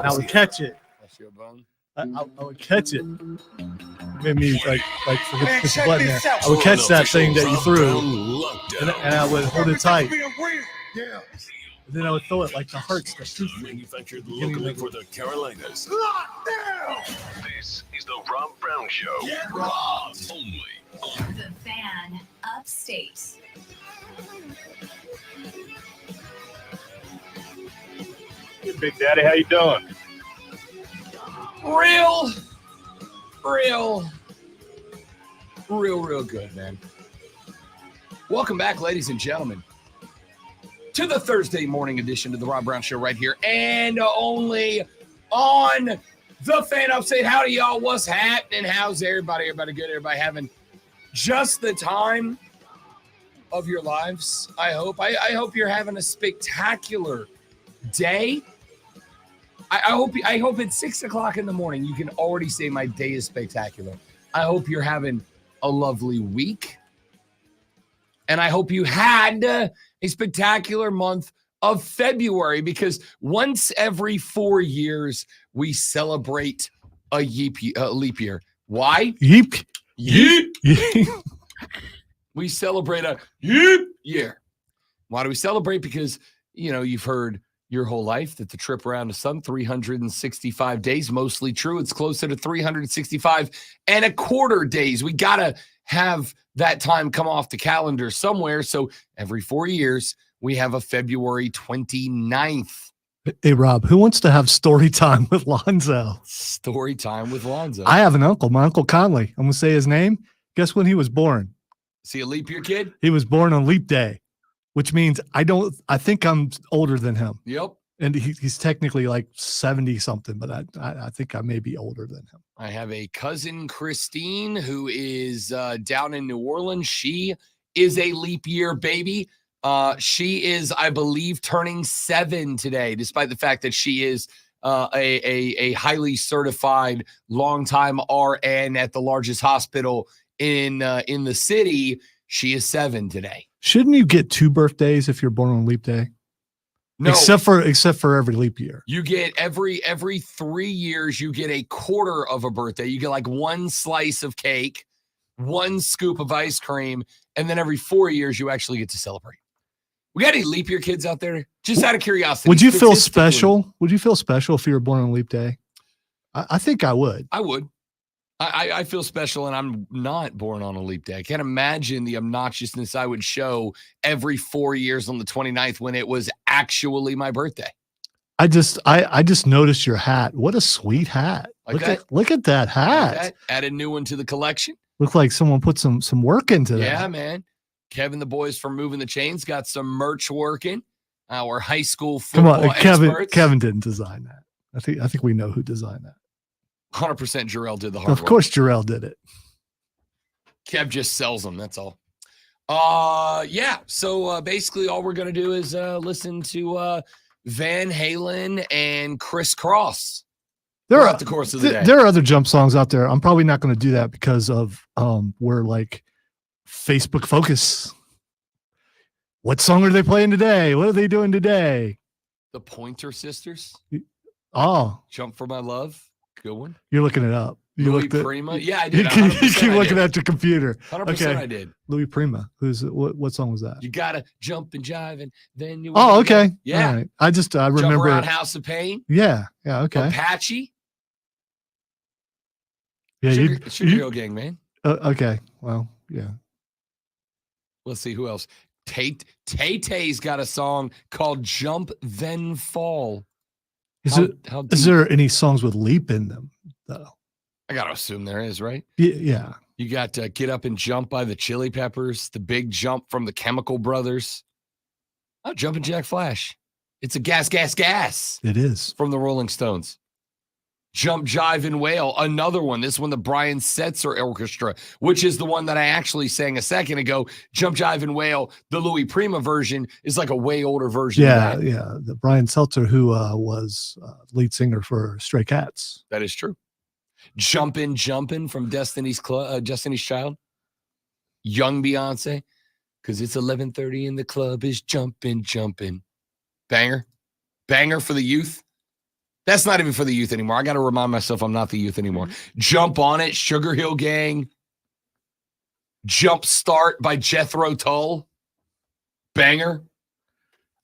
and I would catch it. That's your bone. I would catch it. Made me like forget the button there. I would catch that thing that you threw, and I would hold it tight. Yeah. And then I would throw it like the hearts. Manufactured locally for the Carolinas. This is the Rob Brown Show. Yeah, Rob. Only on The Fan Upstate. Hey, Big Daddy, how you doing? Real good, man. Welcome back, ladies and gentlemen, to the Thursday morning edition of the Rob Brown Show right here and only on The Fan Upstate. Howdy, y'all. What's happening? How's everybody? Everybody good? Everybody having just the time of your lives, I hope. I hope you're having a spectacular day. I hope at 6 o'clock in the morning you can already say my day is spectacular. I hope you're having a lovely week. And I hope you had a spectacular month of February, because once every 4 years we celebrate a leap year. Why? Yeep. We celebrate a yeep year. Why do we celebrate? Because, you've heard your whole life that the trip around the sun, 365 days, mostly true. It's closer to 365 and a quarter days. We got to have that time come off the calendar somewhere. So every 4 years, we have a February 29th. Hey, Rob, who wants to have story time with Lonzo? Story time with Lonzo. I have an uncle, my Uncle Conley. I'm going to say his name. Guess when he was born? Is he a leap year kid? He was born on leap day, which means I think I'm older than him. Yep. And he's technically like 70 something, but I think I may be older than him. I have a cousin, Christine, who is down in New Orleans. She is a leap year baby. She is, I believe, turning 7 today, despite the fact that she is a highly certified longtime RN at the largest hospital in the city. She is 7 today. Shouldn't you get 2 birthdays if you're born on leap day? No, except for every leap year. You get every 3 years, you get a quarter of a birthday. You get like 1 slice of cake, 1 scoop of ice cream, and then every 4 years you actually get to celebrate. We got any leap year kids out there? Just out of curiosity. Would you feel special? Would you feel special if you were born on leap day? I think I would. I would. I feel special, and I'm not born on a leap day. I can't imagine the obnoxiousness I would show every 4 years on the 29th when it was actually my birthday. I just noticed your hat. What a sweet hat. Look at that hat. Like that. Add a new one to the collection. Look like someone put some work into that. Yeah, man. Kevin, the boys from Moving the Chains, got some merch working. Our high school football experts. Kevin didn't design that. I think we know who designed that. 100% Jarrell did the hard work. Of course Jarrell did it. Kev just sells them, that's all. Yeah, so basically all we're going to do is listen to Van Halen and Criss Cross throughout the course of the day. There are other jump songs out there. I'm probably not going to do that because of we're like Facebook focus. What song are they playing today? What are they doing today? The Pointer Sisters. Oh. Jump for My Love. Good one. You're looking it up. Louis Prima. Yeah, I did. You keep looking at your computer. 100% okay. I did. Louis Prima. What song was that? You gotta jump and jive, and then you. Oh, okay. Yeah. All right. I remember. Jump Around House of Pain. Yeah. Yeah. Okay. Apache. Yeah. Sugar Hill Gang, man. Okay. Well, yeah. Let's see who else. Tay-Tay's got a song called "Jump Then Fall." Is there any songs with leap in them, though? I got to assume there is, right? Yeah. You got Get Up and Jump by the Chili Peppers, The Big Jump from the Chemical Brothers. Oh, Jumpin' Jack Flash. It's a gas, gas, gas. It is. From the Rolling Stones. Jump, Jive, and Wail, another one. This one, the Brian Setzer Orchestra, which is the one that I actually sang a second ago. Jump, Jive, and Wail, the Louis Prima version, is like a way older version of that. Yeah, the Brian Setzer, who was lead singer for Stray Cats. That is true. Jumpin' from Destiny's Child. Young Beyonce, because it's 11:30 and the club is jumping. Banger for the youth. That's not even for the youth anymore. I got to remind myself I'm not the youth anymore. Jump on It, Sugar Hill Gang. Jump Start by Jethro Tull. Banger.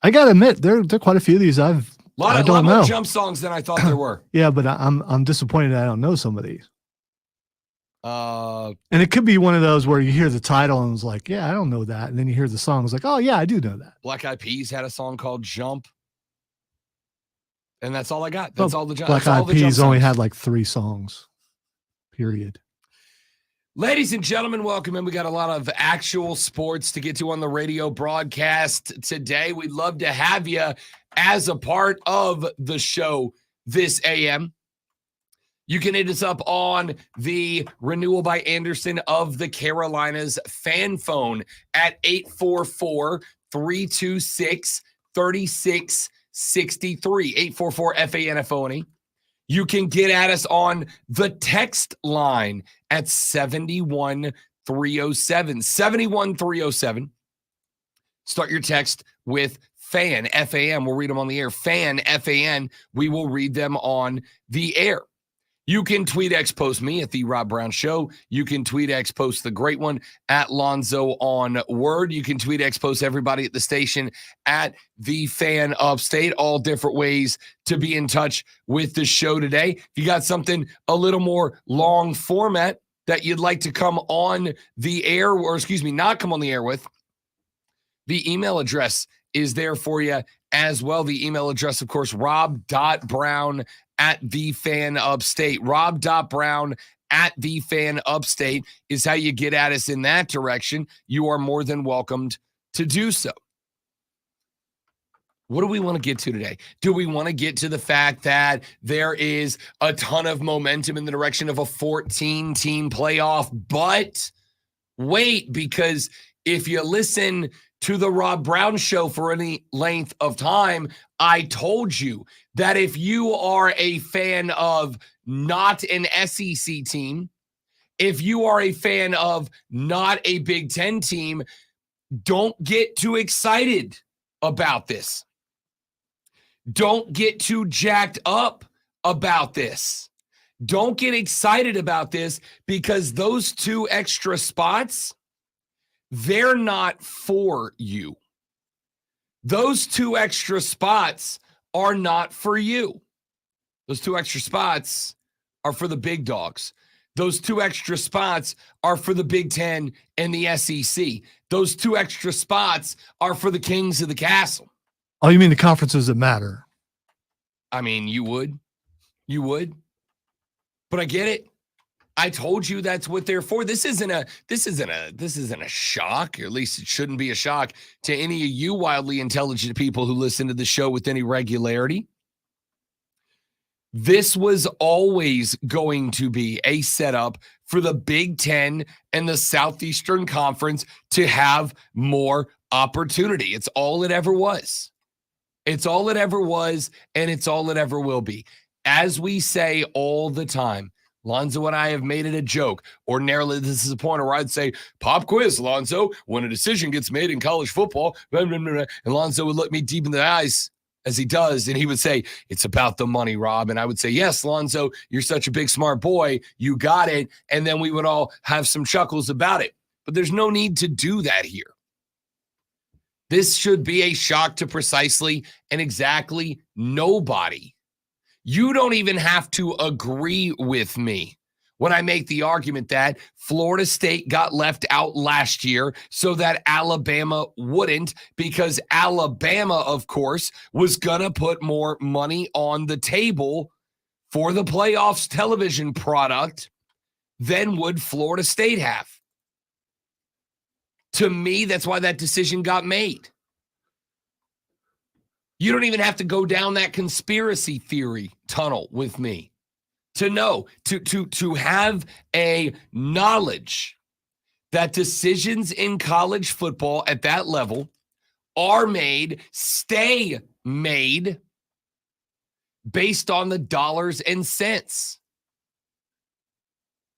I gotta admit, there are quite a few of these I A lot don't more know. jump songs than I thought there were. Yeah, but I'm disappointed I don't know some of these. Uh, And it could be one of those where you hear the title and it's like, yeah, I don't know that. And then you hear the song, it's like, oh yeah, I do know that. Black Eyed Peas had a song called Jump. And that's all I got. That's all the jump. Black Eyed Peas only had like 3 songs. Period. Ladies and gentlemen, welcome in. We got a lot of actual sports to get to on the radio broadcast today. We'd love to have you as a part of the show this AM. You can hit us up on the Renewal by Anderson of the Carolinas fan phone at 844-326-3663, 844-FANFONE. You can get at us on the text line at 71307. 71307. Start your text with FAN, F-A-M. We'll read them on the air. FAN, F-A-N. We will read them on the air. You can tweet X post me at The Rob Brown Show. You can tweet X post the great one at Lonzo on Word. You can tweet X post everybody at the station at The Fan Upstate. All different ways to be in touch with the show today. If you got something a little more long format that you'd like to come on the air, or not come on the air with, the email address is there for you as well. The email address, of course, rob.brown@thefanupstate. rob.brown@thefanupstate is how you get at us in that direction. You are more than welcomed to do so. What do we want to get to today? Do we want to get to the fact that there is a ton of momentum in the direction of a 14-team playoff? But wait, because if you listen to the Rob Brown Show for any length of time, I told you that if you are a fan of not an SEC team, if you are a fan of not a Big Ten team, don't get too excited about this. Don't get too jacked up about this. Don't get excited about this, because those 2 extra spots, they're not for you. Those 2 extra spots are not for you. Those 2 extra spots are for the big dogs. Those 2 extra spots are for the Big Ten and the SEC. Those 2 extra spots are for the kings of the castle. Oh, you mean the conferences that matter? I mean, you would. But I get it. I told you that's what they're for. This isn't a shock, or at least it shouldn't be a shock to any of you wildly intelligent people who listen to the show with any regularity. This was always going to be a setup for the Big Ten and the Southeastern Conference to have more opportunity. It's all it ever was. It's all it ever was, and it's all it ever will be. As we say all the time, Lonzo and I have made it a joke. Ordinarily, this is a point where I'd say, pop quiz, Lonzo, when a decision gets made in college football, blah, blah, blah, blah. And Lonzo would look me deep in the eyes, as he does, and he would say, it's about the money, Rob. And I would say, yes, Lonzo, you're such a big, smart boy. You got it. And then we would all have some chuckles about it. But there's no need to do that here. This should be a shock to precisely and exactly nobody. You don't even have to agree with me when I make the argument that Florida State got left out last year so that Alabama wouldn't, because Alabama, of course, was going to put more money on the table for the playoffs television product than would Florida State have. To me, that's why that decision got made. You don't even have to go down that conspiracy theory tunnel with me to know, to have a knowledge that decisions in college football at that level are made, stay made based on the dollars and cents.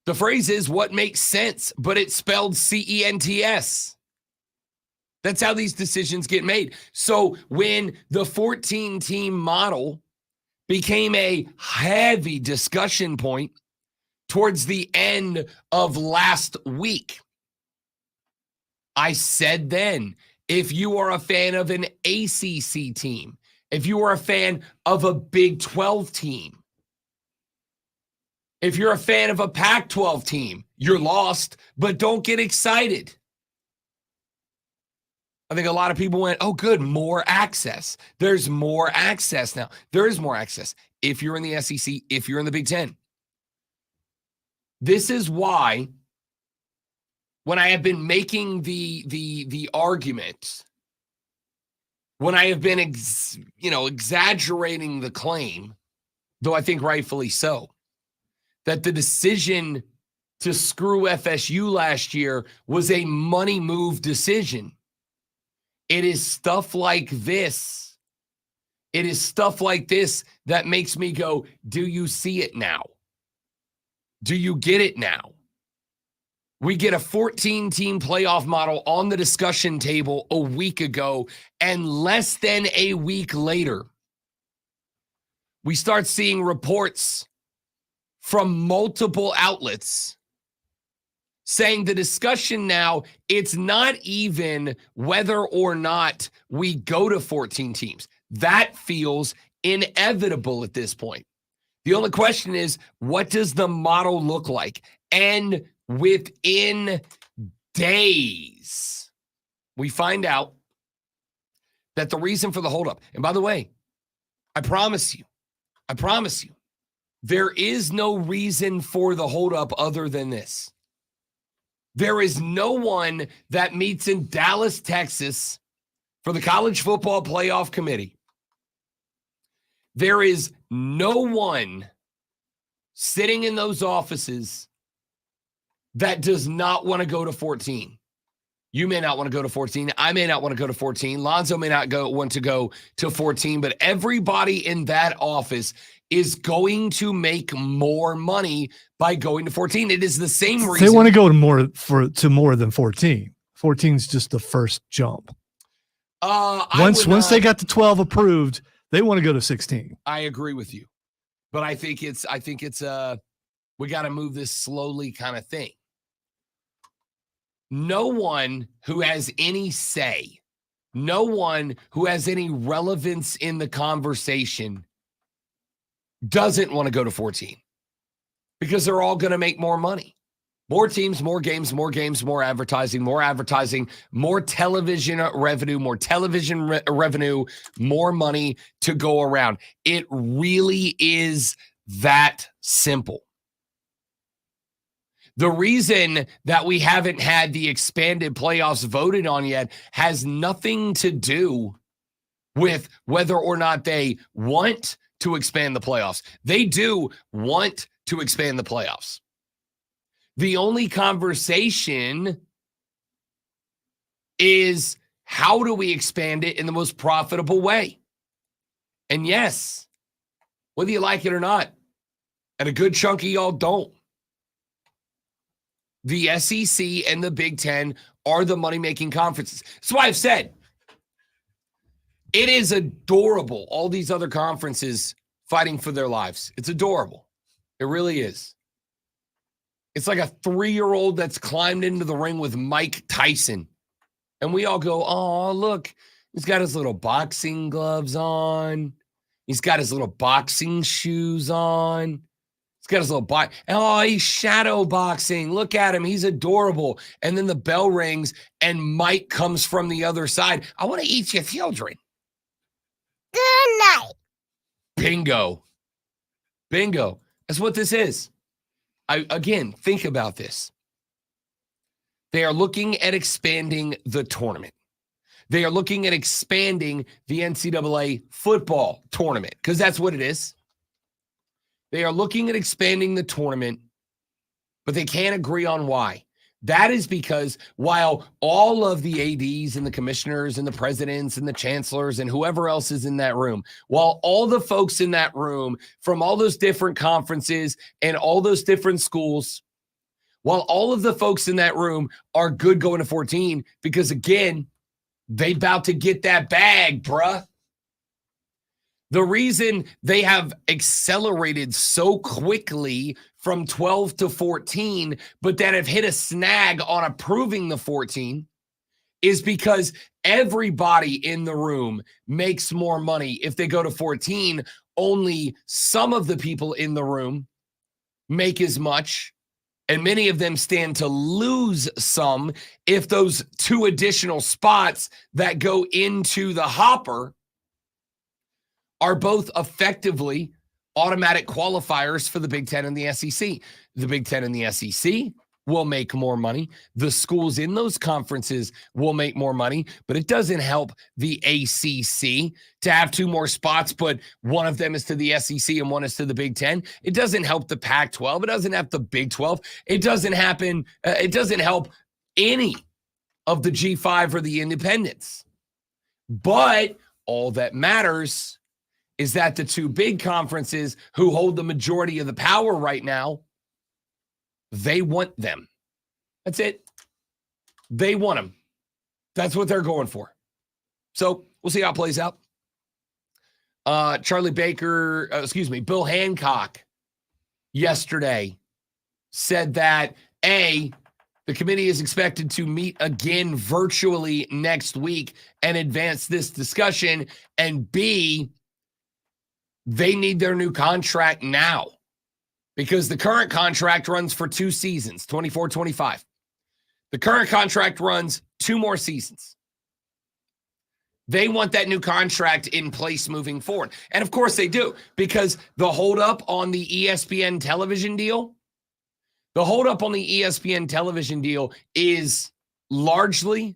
The phrase is what makes sense, but it's spelled C-E-N-T-S. That's how these decisions get made. So when the 14-team model became a heavy discussion point towards the end of last week. I said then, if you are a fan of an ACC team, if you are a fan of a Big 12 team, if you're a fan of a Pac-12 team, you're lost, but don't get excited. I think a lot of people went, oh, good, more access. There's more access now. There is more access if you're in the SEC, if you're in the Big Ten. This is why when I have been making the argument, when I have been exaggerating the claim, though I think rightfully so, that the decision to screw FSU last year was a money move decision. It is stuff like this. It is stuff like this that makes me go, do you see it now? Do you get it now? We get a 14-team playoff model on the discussion table a week ago, and less than a week later, we start seeing reports from multiple outlets saying the discussion now, it's not even whether or not we go to 14 teams. That feels inevitable at this point. The only question is, what does the model look like? And within days, we find out that the reason for the holdup, and by the way, I promise you, there is no reason for the holdup other than this. There is no one that meets in Dallas, Texas for the College Football Playoff Committee. There is no one sitting in those offices that does not want to go to 14. You may not want to go to 14. I may not want to go to 14. Lonzo may not want to go to 14, but everybody in that office is going to make more money by going to 14. It is the same reason. They want to go to more than 14. 14 is just the first jump. Once they got the 12 approved, they want to go to 16. I agree with you. But I think it's we got to move this slowly kind of thing. No one who has any say, no one who has any relevance in the conversation doesn't want to go to 14 because they're all going to make more money. More teams, more games, more advertising, more television revenue, more money to go around. It really is that simple. The reason that we haven't had the expanded playoffs voted on yet has nothing to do with whether or not they want to expand the playoffs. They do want to expand the playoffs. The only conversation is, how do we expand it in the most profitable way? And yes, whether you like it or not, and a good chunk of y'all don't, the SEC and the Big Ten are the money-making conferences. That's why I've said it is adorable, all these other conferences fighting for their lives. It's adorable. It really is. It's like a 3-year-old that's climbed into the ring with Mike Tyson. And we all go, oh, look, he's got his little boxing gloves on. He's got his little boxing shoes on. He's got his little box. Oh, he's shadow boxing. Look at him. He's adorable. And then the bell rings and Mike comes from the other side. I want to eat your children. Good night. Bingo. Bingo. That's what this is. Again, think about this. They are looking at expanding the tournament. They are looking at expanding the NCAA football tournament, because that's what it is. They are looking at expanding the tournament, but they can't agree on why. That is because while all of the ADs and the commissioners and the presidents and the chancellors and whoever else is in that room, while all the folks in that room from all those different conferences and all those different schools, while all of the folks in that room are good going to 14, because again, they about to get that bag, bruh. The reason they have accelerated so quickly from 12 to 14, but then have hit a snag on approving the 14 is because everybody in the room makes more money if they go to 14. Only some of the people in the room make as much, and many of them stand to lose some if those 2 additional spots that go into the hopper are both effectively automatic qualifiers for the Big Ten and the SEC. The Big Ten and the SEC will make more money. The schools in those conferences will make more money, but it doesn't help the ACC to have 2 more spots, but one of them is to the SEC and one is to the Big Ten. It doesn't help the Pac-12. It doesn't help the Big 12. It doesn't help any of the G5 or the independents. But all that matters is that the 2 big conferences who hold the majority of the power right now, they want them. That's it. They want them. That's what they're going for. So we'll see how it plays out. Bill Hancock yesterday said that A, the committee is expected to meet again virtually next week and advance this discussion, and B, they need their new contract now because the current contract runs for 2 seasons, 24-25. The current contract runs 2 more seasons. They want that new contract in place moving forward. And of course they do, because the holdup on the ESPN television deal, is largely,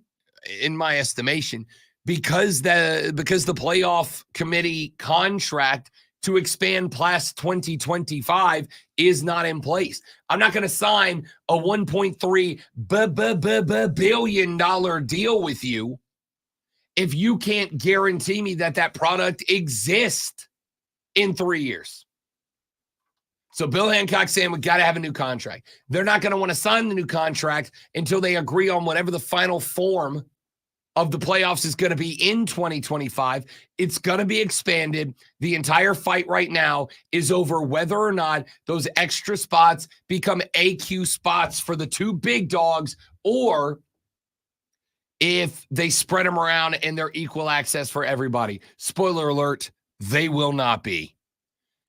in my estimation, because the playoff committee contract to expand past 2025 is not in place. I'm not going to sign a $1.3 billion deal with you if you can't guarantee me that product exists in 3 years. So Bill Hancock saying we got to have a new contract. They're not going to want to sign the new contract until they agree on whatever the final form of the playoffs is going to be in 2025. It's going to be expanded. The entire fight right now is over whether or not those extra spots become AQ spots for the 2 big dogs, or if they spread them around and they're equal access for everybody. Spoiler alert, they will not be.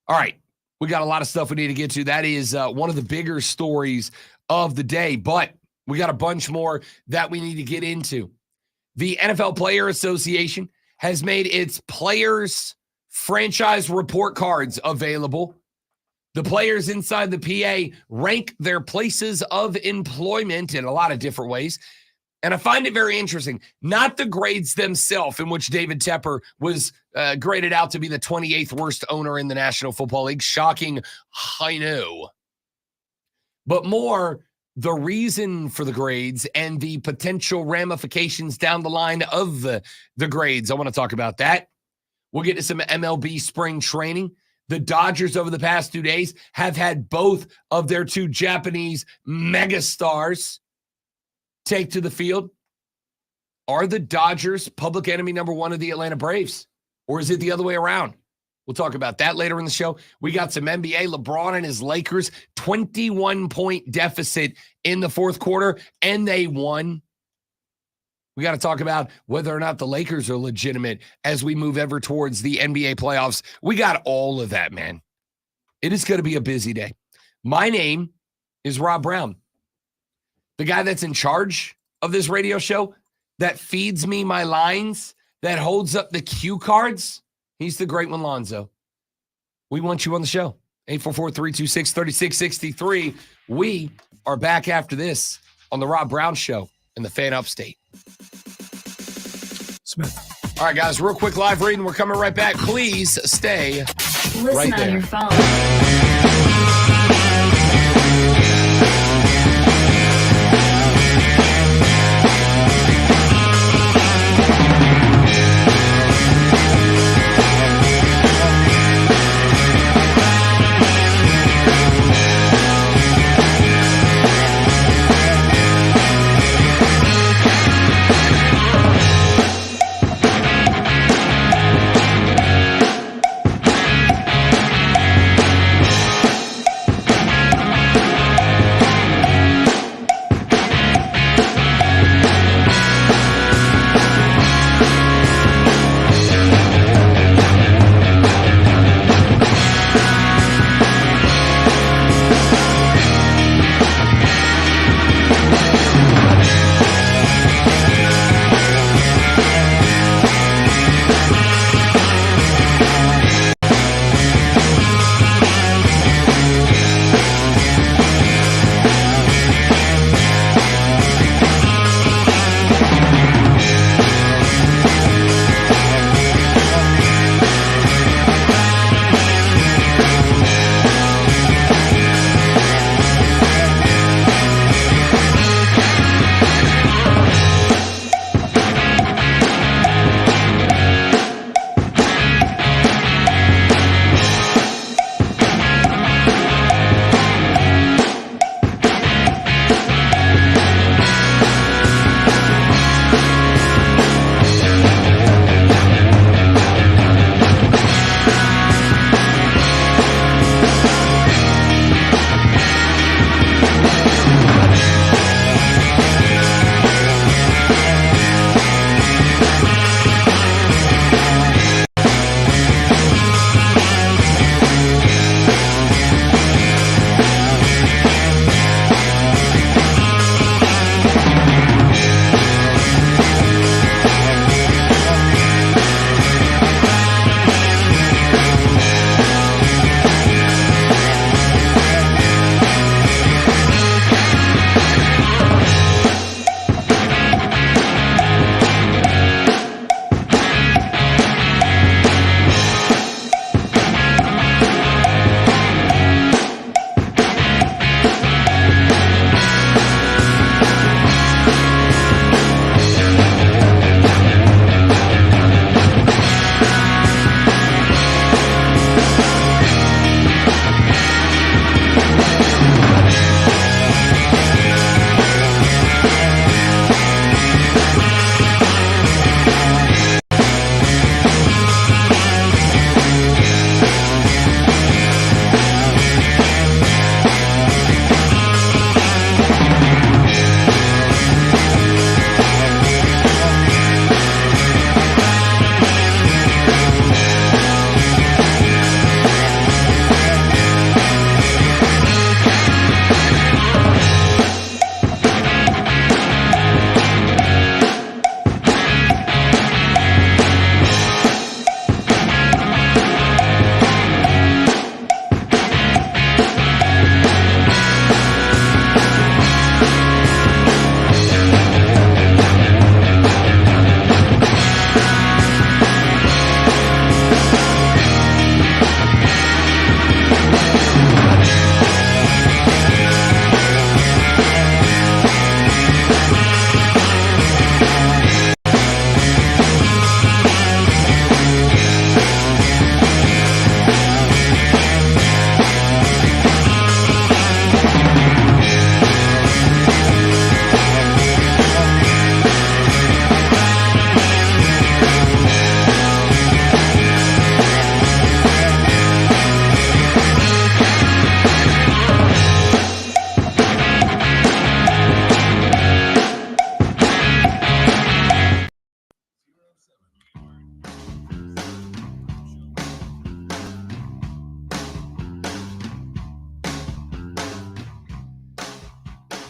All right, we got a lot of stuff we need to get to. That is one of the bigger stories of the day, but we got a bunch more that we need to get into. The NFL Player Association has made its players' franchise report cards available. The players inside the PA rank their places of employment in a lot of different ways. And I find it very interesting. Not the grades themselves, in which David Tepper was graded out to be the 28th worst owner in the National Football League. Shocking, I know. But more the reason for the grades and the potential ramifications down the line of the grades. I want to talk about that. We'll get to some MLB spring training. The Dodgers over the past 2 days have had both of their 2 Japanese megastars take to the field. Are the Dodgers public enemy number 1 of the Atlanta Braves? Or is it the other way around? We'll talk about that later in the show. We got some NBA. LeBron and his Lakers, 21-point deficit in the 4th quarter, and they won. We got to talk about whether or not the Lakers are legitimate as we move ever towards the NBA playoffs. We got all of that, man. It is going to be a busy day. My name is Rob Brown. The guy that's in charge of this radio show, that feeds me my lines, that holds up the cue cards, he's the great one, Lonzo. We want you on the show. 844-326-3663. We are back after this on the Rob Brown Show in the Fan Upstate. Smith. All right, guys, real quick live reading. We're coming right back. Please stay Listen right on there. your phone.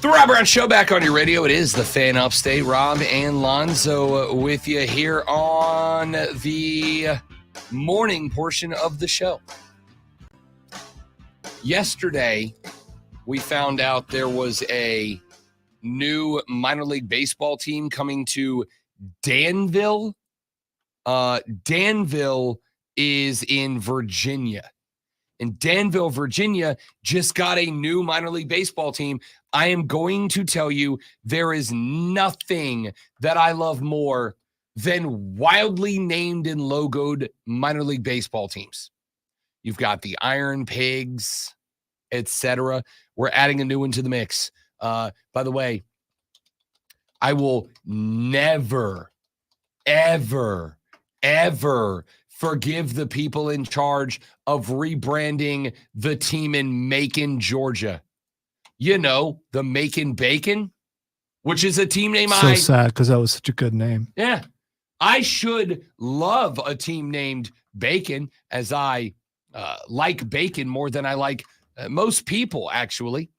The Rob Brown Show back on your radio. It is the Fan Upstate. Rob and Lonzo with you here on the morning portion of the show. Yesterday, we found out there was a new minor league baseball team coming to Danville. Danville is in Virginia. And Danville, Virginia just got a new minor league baseball team. I am going to tell you, there is nothing that I love more than wildly named and logoed minor league baseball teams. You've got the Iron Pigs, etc. We're adding a new one to the mix. By the way, I will never, ever, ever forgive the people in charge of rebranding the team in Macon, Georgia. You know, the Macon Bacon, which is a team name So sad because that was such a good name. Yeah. I should love a team named Bacon, as I like bacon more than I like most people, actually.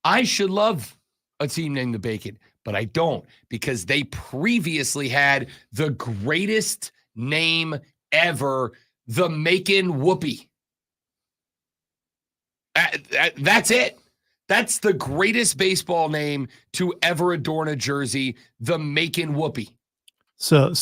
I should love a team named the Bacon, but I don't, because they previously had the greatest name ever, the Macon Whoopee. That's it. That's the greatest baseball name to ever adorn a jersey, the Macon Whoopee. So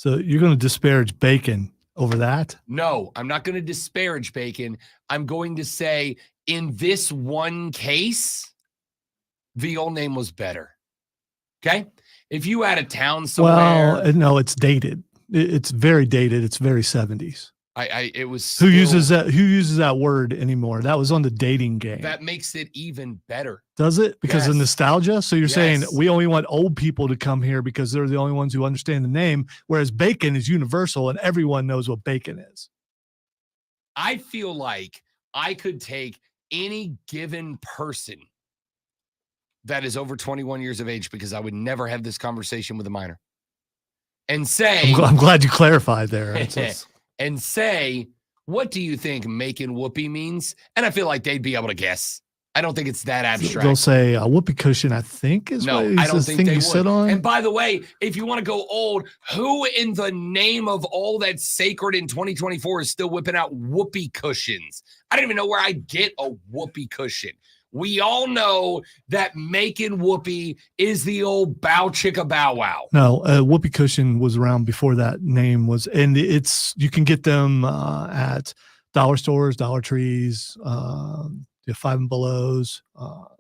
you're going to disparage bacon over that? No, I'm not going to disparage bacon. I'm going to say, in this one case, the old name was better. Okay? If you had a town somewhere. Well, no, it's dated. It's very dated. It's very 70s. It was Who uses that word anymore? That was on the dating game. That makes it even better. Does it? Because of Yes. nostalgia? So you're saying Yes. we only want old people to come here because they're the only ones who understand the name, whereas bacon is universal and everyone knows what bacon is. I feel like I could take any given person that is over 21 years of age, because I would never have this conversation with a minor, and say, I'm glad you clarified there. and say, what do you think Macon Whoopee means? And I feel like they'd be able to guess. I don't think it's that abstract. They'll say a whoopee cushion, I think, is No, what I don't the think thing they you would. sit on. And by the way, if you want to go old, who in the name of all that's sacred in 2024 is still whipping out whoopee cushions? I don't even know where I get a whoopee cushion. We all know that Macon Whoopee is the old bow chicka bow wow. No, whoopee cushion was around before that name was, and you can get them at dollar stores, Dollar Trees, the Five and Belows,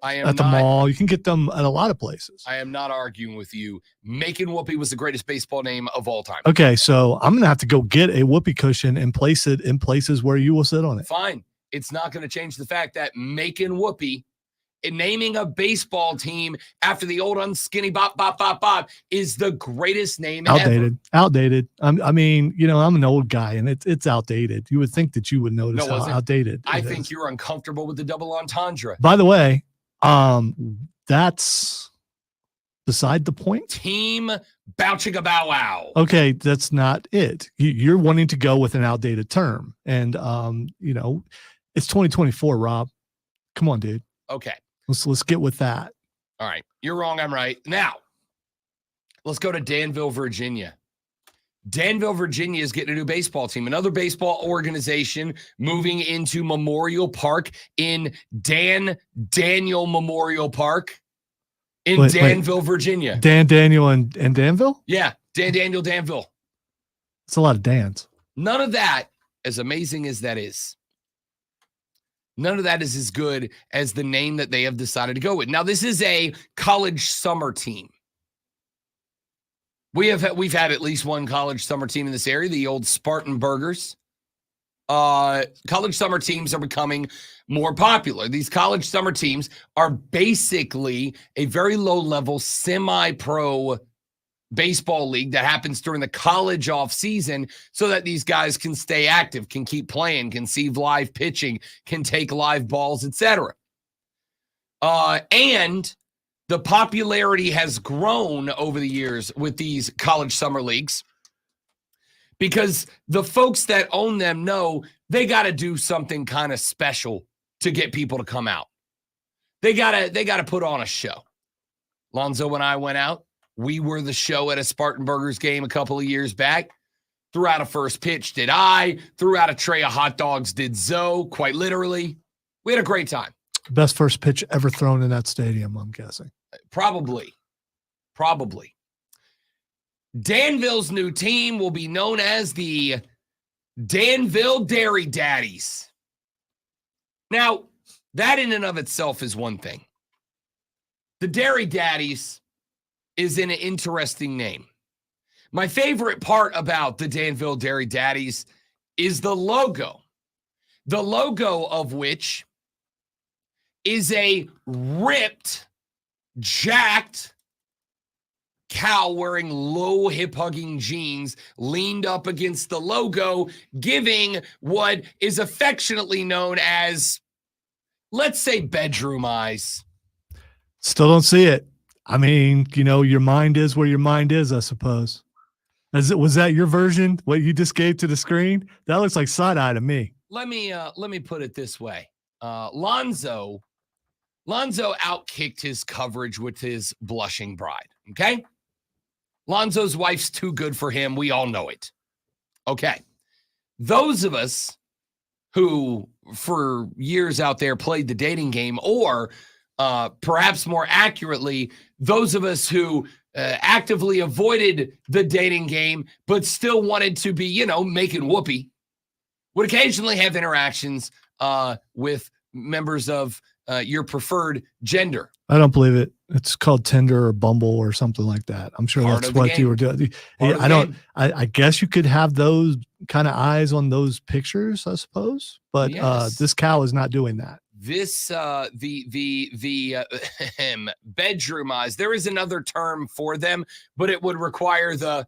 at the mall. You can get them at a lot of places. I am not arguing with you. Macon Whoopee was the greatest baseball name of all time. Okay, so I'm gonna have to go get a whoopee cushion and place it in places where you will sit on it. Fine. It's not going to change the fact that Macon Whoopee, in naming a baseball team after the old unskinny bop, bop, bop, bop, is the greatest name ever. Outdated. I mean, I'm an old guy, and it's outdated. You would think that you would notice how outdated I it think is. you're uncomfortable with the double entendre. By the way, that's beside the point. Team bow chicka bow wow. Okay, that's not it. You're wanting to go with an outdated term, and it's 2024, Rob. Come on, dude. Okay. Let's get with that. All right. You're wrong. I'm right. Now, let's go to Danville, Virginia. Danville, Virginia is getting a new baseball team. Another baseball organization moving into Memorial Park in Daniel Memorial Park in Danville, Virginia. Dan Daniel and Danville? Yeah. Daniel Danville. It's a lot of Dans. None of that, as amazing as that is, none of that is as good as the name that they have decided to go with. Now, this is a college summer team. We've had at least one college summer team in this area, the old Spartan Burgers. College summer teams are becoming more popular. These college summer teams are basically a very low-level, semi-pro baseball league that happens during the college off season so that these guys can stay active, can keep playing, can see live pitching, can take live balls, etc. And the popularity has grown over the years with these college summer leagues because the folks that own them know they got to do something kind of special to get people to come out. They gotta put on a show. Lonzo and I went out. We were the show at a Spartanburgers game a couple of years back. Threw out a first pitch, did I. Threw out a tray of hot dogs, did Zoe, quite literally. We had a great time. Best first pitch ever thrown in that stadium, I'm guessing. Probably. Danville's new team will be known as the Danville Dairy Daddies. Now, that in and of itself is one thing. The Dairy Daddies is an interesting name. My favorite part about the Danville Dairy Daddies is the logo. The logo of which is a ripped, jacked cow wearing low hip-hugging jeans leaned up against the logo, giving what is affectionately known as, let's say, bedroom eyes. Still don't see it. I mean, your mind is where your mind is, I suppose. Was that your version, what you just gave to the screen? That looks like side-eye to me. Let me put it this way. Lonzo outkicked his coverage with his blushing bride, okay? Lonzo's wife's too good for him. We all know it. Okay. Those of us who, for years out there, played the dating game, or perhaps more accurately, those of us who actively avoided the dating game but still wanted to be, making whoopee, would occasionally have interactions with members of your preferred gender. I don't believe it. It's called Tinder or Bumble or something like that. I'm sure that's what you were doing. I guess you could have those kind of eyes on those pictures, I suppose. But yes. This cow is not doing that. This the bedroom eyes. There is another term for them, but it would require the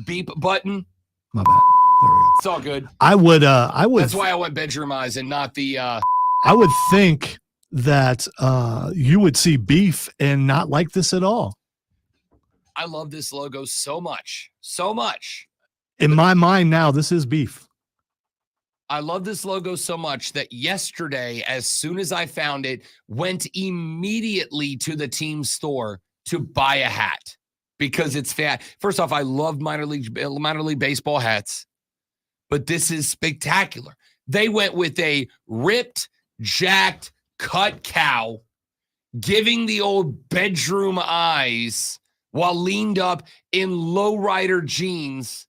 beep button. My bad. There we go. It's all good. I would. That's why I went bedroom eyes and not the. I would think that you would see beef and not like this at all. I love this logo so much. So much. In my mind now, this is beef. I love this logo so much that yesterday, as soon as I found it, went immediately to the team store to buy a hat because it's fat. First off, I love minor league baseball hats, but this is spectacular. They went with a ripped, jacked, cut cow, giving the old bedroom eyes while leaned up in lowrider jeans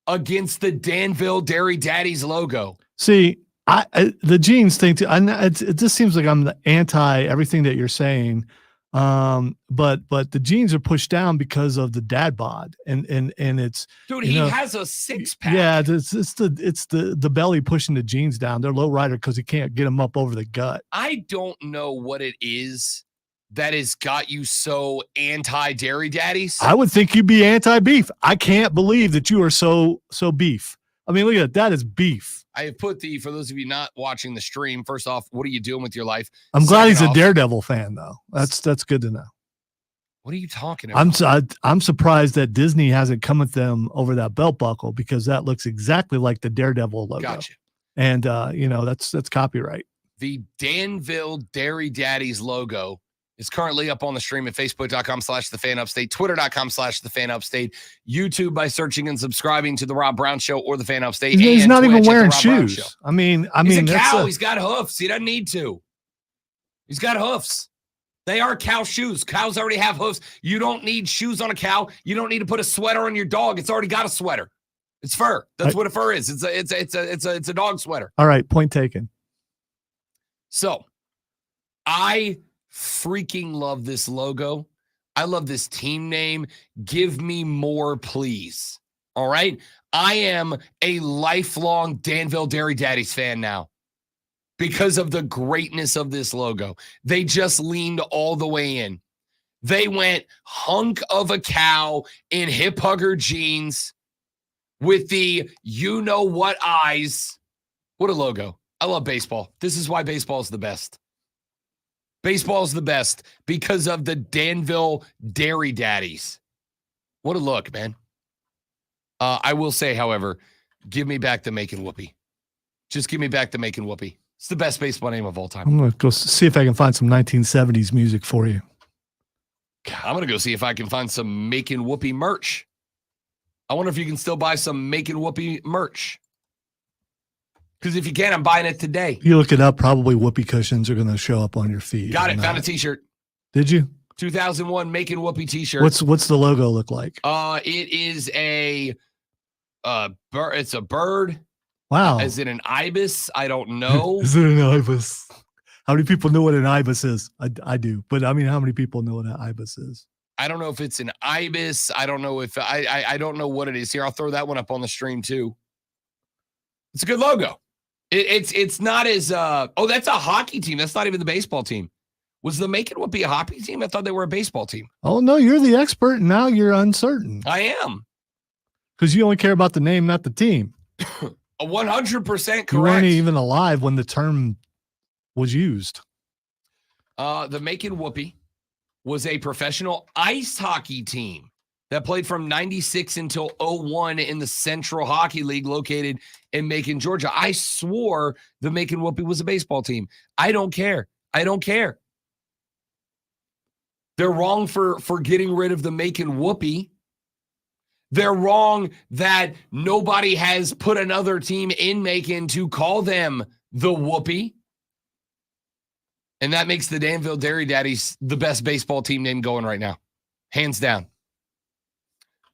against the Danville Dairy Daddies logo. See, the jeans thing too. It just seems like I'm the anti everything that you're saying, but the jeans are pushed down because of the dad bod, and it's dude. He has a 6-pack. Yeah, it's the belly pushing the jeans down. They're low rider because he can't get them up over the gut. I don't know what it is that has got you so anti Dairy Daddies. I would think you'd be anti beef. I can't believe that you are so beef. I mean, look at that is beef. I have put for those of you not watching the stream, first off, what are you doing with your life? I'm glad he's a Daredevil fan, though. That's good to know. What are you talking about? I'm surprised that Disney hasn't come at them over that belt buckle because that looks exactly like the Daredevil logo. Gotcha. And that's copyright. The Danville Dairy Daddies logo is currently up on the stream at facebook.com/thefanupstate, twitter.com/thefanupstate, YouTube by searching and subscribing to the Rob Brown Show or the Fan Upstate. He's not even wearing shoes. I mean, he's a cow. He's got hoofs. He doesn't need to. He's got hoofs. They are cow shoes. Cows already have hoofs. You don't need shoes on a cow. You don't need to put a sweater on your dog. It's already got a sweater. It's fur. That's what a fur is. It's a dog sweater. All right, point taken. So, I freaking love this logo. I love this team name. Give me more, please. All right. I am a lifelong Danville Dairy Daddies fan now because of the greatness of this logo. They just leaned all the way in. They went hunk of a cow in hip hugger jeans with the you-know-what eyes. What a logo. I love baseball. This is why baseball is the best. Baseball is the best because of the Danville Dairy Daddies. What a look, man. I will say, however, give me back the making whoopee. Just give me back the making whoopee. It's the best baseball name of all time. I'm going to go see if I can find some 1970s music for you. I'm going to go see if I can find some Making Whoopee merch. I wonder if you can still buy some Making Whoopee merch. Because if you can, I'm buying it today. You look it up, probably whoopee cushions are going to show up on your feed. Got it. Found a t-shirt. Did you? 2001 Making Whoopee t-shirt. What's the logo look like? It is a bird. It's a bird. Wow. Is it an ibis? I don't know. Is it an ibis? How many people know what an ibis is? I do. But I mean, how many people know what an ibis is? I don't know if it's an ibis. I don't know if I don't know what it is. Here, I'll throw that one up on the stream too. It's a good logo. It's not as that's a hockey team. That's not even the baseball team. Was the Making Whoopee a hockey team? I thought they were a baseball team. Oh no, you're the expert, and now you're uncertain. I am. Because you only care about the name, not the team. 100% correct. You weren't even alive when the term was used. The Making Whoopee was a professional ice hockey team that played from 96 until 01 in the Central Hockey League located in Macon, Georgia. I swore the Making Whoopee was a baseball team. I don't care. I don't care. They're wrong for getting rid of the Making Whoopee. They're wrong that nobody has put another team in Macon to call them the Whoopee. And that makes the Danville Dairy Daddies the best baseball team name going right now. Hands down.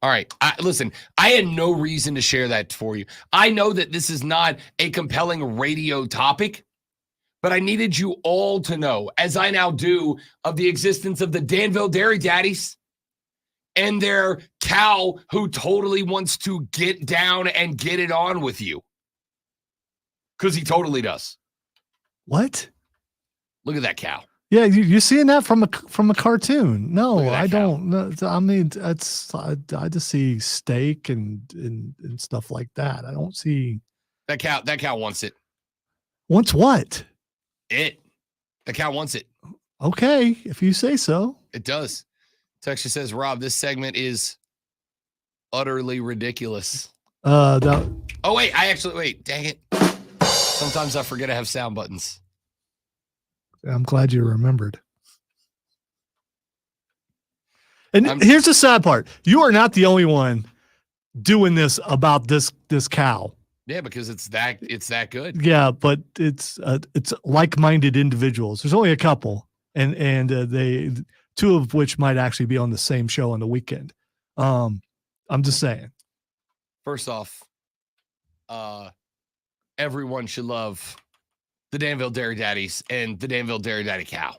All right. Listen, I had no reason to share that for you. I know that this is not a compelling radio topic, but I needed you all to know, as I now do, of the existence of the Danville Dairy Daddies and their cow who totally wants to get down and get it on with you. Because he totally does. What? Look at that cow. Yeah, you're seeing that from a cartoon. No, I cow. don't. No, I mean, I just see steak and stuff like that. I don't see That cow wants it. wants what? The cow wants it. Okay, if you say so. It does. Texture says, Rob, this segment is utterly ridiculous. Oh, wait. Dang it. Sometimes I forget I have sound buttons. I'm glad you remembered. And here's the sad part. You are not the only one doing this about this cow. Yeah, because it's that good. Yeah, but it's like-minded individuals. There's only a couple, and they two of which might actually be on the same show on the weekend. I'm just saying. First off, everyone should love the Danville Dairy Daddies and the Danville Dairy Daddy cow.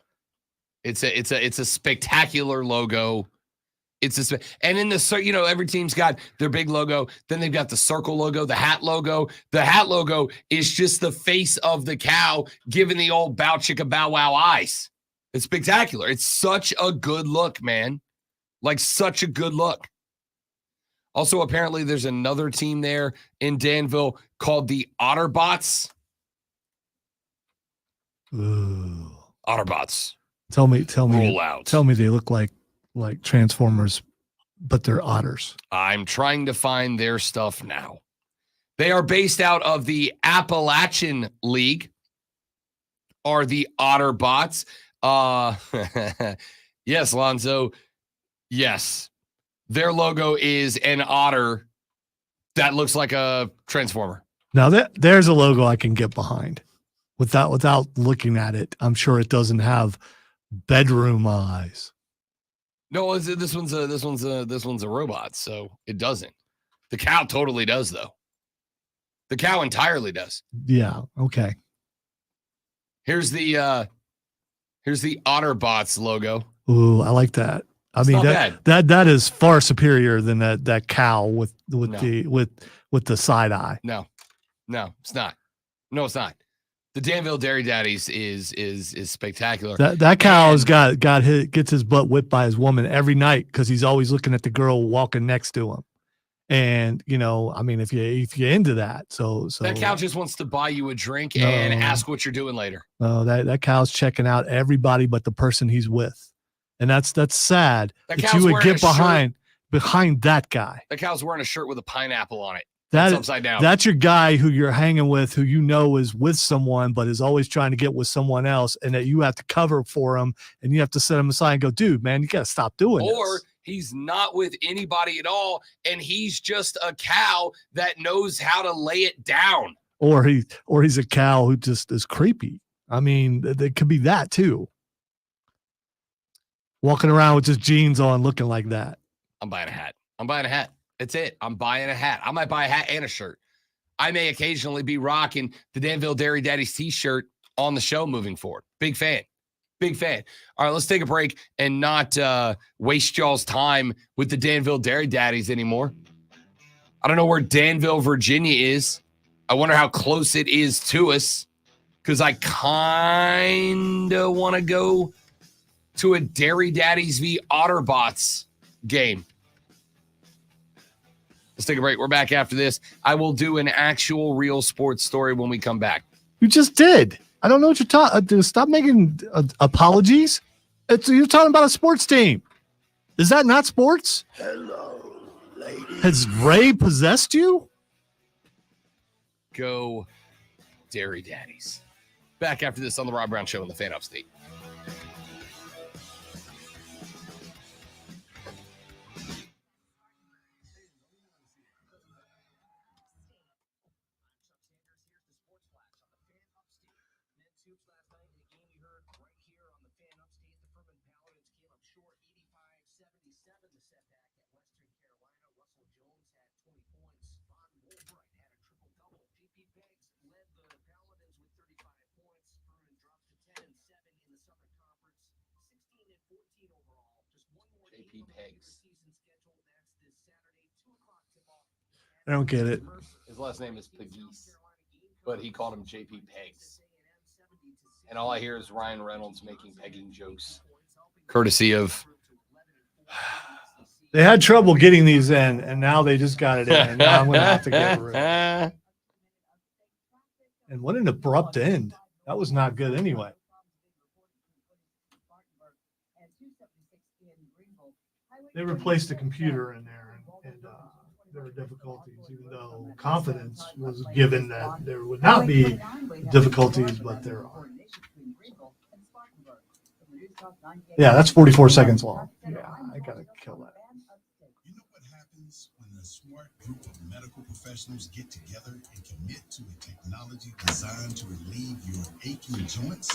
It's a spectacular logo. And in the, every team's got their big logo. Then they've got the circle logo, the hat logo. The hat logo is just the face of the cow giving the old bow chicka bow wow eyes. It's spectacular. It's such a good look, man. Like such a good look. Also, apparently there's another team there in Danville called the Otterbots. Ooh. Otterbots. Tell me, roll out. Tell me they look like Transformers, but they're otters. I'm trying to find their stuff now. They are based out of the Appalachian League, are the Otterbots. Yes, Lonzo. Yes. Their logo is an otter that looks like a transformer. Now there's a logo I can get behind without looking at it. I'm sure it doesn't have bedroom eyes. No, this one's a robot, so it doesn't. The cow totally does, though. The cow entirely does. Yeah. Okay. Here's the Otterbots logo. Ooh, I like that. I mean that is far superior than that cow with the side eye. No, it's not. No, it's not. The Danville Dairy Daddies is spectacular. That cow's gets his butt whipped by his woman every night because he's always looking at the girl walking next to him. And I mean, if you're into that, so that cow just wants to buy you a drink and ask what you're doing later. Oh, that cow's checking out everybody but the person he's with, and that's sad that you would get behind that guy. That cow's wearing a shirt with a pineapple on it. That's upside down. That's your guy who you're hanging with, who you know is with someone, but is always trying to get with someone else, and that you have to cover for him, and you have to set him aside and go, dude, man, you got to stop doing this. Or he's not with anybody at all, and he's just a cow that knows how to lay it down. Or he's a cow who just is creepy. I mean, it could be that too. Walking around with just jeans on, looking like that. I'm buying a hat. That's it. I'm buying a hat. I might buy a hat and a shirt. I may occasionally be rocking the Danville Dairy Daddies t-shirt on the show moving forward. Big fan. All right, let's take a break and not waste y'all's time with the Danville Dairy Daddies anymore. I don't know where Danville, Virginia is. I wonder how close it is to us, because I kind of want to go to a Dairy Daddies v. Otterbots game. Let's take a break. We're back after this. I will do an actual real sports story when we come back. You just did. I don't know what you're talking. Stop making apologies. You're talking about a sports team. Is that not sports? Hello, lady. Has Ray possessed you? Go Dairy Daddies. Back after this on the Rob Brown Show in the Fan Upstate. I don't get it. His last name is Pegues, but he called him JP Pegs. And all I hear is Ryan Reynolds making pegging jokes, courtesy of. They had trouble getting these in, and now they just got it in. And now I'm going to have to get rid of it. And what an abrupt end. That was not good anyway. They replaced the computer in there, and there were difficulties, even though confidence was given that there would not be difficulties, but there are. Yeah, that's 44 seconds long. Yeah, I got to kill that. You know what happens when a smart group of medical professionals get together and commit to a technology designed to relieve your aching joints?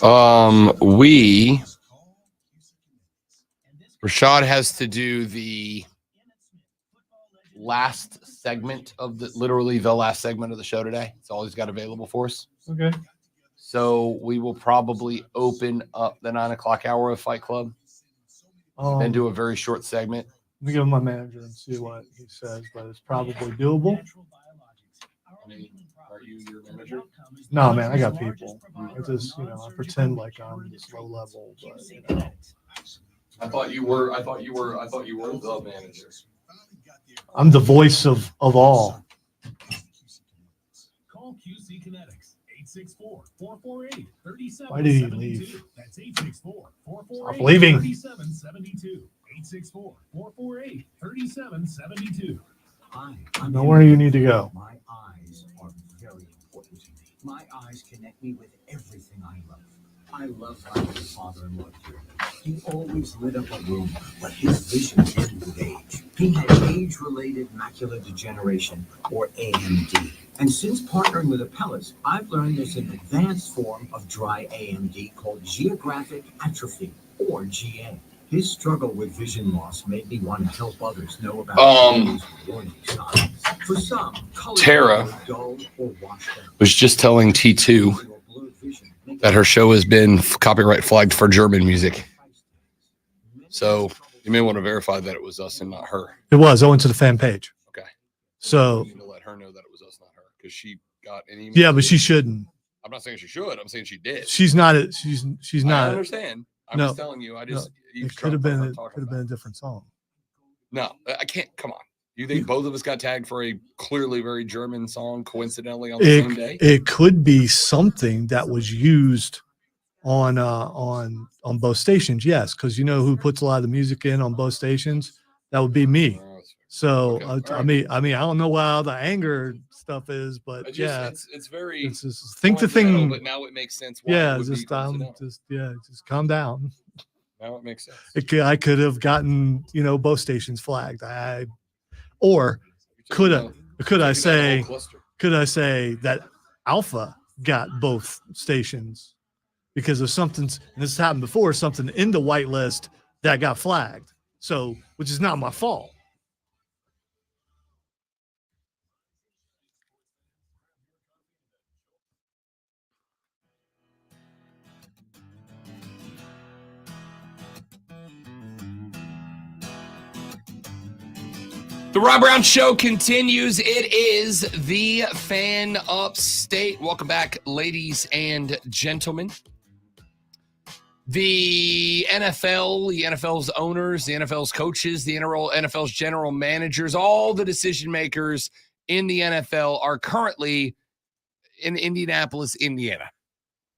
Rashad has to do the last segment of the last segment of the show today. It's all he's got available for us. Okay. So we will probably open up the 9 o'clock hour of Fight Club and do a very short segment. Let me give my manager and see what he says, but it's probably doable. Are you your manager? No, man, I got people. I just, I pretend like I'm this low level, but I thought you were the manager. I'm the voice of all. Call QC Kinetics 864-448-3772. Why did he leave? That's 864-448-3772. Stop leaving. 864-448-3772. Hi, Know where you need to go. My eyes are very important to me. My eyes connect me with everything I love. I love how my father-in-law did. He always lit up a room, but his vision dimmed with age. He had age-related macular degeneration, or AMD. And since partnering with Apellis, I've learned there's an advanced form of dry AMD called geographic atrophy, or GA. His struggle with vision loss made me want to help others know about these warning signs. For some, Tara dull or washed out. was just telling T2 that her show has been copyright flagged for German music. So you may want to verify that it was us and not her. It was. I went to the fan page. Okay. So you need to let her know that it was us, not her, because she got an email. yeah, but she shouldn't. I'm not saying she should. I'm saying she did. She's not. She's not. I understand. I'm just telling you. It could have been. It could have been a different song. No, I can't. Come on. You think both of us got tagged for a clearly very German song, coincidentally on the same day? It could be something that was used on both stations. Yes, because you know who puts a lot of the music in on both stations. That would be me. So okay. I mean, I don't know why all the anger stuff is, but it's very it's just think the thing. but now it makes sense. Just calm down. Now it makes sense. I could have gotten both stations flagged. Or could I say that Alpha got both stations because of something, and this has happened before, something in the whitelist that got flagged. So, which is not my fault. The Rob Brown Show continues. It is the Fan Upstate. Welcome back, ladies and gentlemen. The NFL, the NFL's owners, the NFL's coaches, the NFL's general managers, all the decision makers in the NFL are currently in Indianapolis, Indiana,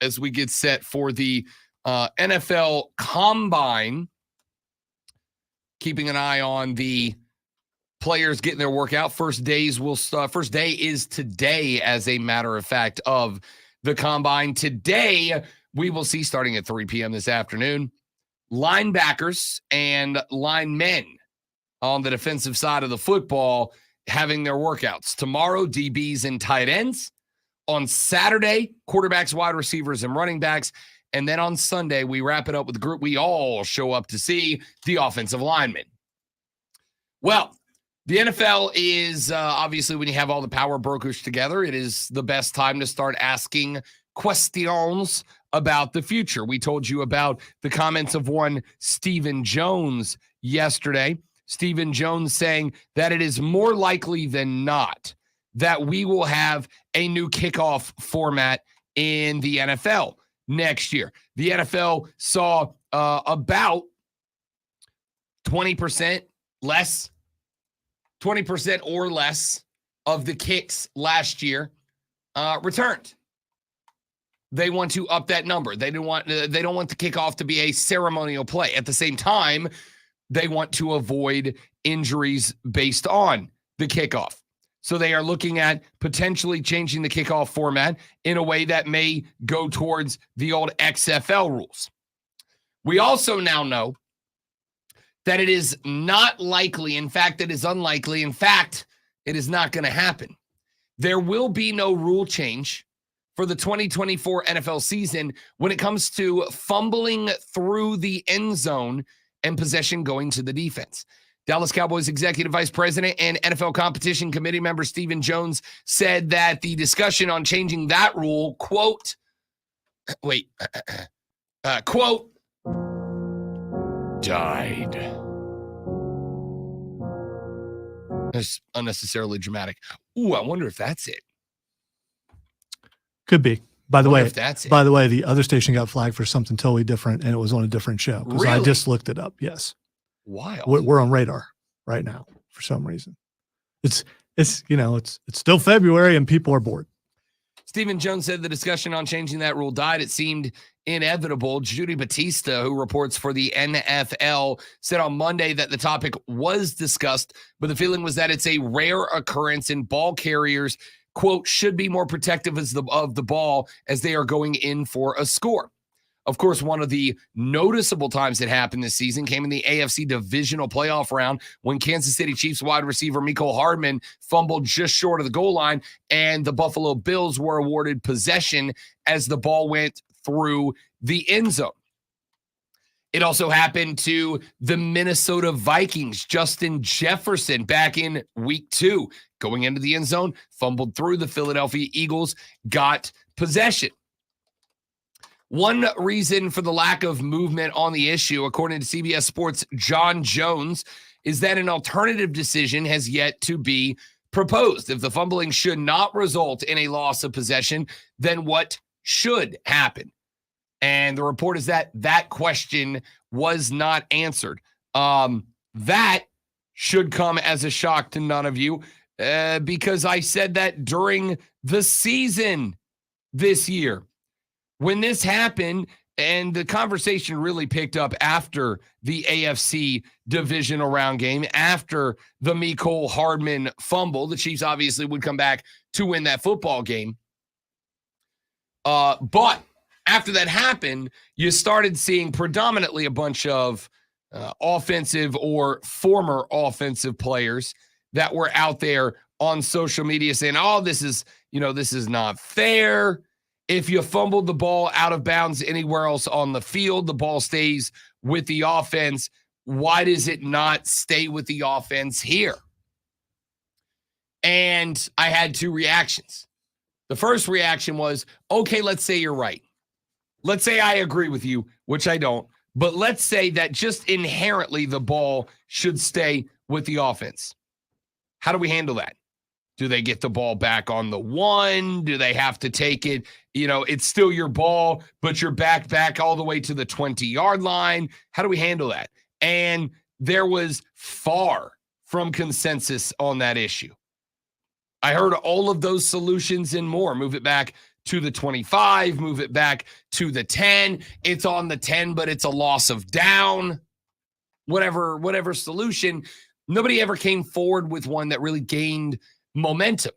as we get set for the NFL Combine, keeping an eye on the players getting their workout. First day is today, as a matter of fact, of the Combine. Today, we will see, starting at 3 p.m. this afternoon, linebackers and linemen on the defensive side of the football having their workouts. Tomorrow, DBs and tight ends. On Saturday, quarterbacks, wide receivers, and running backs. And then on Sunday, we wrap it up with the group we all show up to see, the offensive linemen. Well, the NFL is obviously, when you have all the power brokers together, it is the best time to start asking questions about the future. We told you about the comments of one Stephen Jones yesterday. Stephen Jones saying that it is more likely than not that we will have a new kickoff format in the NFL next year. The NFL saw about 20% or less of the kicks last year returned. They want to up that number. They don't want the kickoff to be a ceremonial play. At the same time, they want to avoid injuries based on the kickoff. So they are looking at potentially changing the kickoff format in a way that may go towards the old XFL rules. We also now know that it is not likely. In fact, it is unlikely. In fact, it is not going to happen. There will be no rule change for the 2024 NFL season when it comes to fumbling through the end zone and possession going to the defense. Dallas Cowboys Executive Vice President and NFL Competition Committee member Stephen Jones said that the discussion on changing that rule, quote, died. That's unnecessarily dramatic. Ooh, I wonder if that's it. Could be. By the way, the other station got flagged for something totally different, and it was on a different show. Because really? I just looked it up. Yes. Wild. We're on radar right now for some reason. It's still February and people are bored. Stephen Jones said the discussion on changing that rule died. It seemed inevitable. Judy Batista, who reports for the NFL, said on Monday that the topic was discussed, but the feeling was that it's a rare occurrence and ball carriers, quote, should be more protective of the ball as they are going in for a score. Of course, one of the noticeable times it happened this season came in the AFC divisional playoff round when Kansas City Chiefs wide receiver Mecole Hardman fumbled just short of the goal line, and the Buffalo Bills were awarded possession as the ball went through the end zone. It also happened to the Minnesota Vikings. Justin Jefferson back in week 2, going into the end zone, fumbled through. The Philadelphia Eagles got possession. One reason for the lack of movement on the issue, according to CBS Sports' John Jones, is that an alternative decision has yet to be proposed. If the fumbling should not result in a loss of possession, then what should happen? And the report is that that question was not answered. That should come as a shock to none of you because I said that during the season this year. When this happened, And the conversation really picked up after the AFC divisional round game, after the Mecole Hardman fumble. The Chiefs obviously would come back to win that football game. But after that happened, you started seeing predominantly a bunch of offensive or former offensive players that were out there on social media saying, oh, this is not fair. If you fumbled the ball out of bounds anywhere else on the field, the ball stays with the offense. Why does it not stay with the offense here? And I had two reactions. The first reaction was, okay, let's say you're right. Let's say I agree with you, which I don't. But let's say that just inherently the ball should stay with the offense. How do we handle that? Do they get the ball back on the 1? Do they have to take it? It's still your ball, but you're back all the way to the 20-yard line. How do we handle that? And there was far from consensus on that issue. I heard all of those solutions and more. Move it back to the 25, move it back to the 10. It's on the 10, but it's a loss of down. Whatever solution. Nobody ever came forward with one that really gained momentum.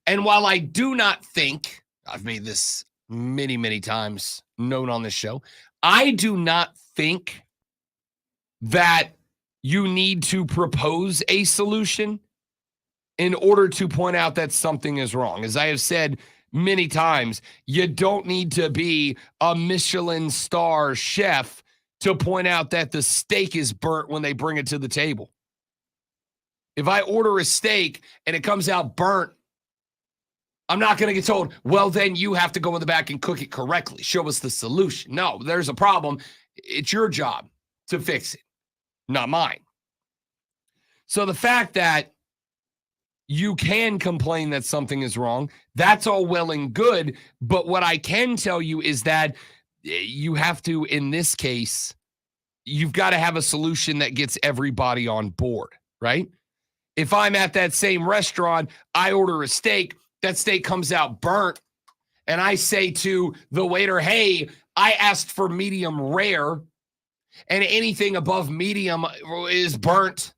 And while I do not think, I've made this many, many times known on this show, I do not think that you need to propose a solution in order to point out that something is wrong. As I have said many times, you don't need to be a Michelin star chef to point out that the steak is burnt when they bring it to the table. If I order a steak and it comes out burnt, I'm not going to get told, well, then you have to go in the back and cook it correctly. Show us the solution. No, there's a problem. It's your job to fix it, not mine. So the fact that you can complain that something is wrong, that's all well and good. But what I can tell you is that you have to, in this case, you've got to have a solution that gets everybody on board, right? If I'm at that same restaurant, I order a steak, that steak comes out burnt, and I say to the waiter, hey, I asked for medium rare, and anything above medium is burnt,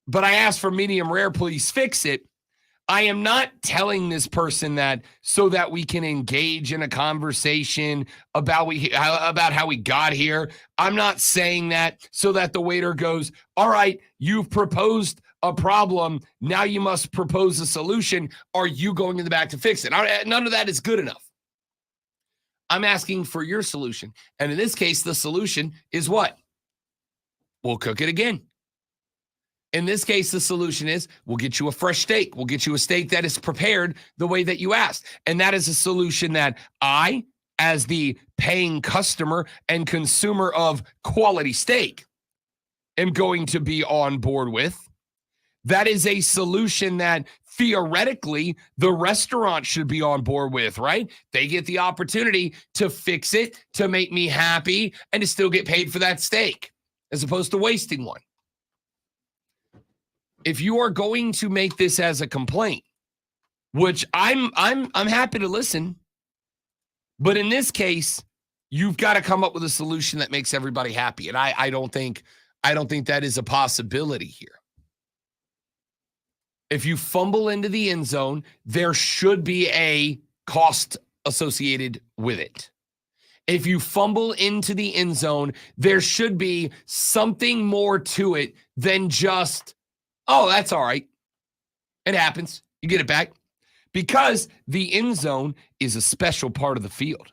but I asked for medium rare, please fix it. I am not telling this person that so that we can engage in a conversation about how we got here. I'm not saying that so that the waiter goes, all right, you've proposed a problem. Now you must propose a solution. Are you going in the back to fix it? None of that is good enough. I'm asking for your solution. And in this case, the solution is what? We'll cook it again. In this case, the solution is we'll get you a fresh steak. We'll get you a steak that is prepared the way that you asked. And that is a solution that I, as the paying customer and consumer of quality steak, am going to be on board with. That is a solution that theoretically the restaurant should be on board with, right? They get the opportunity to fix it, to make me happy, and to still get paid for that steak, as opposed to wasting one. If you are going to make this as a complaint, which I'm happy to listen, but in this case, you've got to come up with a solution that makes everybody happy. And I don't think that is a possibility here. If you fumble into the end zone, there should be a cost associated with it. If you fumble into the end zone, there should be something more to it than just, oh, that's all right. It happens. You get it back. Because the end zone is a special part of the field.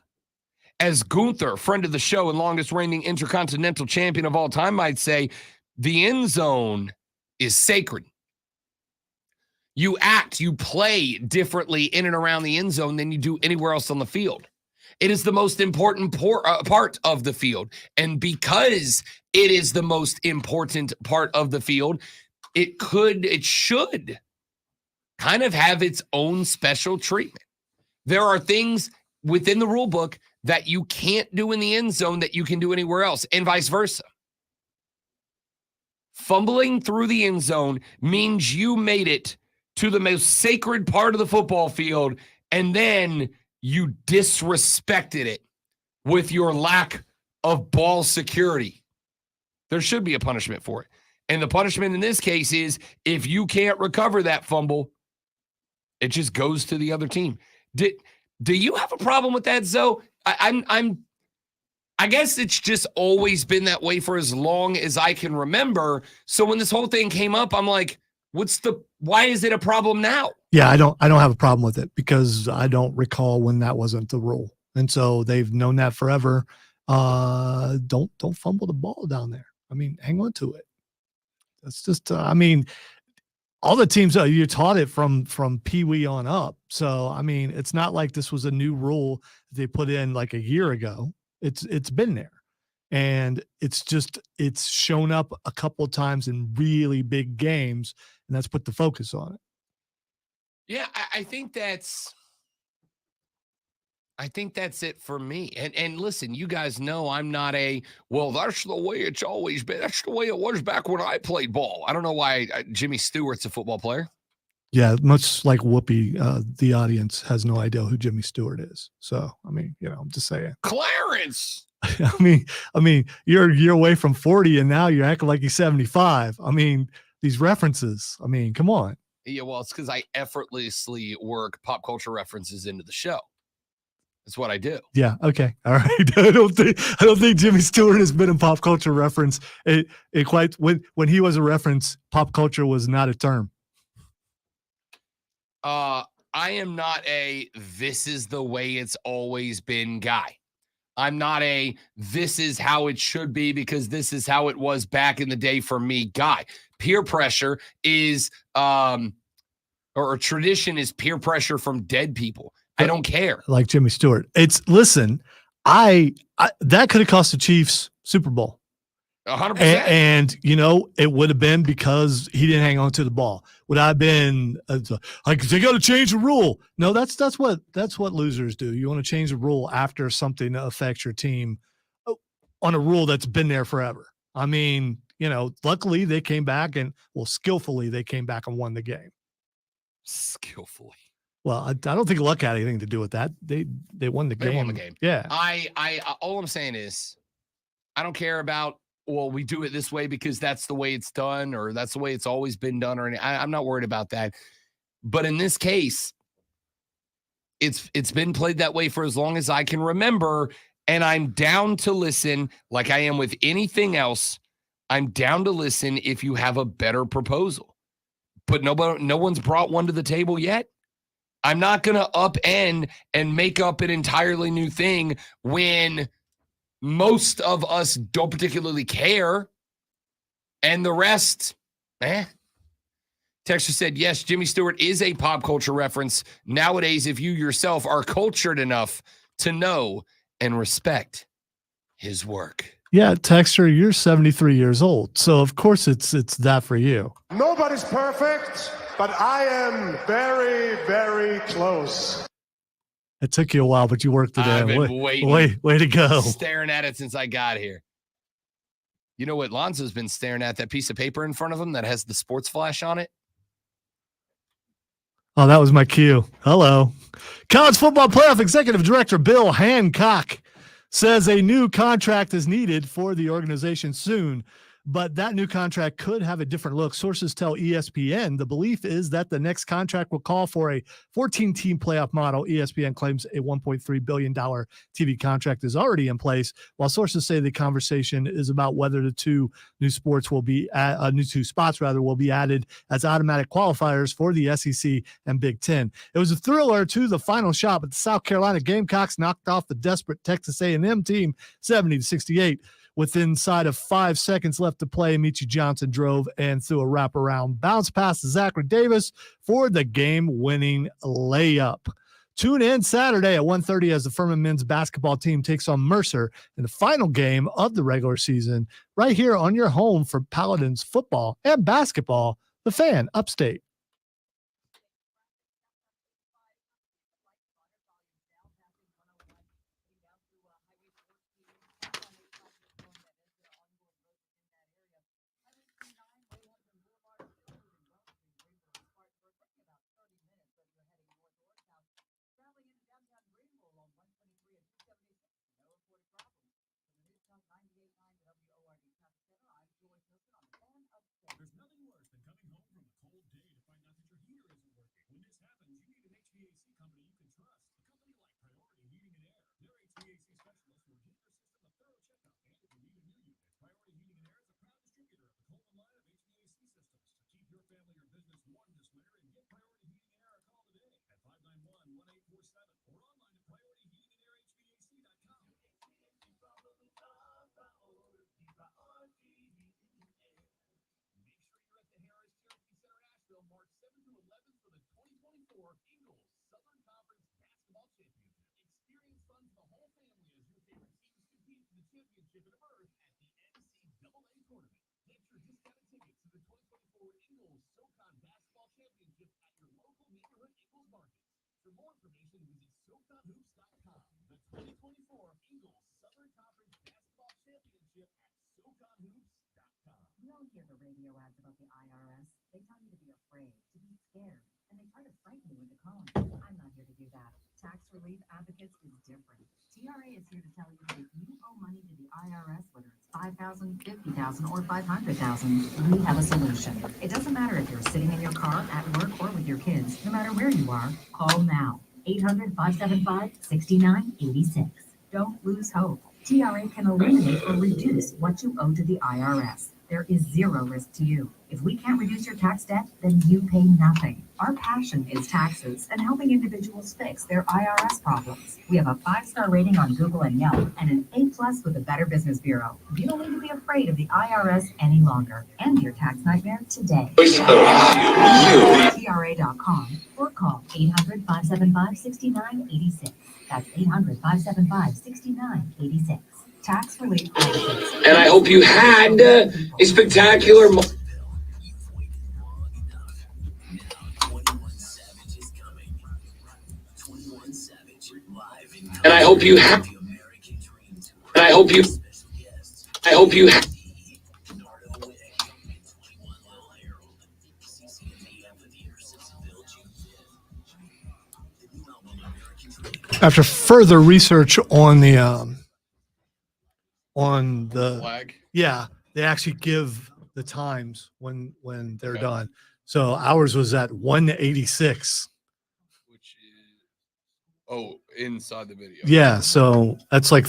As Gunther, friend of the show and longest reigning intercontinental champion of all time, might say, the end zone is sacred. You play differently in and around the end zone than you do anywhere else on the field. It is the most important part of the field. And because it is the most important part of the field, it should kind of have its own special treatment. There are things within the rule book that you can't do in the end zone that you can do anywhere else, and vice versa. Fumbling through the end zone means you made it to the most sacred part of the football field, and then You disrespected it with your lack of ball security. There should be a punishment for it. And the punishment in this case is if you can't recover that fumble, it just goes to the other team. Do you have a problem with that, Zoe? I guess it's just always been that way for as long as I can remember. So when this whole thing came up, I'm like, why is it a problem now? Yeah, I don't have a problem with it because I don't recall when that wasn't the rule. And so they've known that forever. Don't fumble the ball down there. I mean, hang on to it. That's just all the teams you taught it from Pee Wee on up. So I mean, it's not like this was a new rule they put in like a year ago. It's been there, and it's shown up a couple of times in really big games, and that's put the focus on it. Yeah, I think that's it for me. And listen, you guys know I'm not that's the way it's always been. That's the way it was back when I played ball. I don't know why Jimmy Stewart's a football player. Yeah, much like Whoopi, the audience has no idea who Jimmy Stewart is. So, I mean, I'm just saying. Clarence. I mean, you're away from 40 and now you're acting like he's 75. I mean, these references. I mean, come on. Yeah, well, it's because I effortlessly work pop culture references into the show. That's what I do. Yeah. Okay. All right. I don't think Jimmy Stewart has been a pop culture reference. It quite when he was a reference, pop culture was not a term. I am not this is the way it's always been guy. I'm not this is how it should be because this is how it was back in the day for me guy. Peer pressure is or tradition is peer pressure from dead people. I don't care. Like Jimmy Stewart. Listen, I that could have cost the Chiefs Super Bowl. 100%. And it would have been because he didn't hang on to the ball. Would I have been like they got to change the rule? No, that's what losers do. You want to change the rule after something affects your team on a rule that's been there forever. I mean, luckily they came back skillfully they came back and won the game. Skillfully. Well, I don't think luck had anything to do with that. They won the game. They won the game. Yeah. I all I'm saying is I don't care about we do it this way because that's the way it's done or that's the way it's always been done or anything. I'm not worried about that. But in this case, it's been played that way for as long as I can remember, and I'm down to listen like I am with anything else. I'm down to listen if you have a better proposal. But no one's brought one to the table yet. I'm not going to upend and make up an entirely new thing when most of us don't particularly care. And the rest, Texture said, yes, Jimmy Stewart is a pop culture reference. Nowadays, if you yourself are cultured enough to know and respect his work. Yeah, Texture, you're 73 years old. So, of course, it's that for you. Nobody's perfect, but I am very, very close. It took you a while, but you worked it I've in. been waiting. Way to go. Staring at it since I got here. You know what Lonzo's been staring at? That piece of paper in front of him that has the sports flash on it. Oh, that was my cue. Hello. College Football Playoff Executive Director Bill Hancock says a new contract is needed for the organization soon, but that new contract could have a different look. Sources tell ESPN the belief is that the next contract will call for a 14-team playoff model. ESPN claims a $1.3 billion TV contract is already in place, while sources say the conversation is about whether the two spots will be added as automatic qualifiers for the SEC and Big Ten. It was a thriller to the final shot, but the South Carolina Gamecocks knocked off the desperate Texas A&M team 70-68. With inside of 5 seconds left to play, Michie Johnson drove and threw a wraparound bounce pass to Zachary Davis for the game-winning layup. Tune in Saturday at 1:30 as the Furman men's basketball team takes on Mercer in the final game of the regular season, right here on your home for Paladins football and basketball, The Fan, Upstate. You don't hear the radio ads about the IRS. They tell you to be afraid, to be scared, and they try to frighten you into calling. I'm not here to do that. Tax Relief Advocates is different. TRA is here to tell you that if you owe money to the IRS, whether it's $5,000, $50,000, or $500,000, we have a solution. It doesn't matter if you're sitting in your car, at work, or with your kids. No matter where you are, call now. 800-575-6986. Don't lose hope. TRA can eliminate or reduce what you owe to the IRS. There is zero risk to you. If we can't reduce your tax debt, then you pay nothing. Our passion is taxes and helping individuals fix their IRS problems. We have a 5-star rating on Google and Yelp and an A+ with the Better Business Bureau. You don't need to be afraid of the IRS any longer. End your tax nightmare today. TRA.com or call 800-575-6986. That's 800-575-6986. Tax Relief Advocates. And I hope you had a spectacular And I hope you have. And I hope you. I hope you have. After further research on the flag. Yeah, they actually give the times when they're done. So ours was at 1:86. Which is inside the video. Yeah, so that's like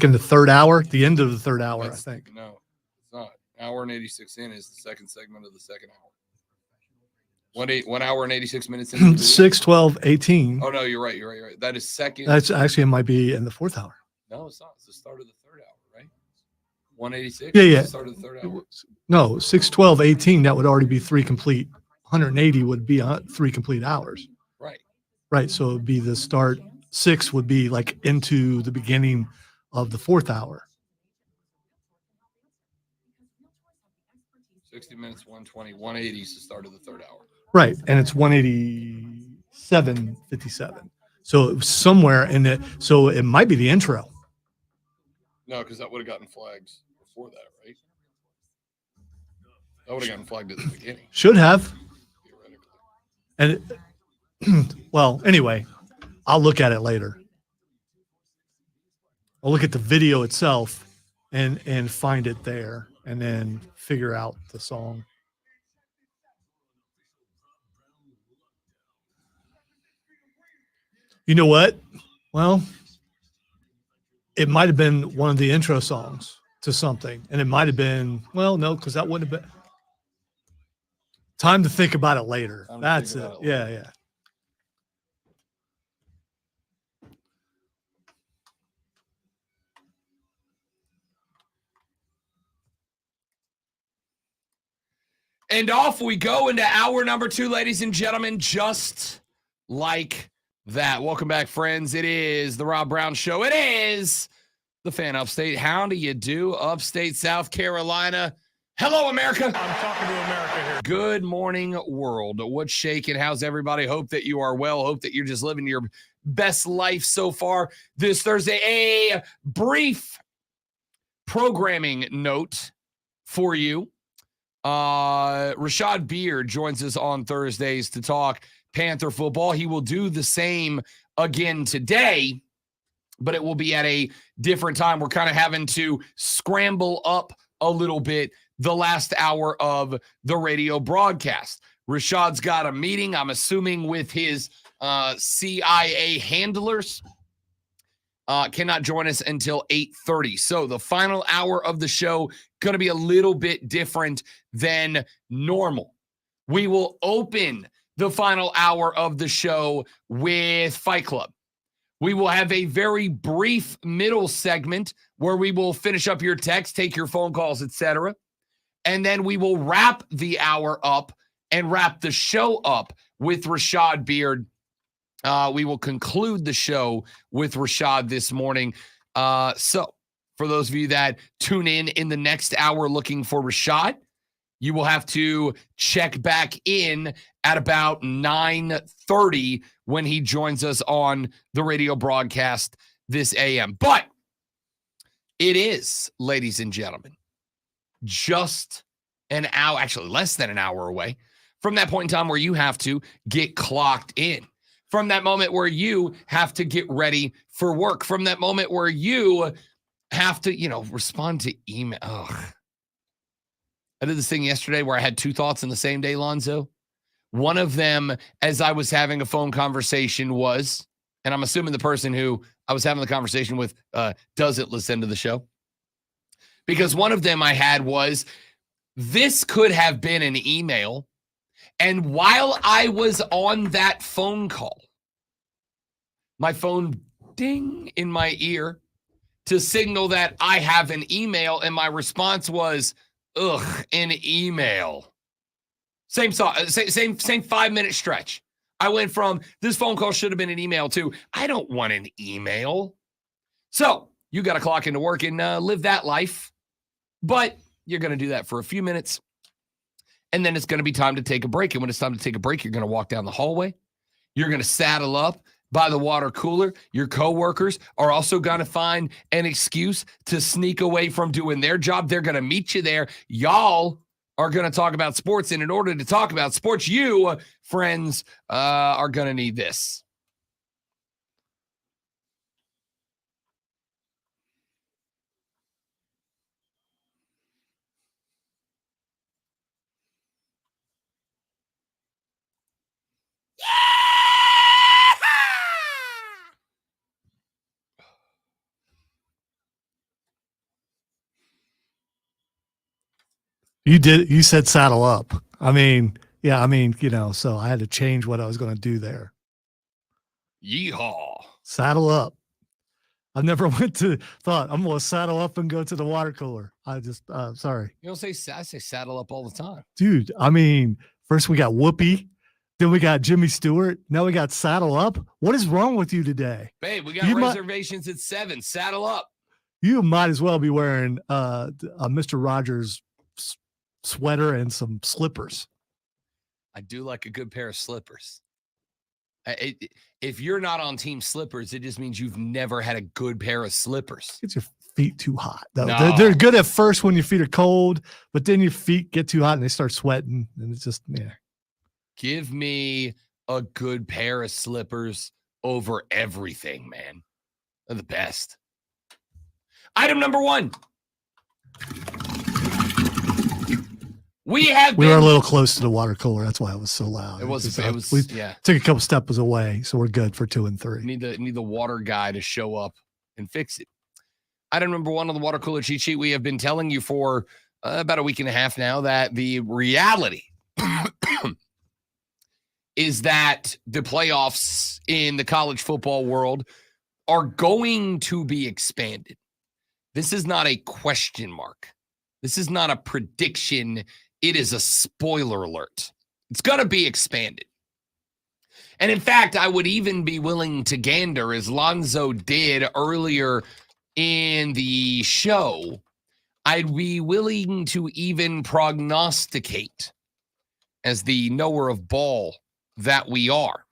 in the third hour, the end of the third hour, I think. No, it's not. Hour and 86 in is the second segment of the second hour. 1 hour and 86 minutes in. 6:12:18. Oh no, you're right. You're right. That is second. That's actually, it might be in the fourth hour. No, it's not. It's the start of the third hour, right? 186. Yeah. The start of the third hour. No, 6:12:18. That would already be 3 complete. 180 would be 3 complete hours. Right. Right. So it would be the start. 6 would be like into the beginning of the fourth hour. 60 minutes, 120, 180 is the start of the third hour. Right. And it's 187:57. So it was somewhere in it. So it might be the intro. No, because that would have gotten flags before that, right? That would have gotten flagged at the beginning. Should have. Theoretically. And well, anyway, I'll look at it later. I'll look at the video itself and find it there and then figure out the song. You know what? Well, it might have been one of the intro songs to something. And it might have been, well, no, because that wouldn't have been. Time to think about it later. That's it. Yeah. And off we go into hour number 2, ladies and gentlemen, just like that. Welcome back, friends. It is the Rob Brown Show. It is the Fan Upstate. How do you do, upstate South Carolina? Hello, America. I'm talking to America here. Good morning, world. What's shaking? How's everybody? Hope that you are well. Hope that you're just living your best life so far this Thursday. A brief programming note for you. Rashad Beard joins us on Thursdays to talk Panther football. He will do the same again today, but it will be at a different time. We're kind of having to scramble up a little bit the last hour of the radio broadcast. Rashad's got a meeting, I'm assuming, with his CIA handlers cannot join us until 8:30. So the final hour of the show going to be a little bit different than normal. We will open the final hour of the show with Fight Club. We will have a very brief middle segment where we will finish up your text, take your phone calls, etc. And then we will wrap the hour up and wrap the show up with Rashad Beard. We will conclude the show with Rashad this morning. So for those of you that tune in the next hour looking for Rashad, you will have to check back in at about 9:30 when he joins us on the radio broadcast this AM. But it is, ladies and gentlemen, just an hour, actually less than an hour away from that point in time where you have to get clocked in, from that moment where you have to get ready for work, from that moment where you have to, respond to email. Ugh. I did this thing yesterday where I had two thoughts in the same day, Lonzo. One of them, as I was having a phone conversation, was, and I'm assuming the person who I was having the conversation with doesn't listen to the show, because one of them I had was, this could have been an email. And while I was on that phone call, my phone ding in my ear to signal that I have an email. And my response was, ugh, an email. Same 5-minute stretch. I went from this phone call should have been an email to I don't want an email. So you got to clock into work and live that life. But you're going to do that for a few minutes. And then it's going to be time to take a break. And when it's time to take a break, you're going to walk down the hallway. You're going to saddle up by the water cooler. Your coworkers are also going to find an excuse to sneak away from doing their job. They're going to meet you there. Y'all are going to talk about sports. And in order to talk about sports, you, friends, are going to need this. You said saddle up. So I had to change what I was going to do there. Yeehaw. Saddle up. I never thought I'm going to saddle up and go to the water cooler. I just, sorry. You don't say, I say saddle up all the time. Dude, first we got Whoopi, then we got Jimmy Stewart. Now we got saddle up. What is wrong with you today? Babe, we got reservations at 7. Saddle up. You might as well be wearing a Mr. Rogers sweater and some slippers. I do like a good pair of slippers. If you're not on team slippers, it just means you've never had a good pair of slippers. It's your feet too hot. No. No. They're good at first when your feet are cold, but then your feet get too hot and they start sweating, and it's just, yeah. Give me a good pair of slippers over everything, man. They're the best. Item number 1. We were a little close to the water cooler. That's why it was so loud. We took a couple steps away, so we're good for 2 and 3. Need the water guy to show up and fix it. Item number 1 on the water cooler cheat sheet. We have been telling you for about a week and a half now that the reality is that the playoffs in the college football world are going to be expanded. This is not a question mark. This is not a prediction. It is a spoiler alert. It's going to be expanded. And in fact, I would even be willing to gander, as Lonzo did earlier in the show, I'd be willing to even prognosticate, as the knower of ball that we are,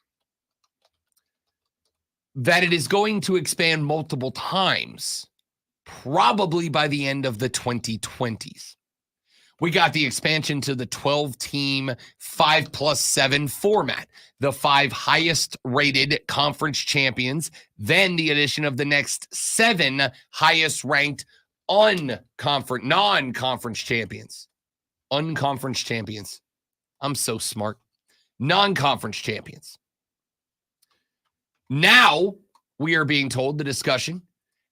that it is going to expand multiple times, probably by the end of the 2020s. We got the expansion to the 12-team 5+7 format, the 5 highest-rated conference champions, then the addition of the next 7 highest-ranked non-conference champions. Unconference champions. I'm so smart. Non-conference champions. Now we are being told the discussion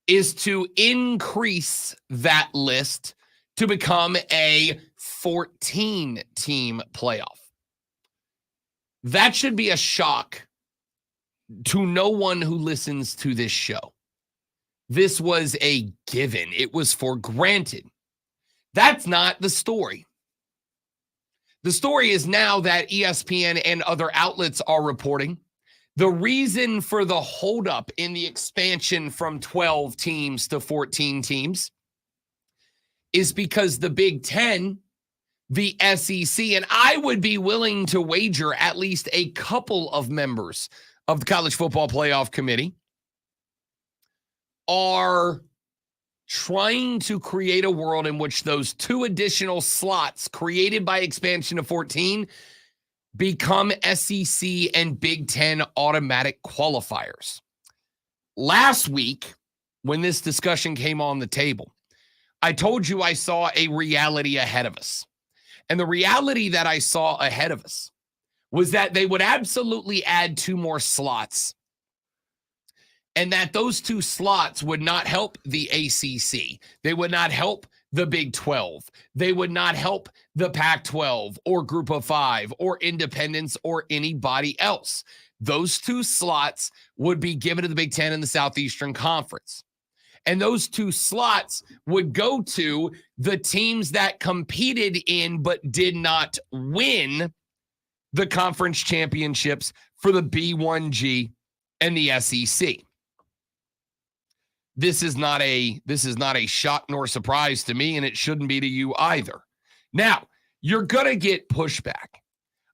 is to increase that list to become a 14-team playoff. That should be a shock to no one who listens to this show. This was a given. It was for granted. That's not the story. The story is now that ESPN and other outlets are reporting the reason for the holdup in the expansion from 12 teams to 14 teams is because the Big Ten, the SEC, and I would be willing to wager at least a couple of members of the College Football Playoff Committee are trying to create a world in which those 2 additional slots created by expansion of 14 become SEC and Big Ten automatic qualifiers. Last week, when this discussion came on the table, I told you I saw a reality ahead of us. And the reality that I saw ahead of us was that they would absolutely add 2 more slots, and that those 2 slots would not help the ACC. They would not help the Big 12. They would not help the Pac-12 or Group of 5 or Independents or anybody else. Those 2 slots would be given to the Big Ten and the Southeastern Conference. And those 2 slots would go to the teams that competed in but did not win the conference championships for the B1G and the SEC. This is not a shock nor surprise to me, and it shouldn't be to you either. Now, you're going to get pushback.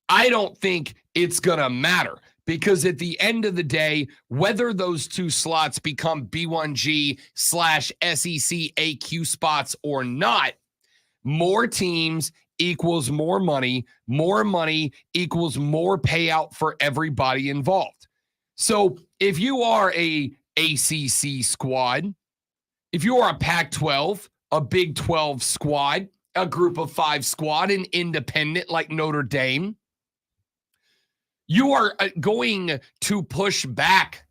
I don't think it's going to matter, because at the end of the day, whether those 2 slots become B1G / SEC AQ spots or not, more teams equals more money equals more payout for everybody involved. So if you are a ACC squad, if you are a Pac-12, a Big 12 squad, a Group of 5 squad, an independent like Notre Dame, you are going to push back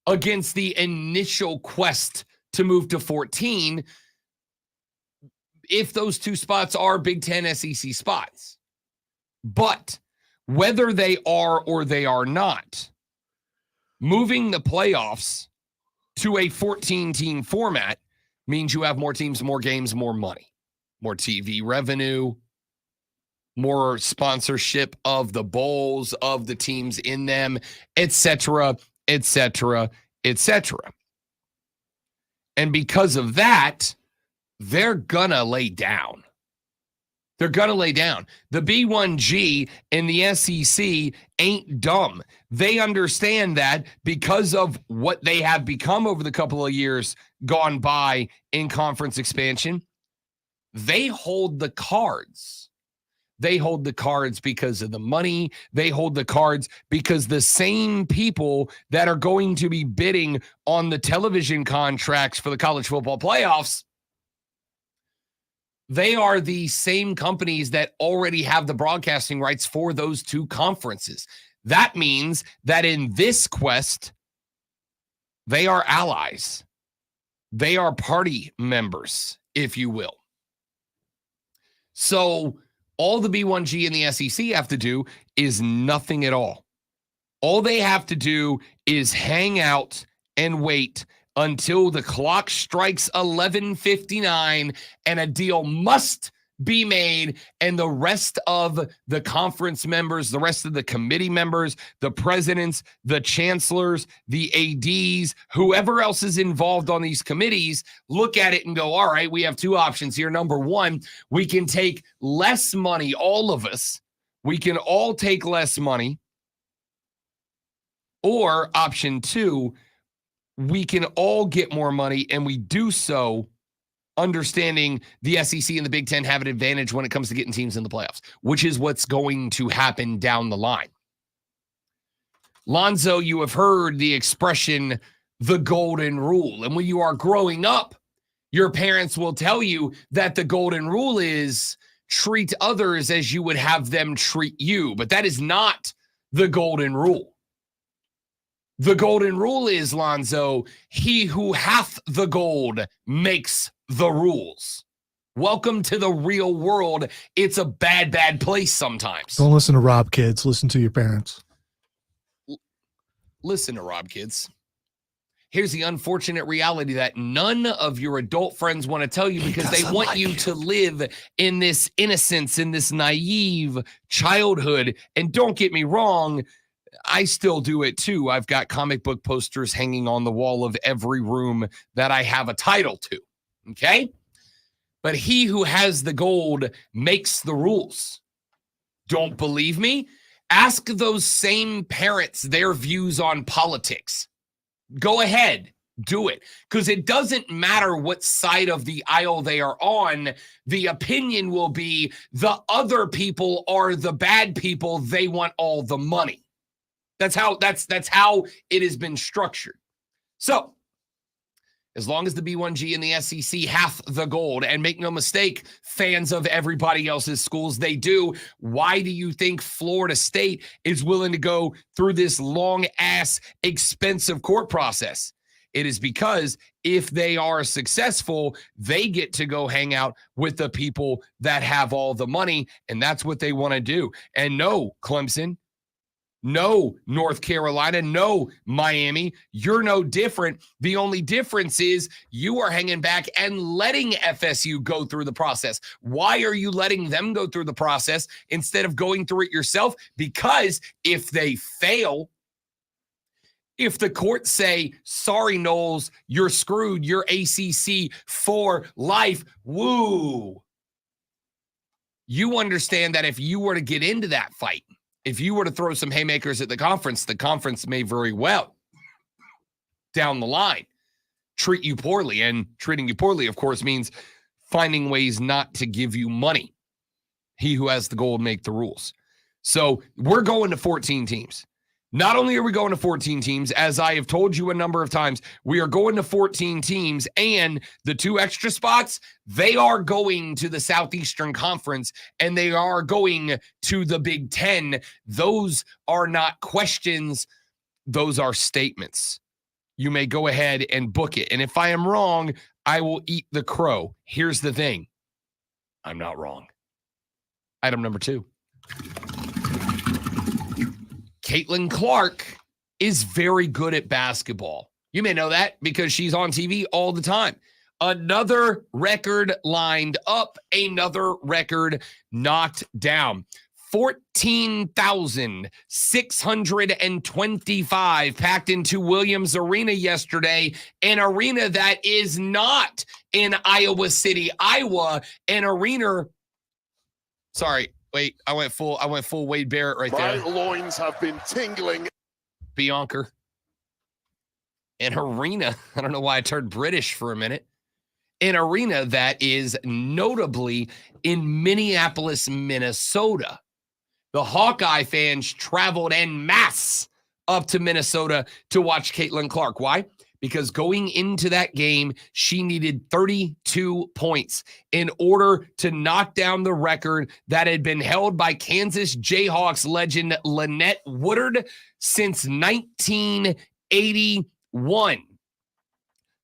against the initial quest to move to 14 if those 2 spots are Big 10 SEC spots. But whether they are or they are not, moving the playoffs to a 14-team format means you have more teams, more games, more money, more TV revenue, more sponsorship of the bowls, of the teams in them, etc., etc., etc. And because of that, they're gonna lay down. They're going to lay down. The B1G and the SEC ain't dumb. They understand that because of what they have become over the couple of years gone by in conference expansion, they hold the cards. They hold the cards because of the money. They hold the cards because the same people that are going to be bidding on the television contracts for the college football playoffs, they are the same companies that already have the broadcasting rights for those 2 conferences. That means that in this quest, they are allies. They are party members, if you will. So all the B1G and the SEC have to do is nothing at all. All they have to do is hang out and wait until the clock strikes 11:59 and a deal must be made, and the rest of the conference members, the rest of the committee members, the presidents, the chancellors, the ADs, whoever else is involved on these committees, look at it and go, all right, we have 2 options here. Number 1, we can take less money, all of us. We can all take less money. Or option 2, we can all get more money, and we do so understanding the SEC and the Big Ten have an advantage when it comes to getting teams in the playoffs, which is what's going to happen down the line. Lonzo, you have heard the expression, the golden rule. And when you are growing up, your parents will tell you that the golden rule is treat others as you would have them treat you. But that is not the golden rule. The golden rule is, Lonzo, he who hath the gold makes the rules. Welcome to the real world. It's a bad, bad place sometimes. Don't listen to Rob, kids. Listen to your parents. Listen to Rob, kids. Here's the unfortunate reality that none of your adult friends want to tell you because they want you to live in this innocence, in this naive childhood. And don't get me wrong, I still do it too. I've got comic book posters hanging on the wall of every room that I have a title to. Okay? But he who has the gold makes the rules. Don't believe me? Ask those same parents their views on politics. Go ahead, do it. Because it doesn't matter what side of the aisle they are on. The opinion will be the other people are the bad people. They want all the money. That's how it has been structured. So, as long as the B1G and the SEC hath the gold, and make no mistake, fans of everybody else's schools, they do. Why do you think Florida State is willing to go through this long-ass, expensive court process? It is because if they are successful, they get to go hang out with the people that have all the money, and that's what they want to do. And no, Clemson, no, North Carolina, no, Miami, you're no different. The only difference is you are hanging back and letting FSU go through the process. Why are you letting them go through the process instead of going through it yourself? Because if they fail, if the courts say, sorry, Knowles, you're screwed, you're ACC for life, woo, you understand that if you were to get into that fight, if you were to throw some haymakers at the conference may very well, down the line, treat you poorly. And treating you poorly, of course, means finding ways not to give you money. He who has the gold make the rules. So we're going to 14 teams. Not only are we going to 14 teams, as I have told you a number of times, we are going to 14 teams, and the 2 extra spots, they are going to the Southeastern Conference, and they are going to the Big Ten. Those are not questions. Those are statements. You may go ahead and book it. And if I am wrong, I will eat the crow. Here's the thing. I'm not wrong. Item number 2. Caitlin Clark is very good at basketball. You may know that because she's on TV all the time. Another record lined up, another record knocked down. 14,625 packed into Williams Arena yesterday, an arena that is not in Iowa City, Iowa, an arena. Sorry. Wait, I went full Wade Barrett right there. My loins have been tingling. Bianca. An arena. I don't know why I turned British for a minute. An arena that is notably in Minneapolis, Minnesota. The Hawkeye fans traveled en masse up to Minnesota to watch Caitlin Clark. Why? Because going into that game, she needed 32 points in order to knock down the record that had been held by Kansas Jayhawks legend Lynette Woodard since 1981.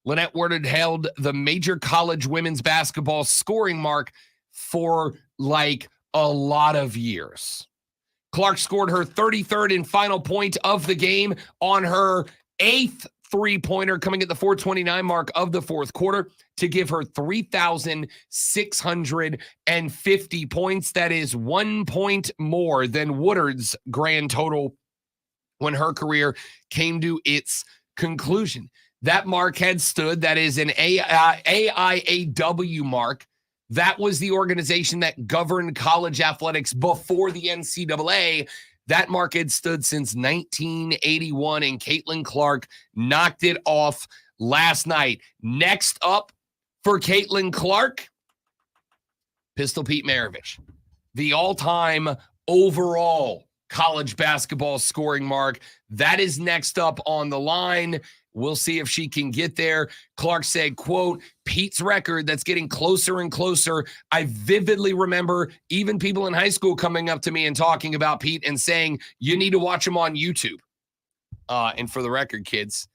Lynette Woodard held the major college women's basketball scoring mark for like a lot of years. Clark scored her 33rd and final point of the game on her 8th three-pointer coming at the 4:29 mark of the fourth quarter to give her 3,650 points. That is 1 point more than Woodard's grand total when her career came to its conclusion. That mark had stood, that is an AIAW mark. That was the organization that governed college athletics before the NCAA. That mark had stood since 1981, and Caitlin Clark knocked it off last night. Next up for Caitlin Clark, Pistol Pete Maravich, the all-time overall college basketball scoring mark. That is next up on the line. We'll see if she can get there. Clark said, quote, Pete's record that's getting closer and closer. I vividly remember even people in high school coming up to me and talking about Pete and saying, you need to watch him on YouTube. And for the record, kids,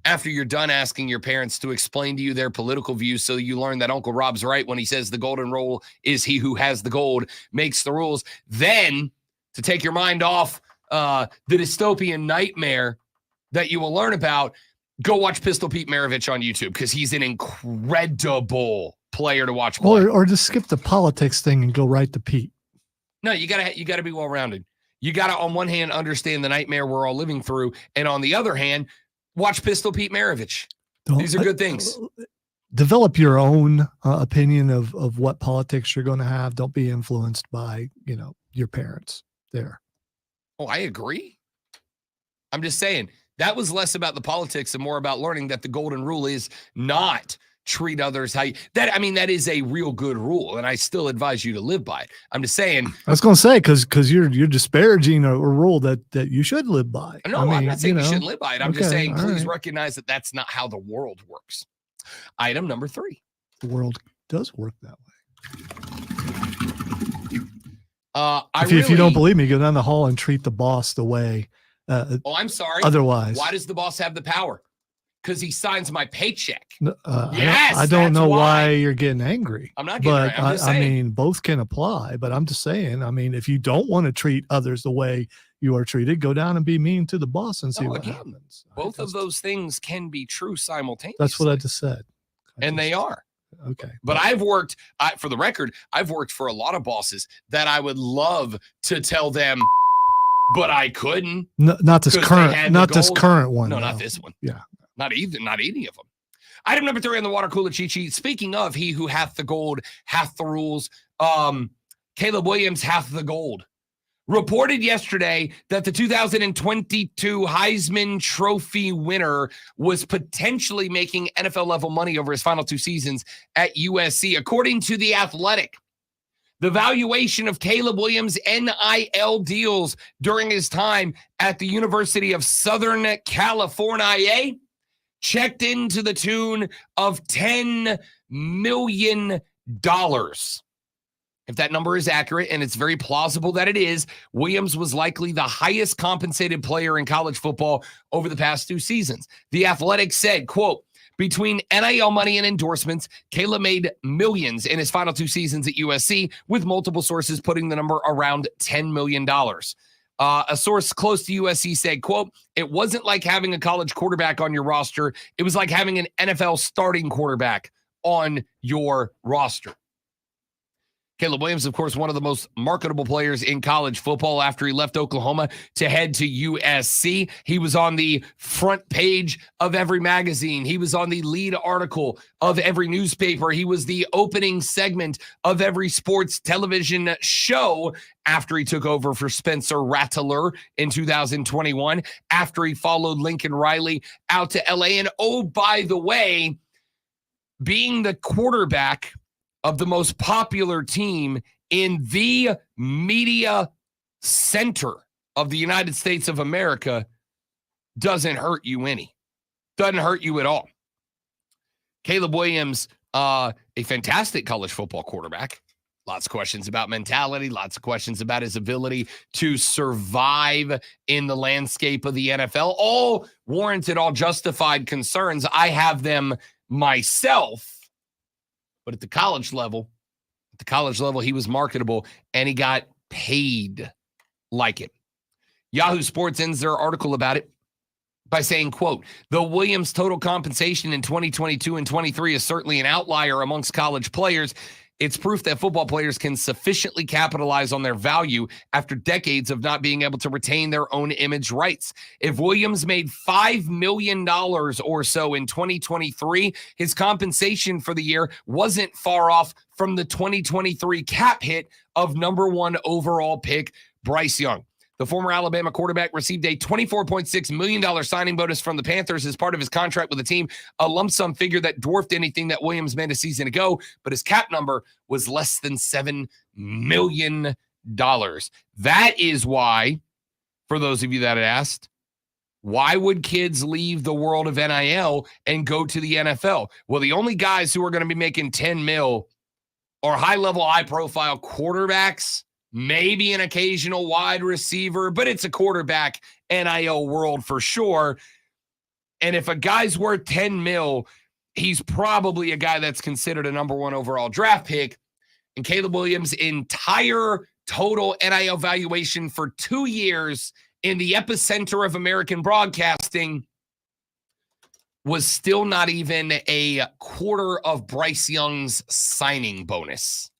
after you're done asking your parents to explain to you their political views so you learn that Uncle Rob's right when he says the golden rule is he who has the gold makes the rules, then to take your mind off the dystopian nightmare that you will learn about, go watch Pistol Pete Maravich on YouTube because he's an incredible player to watch play. Or just skip the politics thing and go right to Pete. No, you gotta be well-rounded. You gotta, on one hand, understand the nightmare we're all living through, and on the other hand, watch Pistol Pete Maravich. These are good things. Develop your own opinion of what politics you're going to have. Don't be influenced by, your parents there. Oh, I agree. I'm just saying that was less about the politics and more about learning that the golden rule is not treat others how you, that is a real good rule, and I still advise you to live by it. I'm just saying. I was going to say because you're disparaging a rule that you should live by. No, I'm not saying you shouldn't live by it. I'm just saying please recognize that that's not how the world works. Item number 3. The world does work that way. If you don't believe me, go down the hall and treat the boss the way. I'm sorry. Otherwise, why does the boss have the power? Because he signs my paycheck. Yes, I don't know why you're getting angry. I'm not getting angry. I'm just saying. Both can apply, but I'm just saying, if you don't want to treat others the way you are treated, go down and be mean to the boss and see what happens. Both of those things can be true simultaneously. That's what I just said. They are. Okay. But for the record, I've worked for a lot of bosses that I would love to tell them, but I couldn't. No, not this current one. No, not this one. Yeah. Not any of them. Item number 3 on the water cooler cheat sheet. Speaking of he who hath the gold, hath the rules. Caleb Williams hath the gold. Reported yesterday that the 2022 Heisman Trophy winner was potentially making NFL level money over his final 2 seasons at USC. According to The Athletic, the valuation of Caleb Williams' NIL deals during his time at the University of Southern California checked into the tune of $10 million. If that number is accurate, and it's very plausible that it is, Williams was likely the highest compensated player in college football over the past 2 seasons. The Athletic said, quote, between NIL money and endorsements, Caleb made millions in his final 2 seasons at USC, with multiple sources putting the number around $10 million. A source close to USC said, quote, it wasn't like having a college quarterback on your roster. It was like having an NFL starting quarterback on your roster. Caleb Williams, of course, one of the most marketable players in college football after he left Oklahoma to head to USC. He was on the front page of every magazine. He was on the lead article of every newspaper. He was the opening segment of every sports television show after he took over for Spencer Rattler in 2021, after he followed Lincoln Riley out to LA. And oh, by the way, being the quarterback of the most popular team in the media center of the United States of America doesn't hurt you any. Doesn't hurt you at all. Caleb Williams, a fantastic college football quarterback. Lots of questions about mentality, lots of questions about his ability to survive in the landscape of the NFL. All warranted, all justified concerns. I have them myself. But at the college level, he was marketable and he got paid like it. Yahoo Sports ends their article about it by saying, quote, the Williams total compensation in 2022 and 23 is certainly an outlier amongst college players. It's proof that football players can sufficiently capitalize on their value after decades of not being able to retain their own image rights. If Williams made $5 million or so in 2023, his compensation for the year wasn't far off from the 2023 cap hit of number 1 overall pick Bryce Young. The former Alabama quarterback received a $24.6 million signing bonus from the Panthers as part of his contract with the team, a lump sum figure that dwarfed anything that Williams made a season ago, but his cap number was less than $7 million. That is why, for those of you that had asked, why would kids leave the world of NIL and go to the NFL? Well, the only guys who are going to be making $10 million are high-level, high-profile quarterbacks maybe an occasional wide receiver, but it's a quarterback NIL world for sure. And if a guy's worth 10 mil, he's probably a guy that's considered a number 1 overall draft pick. And Caleb Williams' entire total NIL valuation for 2 years in the epicenter of American broadcasting was still not even a quarter of Bryce Young's signing bonus,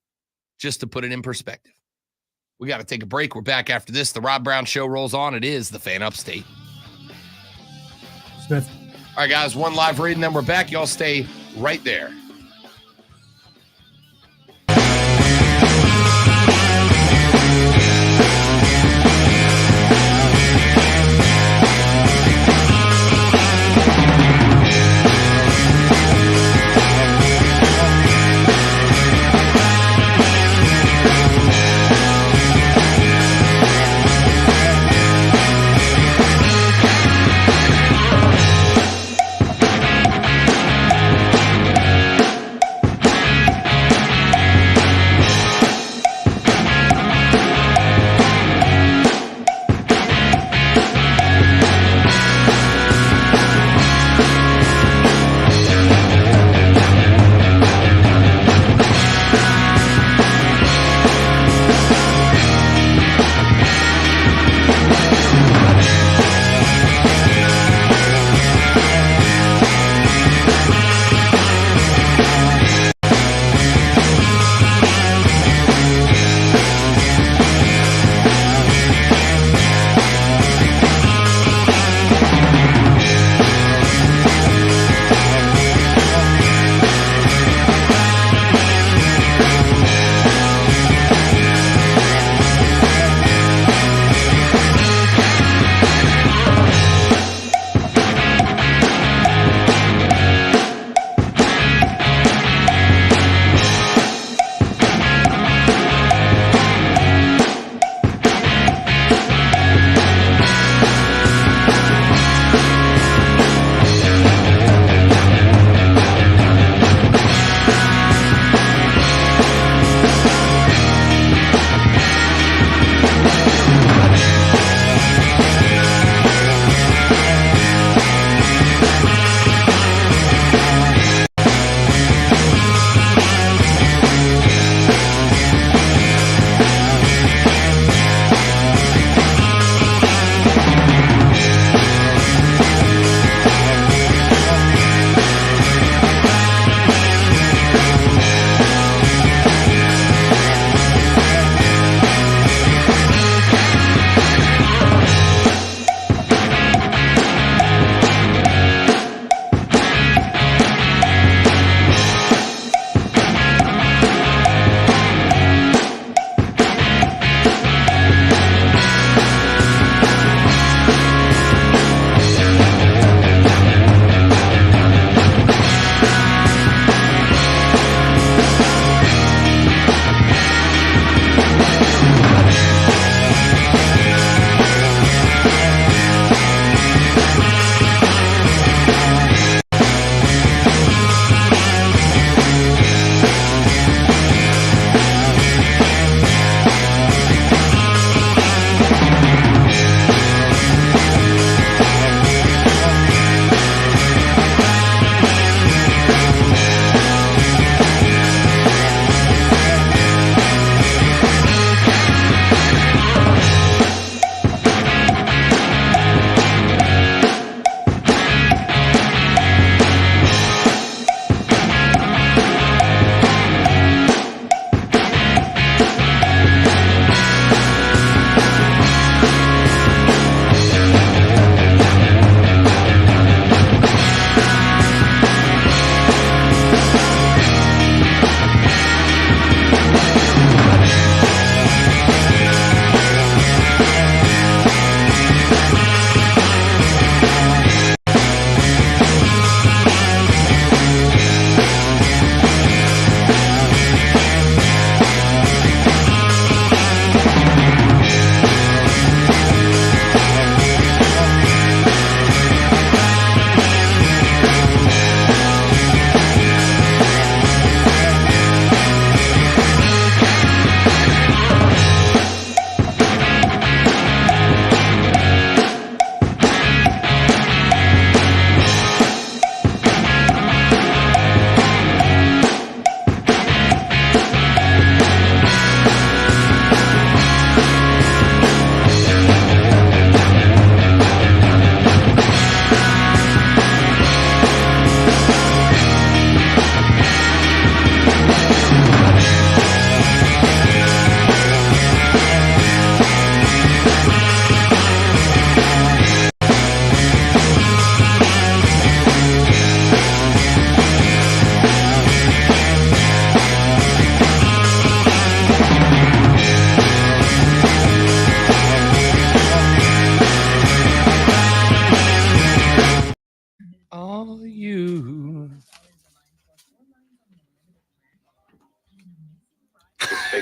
just to put it in perspective. We got to take a break. We're back after this. The Rob Brown Show rolls on. It is the Fan Upstate. Smith. All right, guys, one live read, and then we're back. Y'all stay right there.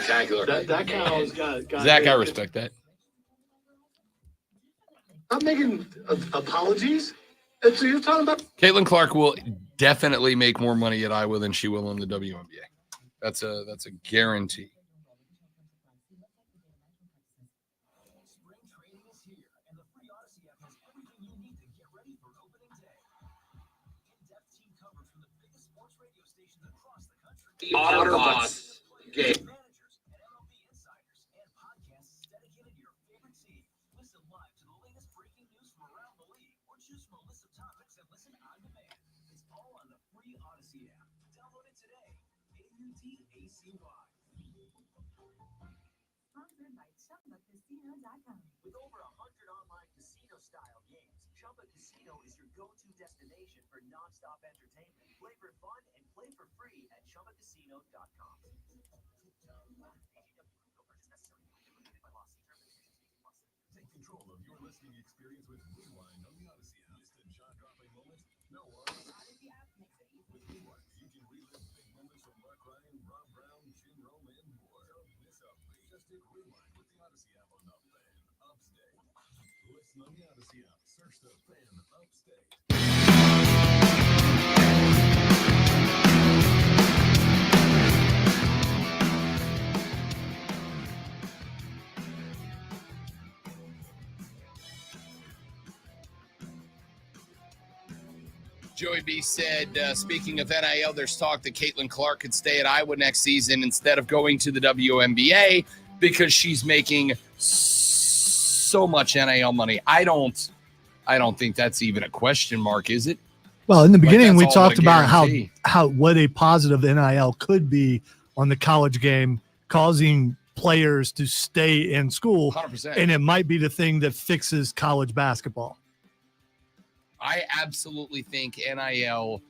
spectacular. That cow's got Zach, I respect that. I'm making apologies. So you're talking about Caitlin Clark will definitely make more money at Iowa than she will in the WNBA. That's a guarantee. Otterbots game. With over 100 online casino-style games, Chumba Casino is your go-to destination for non-stop entertainment. Play for fun and play for free at ChumbaCasino.com. Take control of your listening experience with Rewind on the Odyssey app. Missed a jaw-dropping moment? No worries. With Rewind, you can relive big moments from Mark Ryan, Rob Brown, Jim Rome, and more. Don't miss a beat. Just hit Rewind with the Odyssey app on the Fan Upstate. Listen on the Odyssey app. Search the Fan Upstate. Joey B said, speaking of NIL, there's talk that Caitlin Clark could stay at Iowa next season instead of going to the WNBA because she's making so much NIL money. I don't think that's even a question mark, is it? Well, in the beginning, we that's all talked but a about guarantee. how what a positive NIL could be on the college game, causing players to stay in school, 100%. and it might be the thing that fixes college basketball. I absolutely think NIL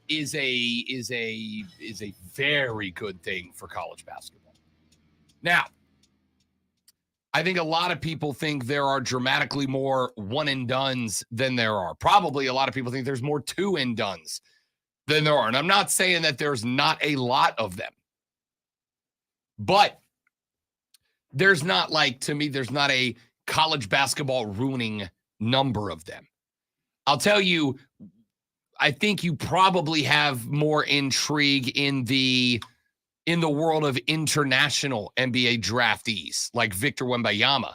is a very good thing for college basketball. Now, I think a lot of people think there are dramatically more one and dones than there are. Probably a lot of people think there's more two and dones than there are. And I'm not saying that there's not a lot of them. But there's not there's not a college basketball ruining number of them. I'll tell you, I think you probably have more intrigue in the world of international NBA draftees like Victor Wembanyama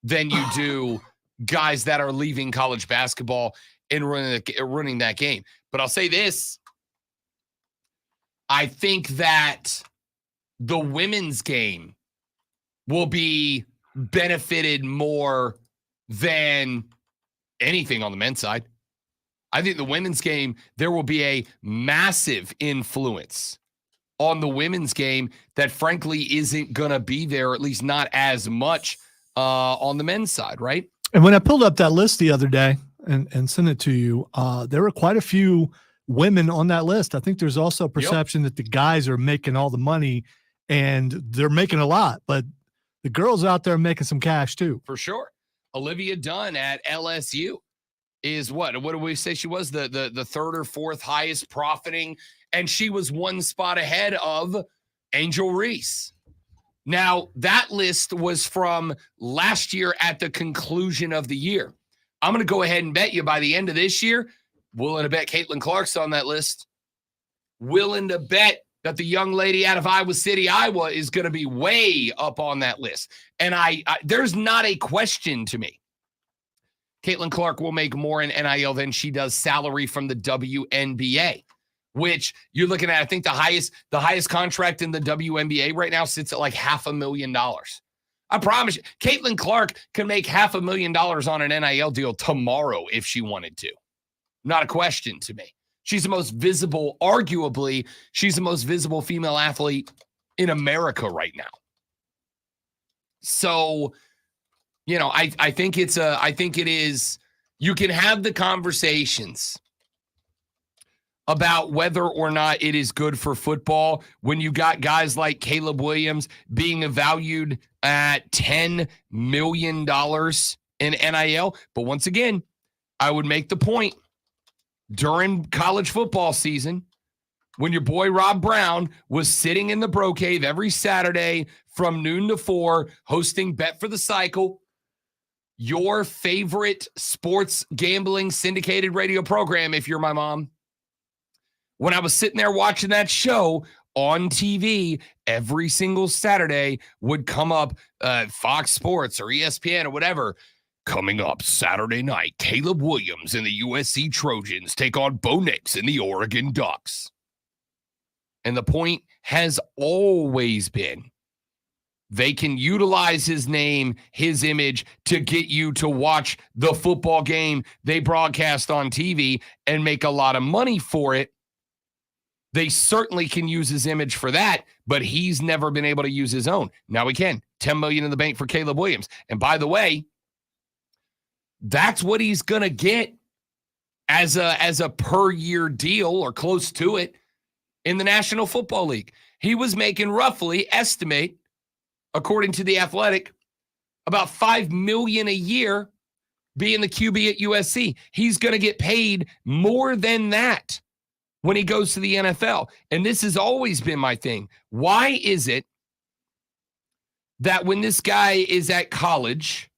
than you do guys that are leaving college basketball and running that game. But I'll say this. I think that the women's game will be benefited more than anything on the men's side. I think the women's game, there will be a massive influence on the women's game that frankly isn't going to be there, at least not as much on the men's side, right? And when I pulled up that list the other day and sent it to you, there were quite a few women on that list. I think there's also a perception that the guys are making all the money, and they're making a lot, but the girls out there are making some cash too. For sure. Olivia Dunn at LSU is what do we say she was? The third or fourth highest profiting, and she was one spot ahead of Angel Reese. Now, that list was from last year at the conclusion of the year. I'm going to go ahead and bet you by the end of this year, willing to bet Caitlin Clark's on that list. Willing to bet that the young lady out of Iowa City, Iowa is going to be way up on that list. And I there's not a question to me. Caitlin Clark will make more in NIL than she does salary from the WNBA, which you're looking at, I think the highest contract in the WNBA right now sits at like $500,000. I promise you, Caitlin Clark can make $500,000 on an NIL deal tomorrow if she wanted to. Not a question to me. She's the most visible, arguably, she's the most visible female athlete in America right now. So, you know, I think it is, you can have the conversations about whether or not it is good for football when you got guys like Caleb Williams being valued at $10 million in NIL. But once again, I would make the point, during college football season, when your boy Rob Brown was sitting in the Bro Cave every Saturday from noon to 4, hosting Bet for the Cycle, your favorite sports gambling syndicated radio program, if you're my mom. When I was sitting there watching that show on TV every single Saturday, would come up Fox Sports or ESPN or whatever. Coming up Saturday night, Caleb Williams and the USC Trojans take on Bo Nix and the Oregon Ducks. And the point has always been they can utilize his name, his image to get you to watch the football game they broadcast on TV and make a lot of money for it. They certainly can use his image for that, but he's never been able to use his own. Now we can. $10 million in the bank for Caleb Williams. And by the way, that's what he's going to get as a per year deal or close to it in the National Football League. He was making roughly, estimate, according to The Athletic, about $5 million a year being the QB at USC. He's going to get paid more than that when he goes to the NFL. And this has always been my thing. Why is it that when this guy is at college,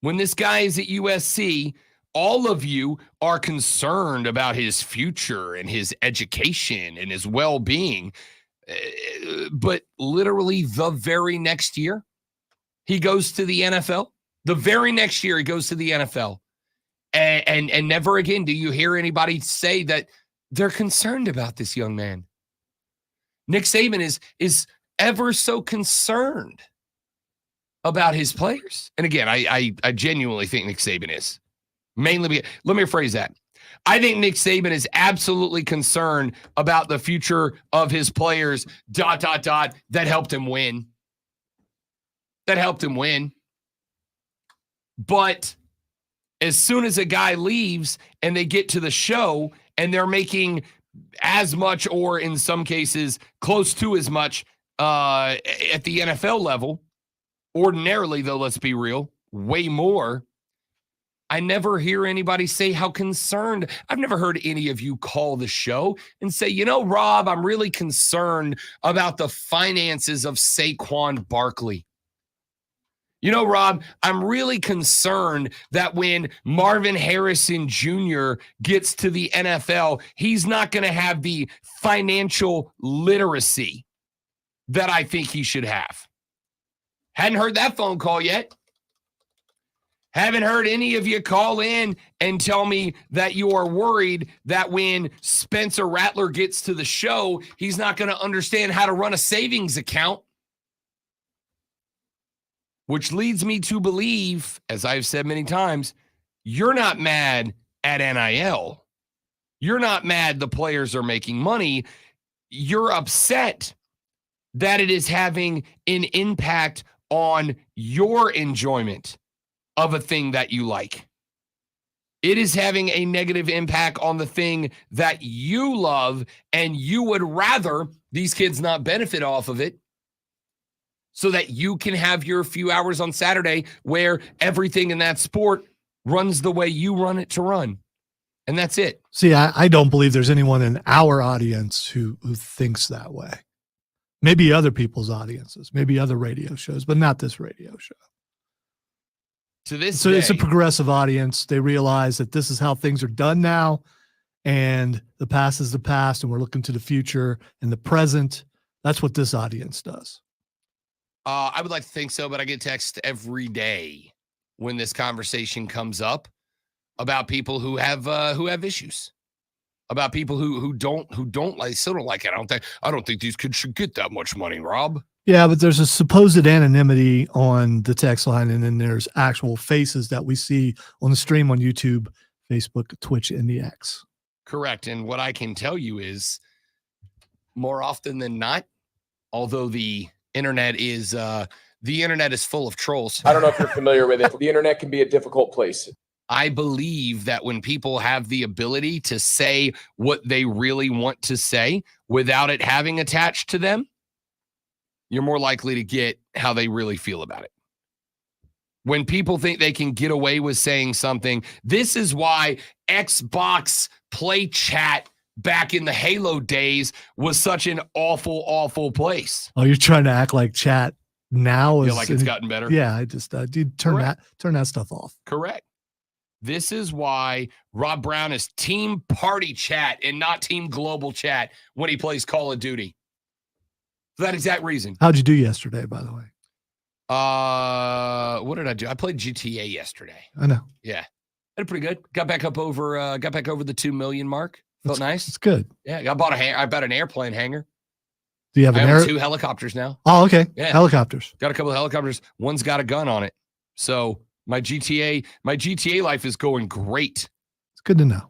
when this guy is at USC, all of you are concerned about his future and his education and his well-being, but literally the very next year, he goes to the NFL. The very next year, he goes to the NFL. And never again do you hear anybody say that they're concerned about this young man. Nick Saban is ever so concerned about his players. And again, I genuinely think Nick Saban is. Mainly, let me rephrase that. I think Nick Saban is absolutely concerned about the future of his players, ... that helped him win. That helped him win. But as soon as a guy leaves and they get to the show and they're making as much, or in some cases close to as much at the NFL level, ordinarily, though, let's be real, way more, I never hear anybody say how concerned. I've never heard any of you call the show and say, you know, Rob, I'm really concerned about the finances of Saquon Barkley. You know, Rob, I'm really concerned that when Marvin Harrison Jr. gets to the NFL, he's not going to have the financial literacy that I think he should have. Hadn't heard that phone call yet. Haven't heard any of you call in and tell me that you are worried that when Spencer Rattler gets to the show, he's not going to understand how to run a savings account. Which leads me to believe, as I've said many times, you're not mad at NIL. You're not mad the players are making money. You're upset that it is having an impact on your enjoyment of a thing that you like. It is having a negative impact on the thing that you love, and you would rather these kids not benefit off of it so that you can have your few hours on Saturday where everything in that sport runs the way you run it to run. And that's it. See, I don't believe there's anyone in our audience who thinks that way. Maybe other people's audiences, maybe other radio shows, but not this radio show. To this So day, it's a progressive audience. They realize that this is how things are done now, and the past is the past, and we're looking to the future and the present. That's what this audience does. I would like to think so, but I get text every day when this conversation comes up about people who have issues, about people who don't like, still don't like it. I don't think these kids should get that much money, Rob. Yeah, but there's a supposed anonymity on the text line, and then there's actual faces that we see on the stream on YouTube, Facebook, Twitch, and the X. Correct. And what I can tell you is, more often than not, although the internet is full of trolls. I don't know if you're familiar with it. The internet can be a difficult place. I believe that when people have the ability to say what they really want to say without it having attached to them, you're more likely to get how they really feel about it. When people think they can get away with saying something, this is why Xbox Play Chat back in the Halo days was such an awful, awful place. Oh, you're trying to act like chat now is Like it's gotten better. Yeah, I just dude, turn that stuff off. Correct. This is why Rob Brown is team party chat and not team global chat when he plays Call of Duty. For that exact reason. How'd you do yesterday, by the way? What did I do? I played GTA yesterday. I know. Yeah. Did pretty good. Got back over the 2 million mark. Felt nice. It's good. Yeah, I bought an airplane hangar. Do you have I own 2 helicopters now. Oh, okay. Yeah. Helicopters. Got a couple of helicopters. One's got a gun on it. So my GTA life is going great. It's good to know.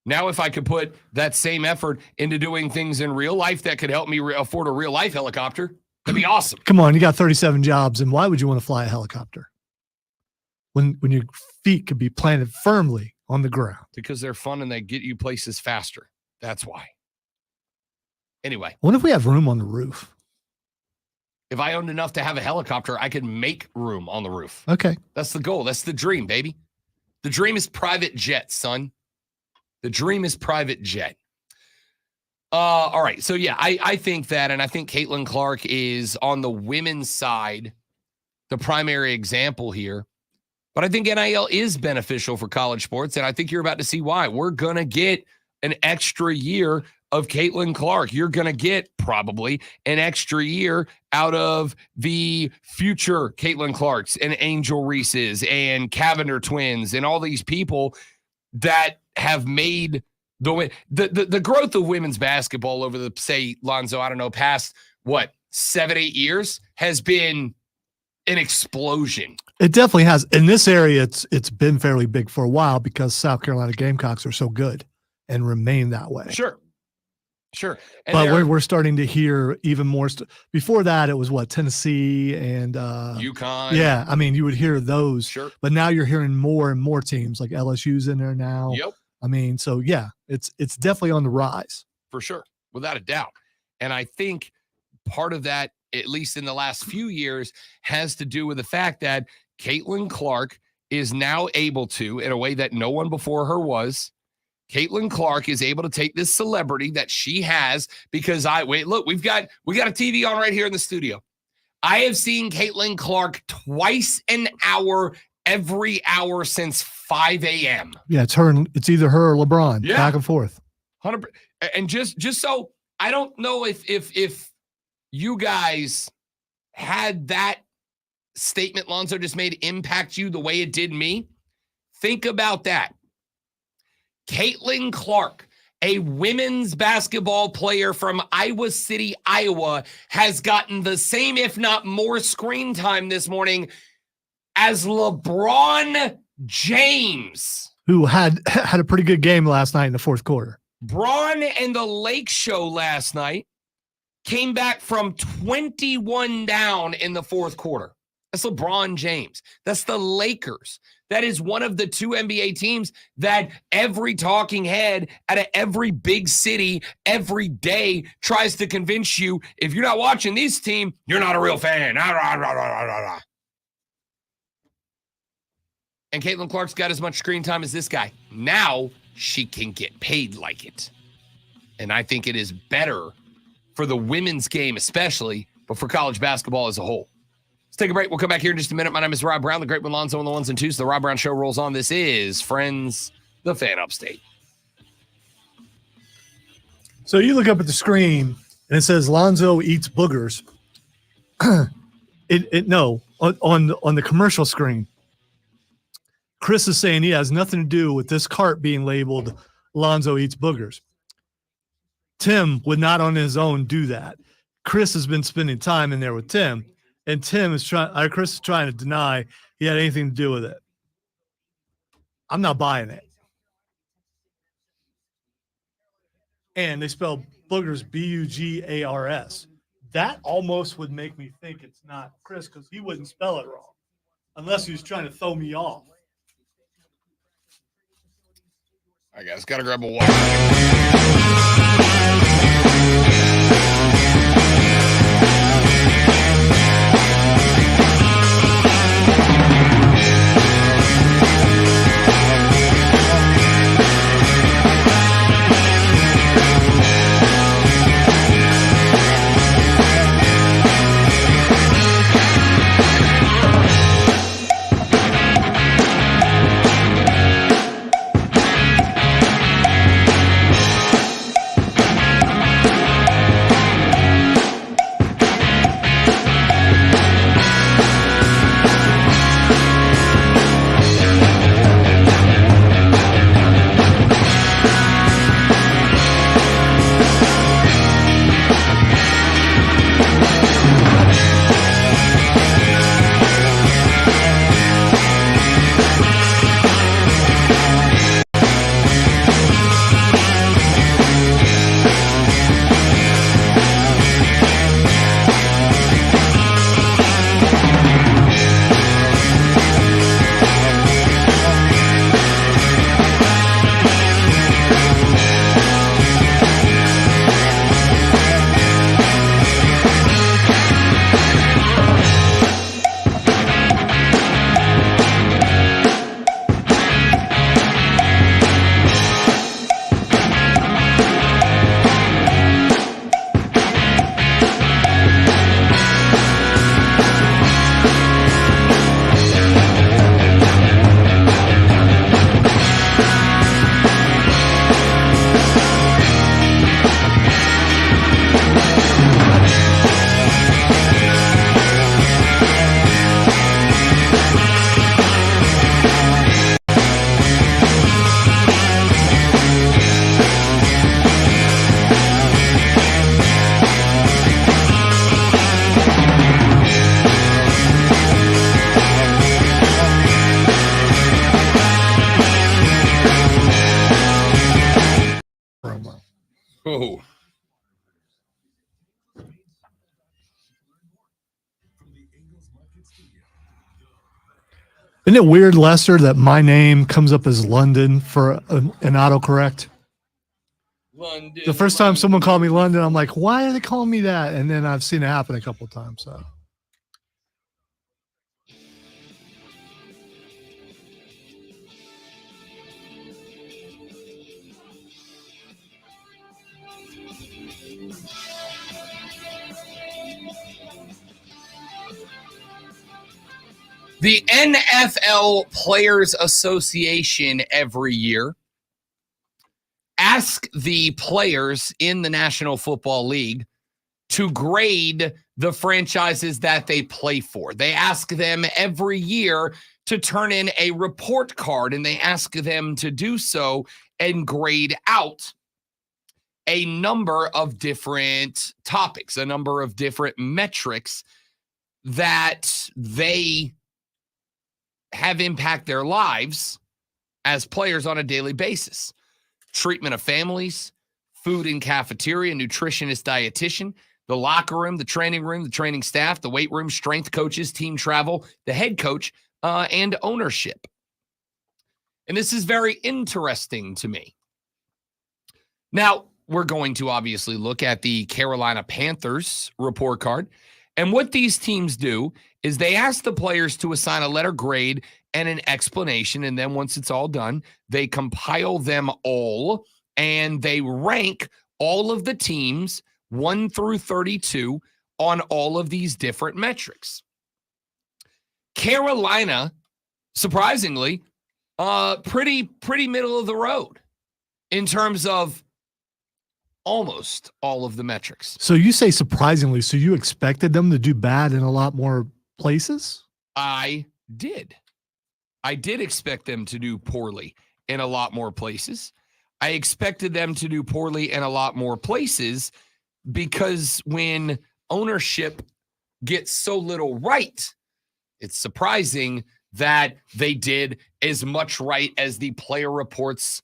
Now, if I could put that same effort into doing things in real life that could help me afford a real life helicopter, that'd be awesome. Come on, you got 37 jobs, and why would you want to fly a helicopter when your feet could be planted firmly on the ground? Because they're fun and they get you places faster. That's why. Anyway. What if we have room on the roof? If I owned enough to have a helicopter, I could make room on the roof. Okay. That's the goal. That's the dream, baby. The dream is private jet, son. The dream is private jet. All right. So, yeah, I think that, and I think Caitlin Clark is on the women's side, the primary example here. But I think NIL is beneficial for college sports, and I think you're about to see why. We're going to get an extra year of Caitlin Clark. You're going to get probably an extra year out of the future Caitlin Clarks and Angel Reeses and Cavender twins and all these people that have made the growth of women's basketball over the, say, Lonzo, I don't know, past, 7-8 years has been an explosion. It definitely has. In this area, it's been fairly big for a while because South Carolina Gamecocks are so good and remain that way. Sure. And but we're starting to hear even more. Before that, it was Tennessee and UConn. Yeah, I mean, you would hear those. Sure. But now you're hearing more and more teams like LSU's in there now. Yep. I mean, so yeah, it's definitely on the rise. For sure, without a doubt. And I think part of that, at least in the last few years, has to do with the fact that Caitlin Clark is now able to, in a way that no one before her was, Caitlin Clark is able to take this celebrity that she has because look, we got a TV on right here in the studio. I have seen Caitlin Clark twice an hour, every hour since 5 a.m. Yeah, it's either her or LeBron, back and forth. 100%. And just so I don't know if you guys had that statement Lonzo just made impact you the way it did me. Think about that. Caitlin Clark, a women's basketball player from Iowa City, Iowa, has gotten the same, if not more, screen time this morning as LeBron James, who had a pretty good game last night in the fourth quarter. Braun and the Lake Show last night came back from 21 down in the fourth quarter. That's LeBron James. That's the Lakers. That is one of the 2 NBA teams that every talking head out of every big city every day tries to convince you, if you're not watching this team, you're not a real fan. And Caitlin Clark's got as much screen time as this guy. Now she can get paid like it. And I think it is better for the women's game especially, but for college basketball as a whole. Let's take a break. We'll come back here in just a minute. My name is Rob Brown, the great one Lonzo on the ones and twos. The Rob Brown Show rolls on. This is Friends, the Fan Upstate. So you look up at the screen and it says Lonzo eats boogers. On the commercial screen, Chris is saying he has nothing to do with this cart being labeled Lonzo eats boogers. Tim would not on his own do that. Chris has been spending time in there with Tim, and Chris is trying to deny he had anything to do with it. I'm not buying it. And they spell boogers B-U-G-A-R-S. That almost would make me think it's not Chris because he wouldn't spell it wrong unless he was trying to throw me off. All right, guys, got to grab a water. Isn't it weird, Lester, that my name comes up as London for an autocorrect? London. The first time someone called me London, I'm like, why are they calling me that? And then I've seen it happen a couple of times. So. The NFL Players Association every year ask the players in the National Football League to grade the franchises that they play for. They ask them every year to turn in a report card, and they ask them to do so and grade out a number of different topics, a number of different metrics that they have impact their lives as players on a daily basis. Treatment of families, food and cafeteria, nutritionist, dietitian, the locker room, the training staff, the weight room, strength coaches, team travel, the head coach, and ownership. And this is very interesting to me. Now, we're going to obviously look at the Carolina Panthers report card. And what these teams do is they ask the players to assign a letter grade and an explanation. And then once it's all done, they compile them all and they rank all of the teams 1 through 32 on all of these different metrics. Carolina, surprisingly, pretty middle of the road in terms of almost all of the metrics. So you say surprisingly, so you expected them to do bad in a lot more places? I did expect them to do poorly in a lot more places. I expected them to do poorly in a lot more places because when ownership gets so little right, it's surprising that they did as much right as the player reports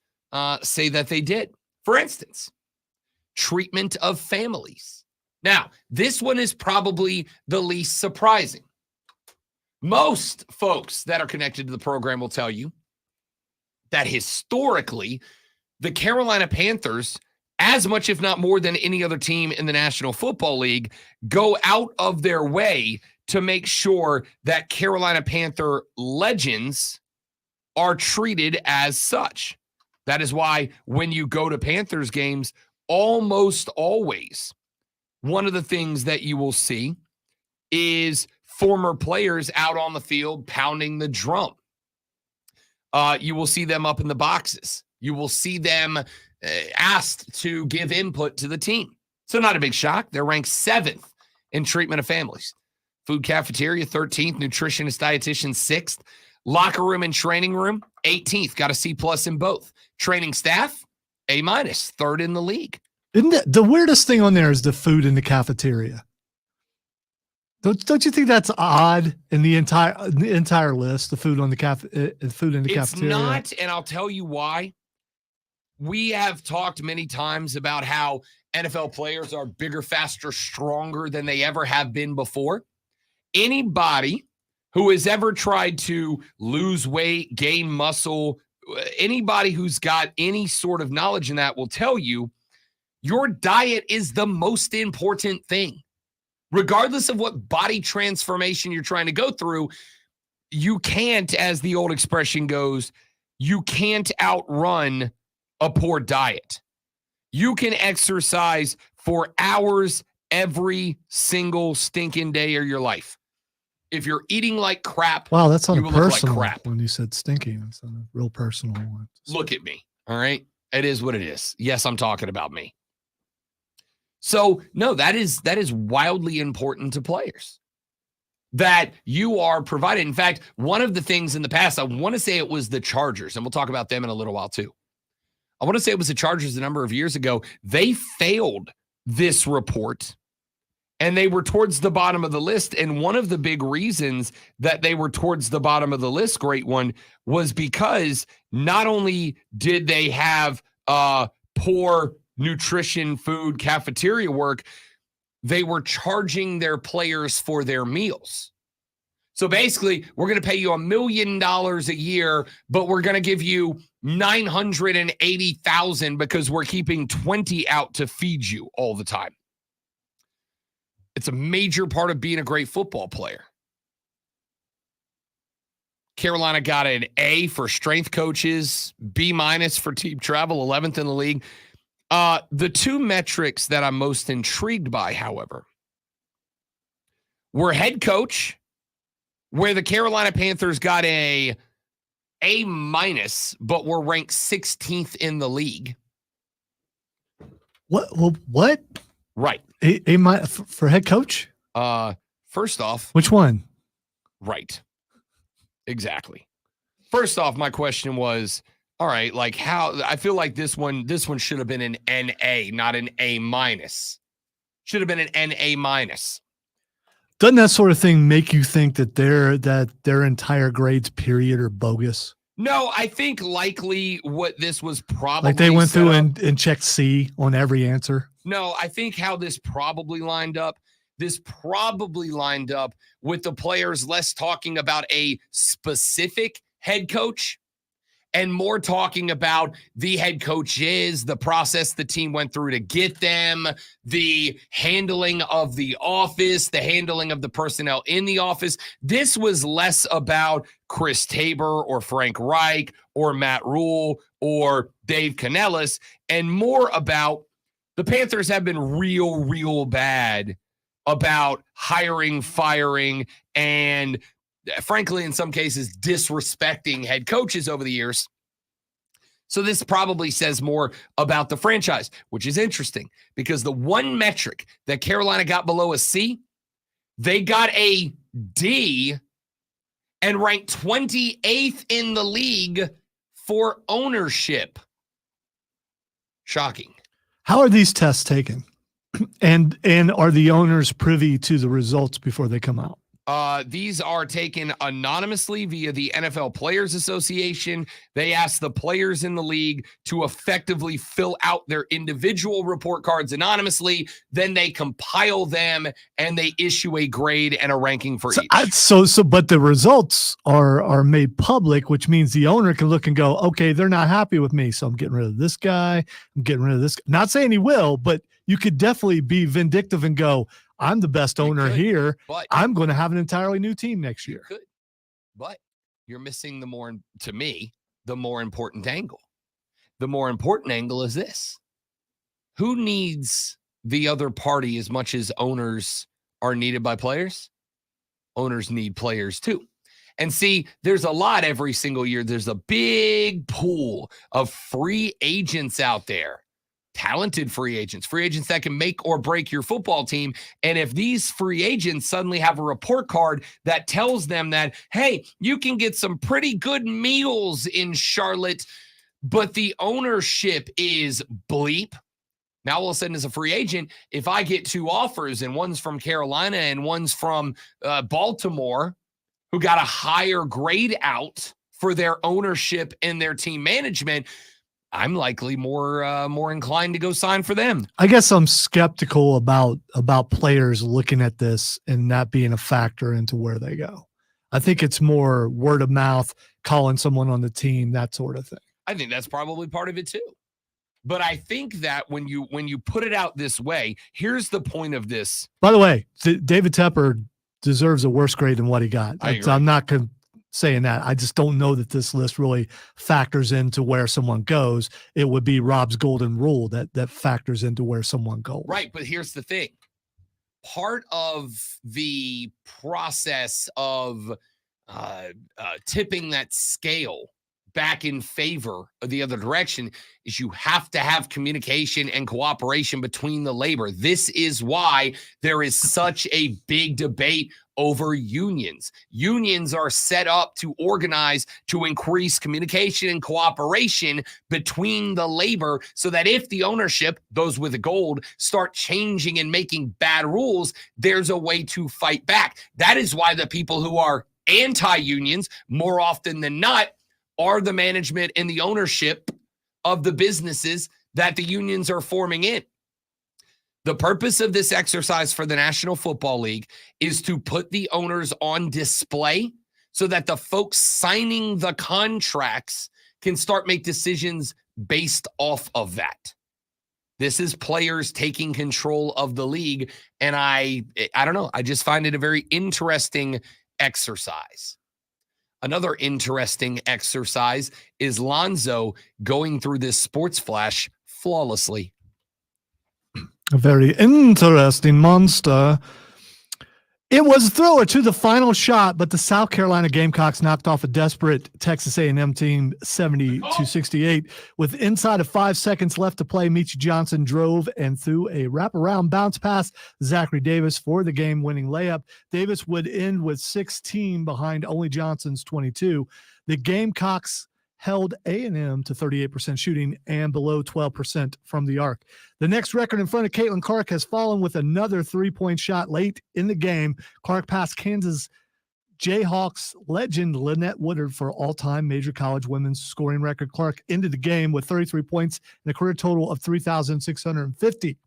say that they did. For instance, treatment of families. Now, this one is probably the least surprising. Most folks that are connected to the program will tell you that historically, the Carolina Panthers, as much if not more than any other team in the National Football League, go out of their way to make sure that Carolina Panther legends are treated as such. That is why when you go to Panthers games, almost always, one of the things that you will see is former players out on the field pounding the drum. You will see them up in the boxes. You will see them asked to give input to the team. So not a big shock. They're ranked 7th in treatment of families. Food cafeteria, 13th. Nutritionist, dietitian, 6th. Locker room and training room, 18th. Got a C+ in both. Training staff, A-, 3rd in the league. Isn't that the weirdest thing on there is the food in the cafeteria? Don't you think that's odd in the entire list, the food on the food in the cafeteria? It's not, and I'll tell you why. We have talked many times about how NFL players are bigger, faster, stronger than they ever have been before. Anybody who has ever tried to lose weight, gain muscle, anybody who's got any sort of knowledge in that will tell you your diet is the most important thing. Regardless of what body transformation you're trying to go through, you can't, as the old expression goes, you can't outrun a poor diet. You can exercise for hours every single stinking day of your life. If you're eating like crap, wow, that's on you a will look personal like crap. When you said stinking, it's on a real personal one. Look at me, all right? It is what it is. Yes, I'm talking about me. So, no, that is wildly important to players that you are provided. In fact, one of the things in the past, I want to say it was the Chargers, and we'll talk about them in a little while too. I want to say it was the Chargers a number of years ago. They failed this report, and they were towards the bottom of the list. And one of the big reasons that they were towards the bottom of the list, great one, was because not only did they have poor nutrition, food, cafeteria work, they were charging their players for their meals. So basically, we're going to pay you $1 million a year, but we're going to give you $980,000 because we're keeping 20 out to feed you all the time. It's a major part of being a great football player. Carolina got an A for strength coaches, B- for team travel, 11th in the league. The two metrics that I'm most intrigued by, however, were head coach, where the Carolina Panthers got A-, but were ranked 16th in the league. What? Well, what? Right. A- for head coach? First off, which one? Right. Exactly. First off, my question was, all right, like how I feel like this one should have been an NA, not an A-. Should have been an NA-. Doesn't that sort of thing make you think that their entire grades period are bogus? No, I think likely what this was probably like they went through and checked C on every answer. No, I think how this probably lined up with the players less talking about a specific head coach and more talking about the head coaches, the process the team went through to get them, the handling of the office, the handling of the personnel in the office. This was less about Chris Tabor or Frank Reich or Matt Rule or Dave Canellis and more about the Panthers have been real bad about hiring, firing, and frankly, in some cases, disrespecting head coaches over the years. So this probably says more about the franchise, which is interesting because the one metric that Carolina got below a C, they got a D and ranked 28th in the league for ownership. Shocking. How are these tests taken? And are the owners privy to the results before they come out? These are taken anonymously via the NFL Players Association. They ask the players in the league to effectively fill out their individual report cards anonymously. Then they compile them and they issue a grade and a ranking for each. But the results are made public, which means the owner can look and go, okay, they're not happy with me, so I'm getting rid of this guy. I'm getting rid of this. Not saying he will, but you could definitely be vindictive and go, I'm the best owner here. But I'm going to have an entirely new team next year. You could, but you're missing the more important angle. The more important angle is this. Who needs the other party as much as owners are needed by players? Owners need players too. And see, there's a lot every single year. There's a big pool of free agents out there. Talented free agents that can make or break your football team. And if these free agents suddenly have a report card that tells them that, hey, you can get some pretty good meals in Charlotte, but the ownership is bleep. Now, all of a sudden, as a free agent, if I get two offers and one's from Carolina and one's from Baltimore, who got a higher grade out for their ownership and their team management, I'm likely more inclined to go sign for them. I guess I'm skeptical about players looking at this and not being a factor into where they go. I think it's more word of mouth, calling someone on the team, that sort of thing. I think that's probably part of it too. But I think that when you put it out this way, here's the point of this. By the way, David Tepper deserves a worse grade than what he got. I'm not saying that. I just don't know that this list really factors into where someone goes. It would be Rob's golden rule that factors into where someone goes. Right, but here's the thing. Part of the process of tipping that scale back in favor of the other direction is you have to have communication and cooperation between the labor. This is why there is such a big debate over unions. Unions are set up to organize to increase communication and cooperation between the labor so that if the ownership, those with the gold, start changing and making bad rules, there's a way to fight back. That is why the people who are anti-unions, more often than not, are the management and the ownership of the businesses that the unions are forming in. The purpose of this exercise for the National Football League is to put the owners on display so that the folks signing the contracts can start make decisions based off of that. This is players taking control of the league, and I don't know. I just find it a very interesting exercise. Another interesting exercise is Lonzo going through this sports flash flawlessly. A very interesting monster. It was a thrower to the final shot, but the South Carolina Gamecocks knocked off a desperate Texas A&M team 70-68. With inside of 5 seconds left to play, Michi Johnson drove and threw a wraparound bounce pass Zachary Davis for the game-winning layup. Davis would end with 16 behind only Johnson's 22. The Gamecocks held A&M to 38% shooting and below 12% from the arc. The next record in front of Caitlin Clark has fallen with another three-point shot late in the game. Clark passed Kansas Jayhawks legend Lynette Woodard for all-time major college women's scoring record. Clark ended the game with 33 points and a career total of 3,650.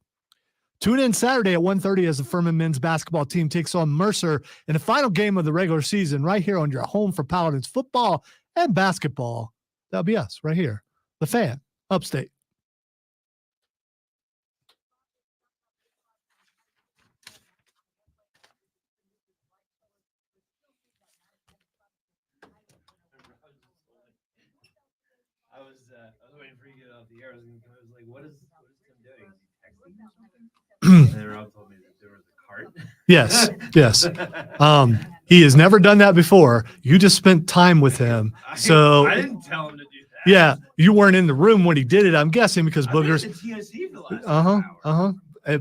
Tune in Saturday at 1:30 as the Furman men's basketball team takes on Mercer in the final game of the regular season right here on your home for Paladins football and basketball. That'll be us right here, the Fan, Upstate. I was waiting for you to get off the air. I was like, what is Tim doing? Texting or something? And then Rob told me that there was a cart. Yes. He has never done that before. You just spent time with him. So I didn't tell him to do that. Yeah, you weren't in the room when he did it. I'm guessing because Boogers.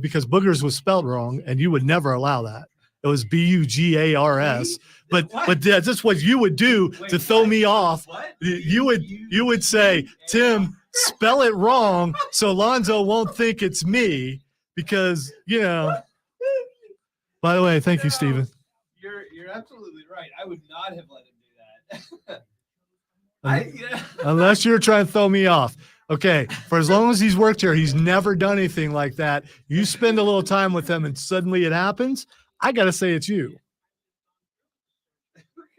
Because Boogers was spelled wrong, and you would never allow that. It was Bugars. But that's what you would do to throw me off. You would say, Tim, spell it wrong so Lonzo won't think it's me because, you know. By the way, thank you, Steven. You're absolutely right. I would not have let him do that. Unless you're trying to throw me off. Okay, for as long as he's worked here, he's never done anything like that. You spend a little time with him and suddenly it happens. I got to say it's you.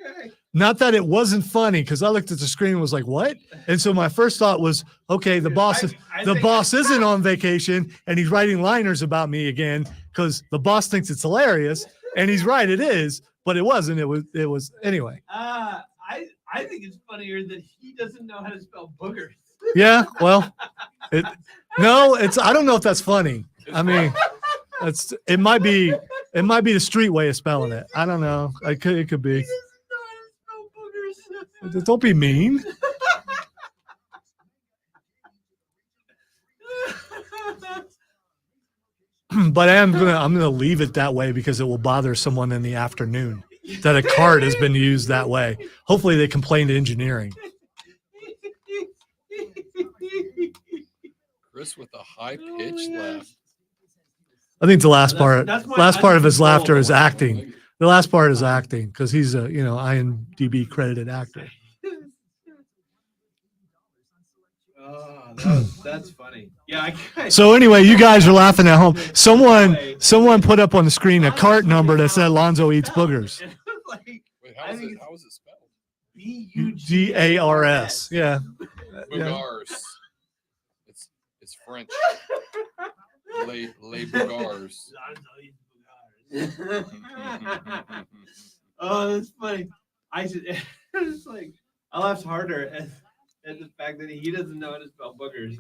Okay. Not that it wasn't funny, because I looked at the screen and was like, what? And so my first thought was, okay, the boss isn't on vacation and he's writing liners about me again because the boss thinks it's hilarious. And he's right, it is, but it wasn't. It was anyway. I think it's funnier that he doesn't know how to spell boogers. Yeah, well, I don't know if that's funny. I mean, it might be the street way of spelling it. I don't know. It could be. Don't be mean. But I'm gonna leave it that way because it will bother someone in the afternoon that a card has been used that way. Hopefully they complain to engineering. Chris with a high-pitched laugh. I think the last part of his laughter is acting. The last part is acting because he's a IMDb credited actor. That's funny. Yeah. So anyway, you guys are laughing at home. Someone put up on the screen a cart number that said Lonzo eats boogers. Wait, how is it spelled? Bugars. Yeah. Boogars. It's French. Les Boogars. Oh, that's funny. I laughed harder at the fact that he doesn't know how to spell boogers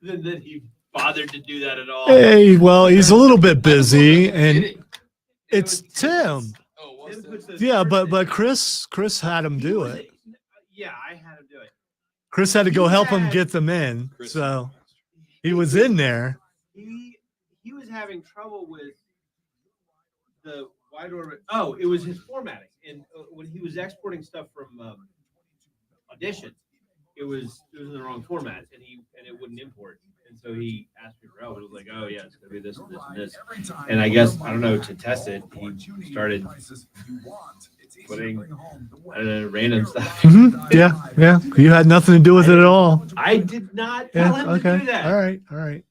than that he bothered to do that at all. Hey, well, he's a little bit busy, and it's Tim. Yeah, but Chris had him do it. Yeah, I had him do it. Chris had to go help him get them in, so he was in there. He was having trouble with the wide order. Oh, it was his formatting, and when he was exporting stuff from Audition, it was in the wrong format, and it wouldn't import. And so he asked me for help. It was like, oh yeah, it's gonna be this and this and this. And I guess I don't know, to test it, he started putting random stuff. Mm-hmm. Yeah. You had nothing to do with it at all. I did not tell him to do that. All right.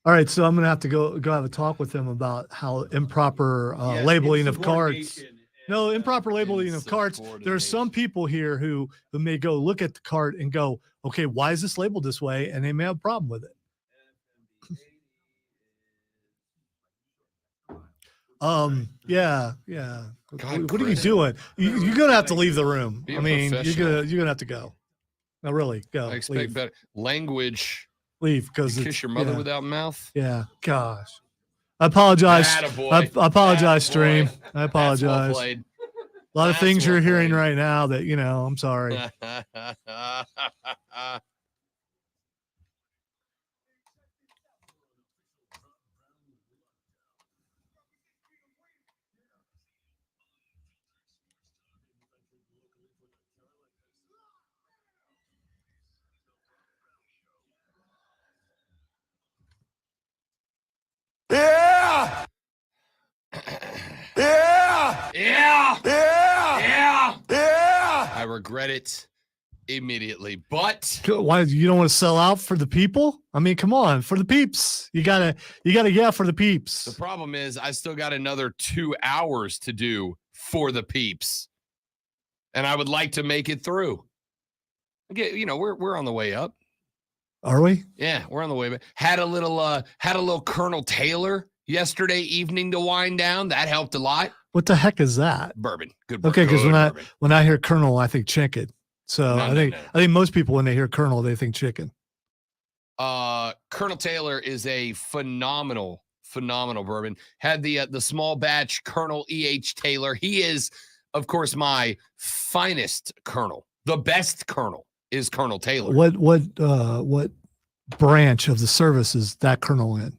All right, so I'm gonna have to go have a talk with him about how improper labeling of carts. No, improper labeling of carts. There are some people here who may go look at the cart and go, "Okay, why is this labeled this way?" And they may have a problem with it. Yeah. God, what are you Chris. doing? You're gonna have to leave the room. Be a I mean, professional. you're gonna have to go. No, really, go. I expect leave. better language. Leave because You kiss your mother without mouth. Yeah, gosh. I apologize. I apologize, stream. I apologize. Well played. A lot of things you're hearing right now that, I'm sorry. Yeah! Yeah! Yeah! Yeah! Yeah! I regret it immediately, but Why you don't want to sell out for the people? I mean, come on, for the peeps. You gotta for the peeps. The problem is I still got another 2 hours to do for the peeps. And I would like to make it through. We're on the way up. Are we? Yeah, we're on the way back. Had a little Colonel Taylor yesterday evening to wind down. That helped a lot. What the heck is that? Bourbon. Good Okay, because bourbon. when I hear Colonel, I think chicken. So No, I think most people when they hear Colonel, they think chicken. Colonel Taylor is a phenomenal bourbon. Had the small batch Colonel E.H. Taylor. He is, of course, my finest Colonel. The best Colonel is Colonel Taylor. What branch of the service is that Colonel in?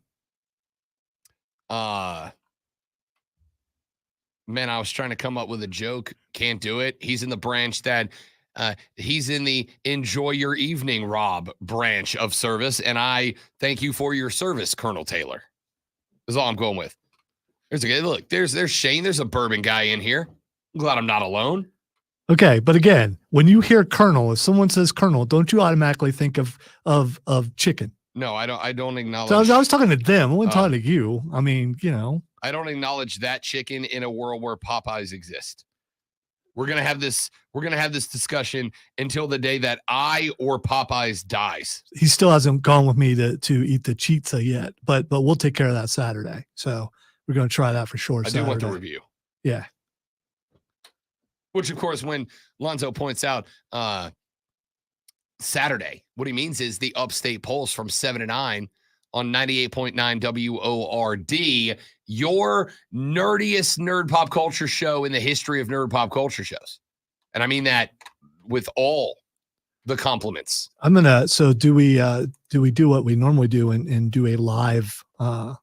Man, I was trying to come up with a joke. Can't do it. He's in the branch that he's in the enjoy your evening, Rob branch of service. And I thank you for your service, Colonel Taylor. That's all I'm going with. There's Shane. There's a bourbon guy in here. I'm glad I'm not alone. Okay, but again, when you hear Colonel, if someone says Colonel, don't you automatically think of chicken? No, I don't acknowledge. So I was talking to them. I wasn't talking to you. I mean, I don't acknowledge that chicken in a world where Popeyes exist. We're gonna have this discussion until the day that I or Popeyes dies. He still hasn't gone with me to eat the pizza yet, but we'll take care of that Saturday. So we're gonna try that for sure. I do want the review. Yeah. Which, of course, when Lonzo points out Saturday, what he means is the upstate polls from 7 to 9 on 98.9 WORD, your nerdiest nerd pop culture show in the history of nerd pop culture shows. And I mean that with all the compliments. So do we do what we normally do and do a live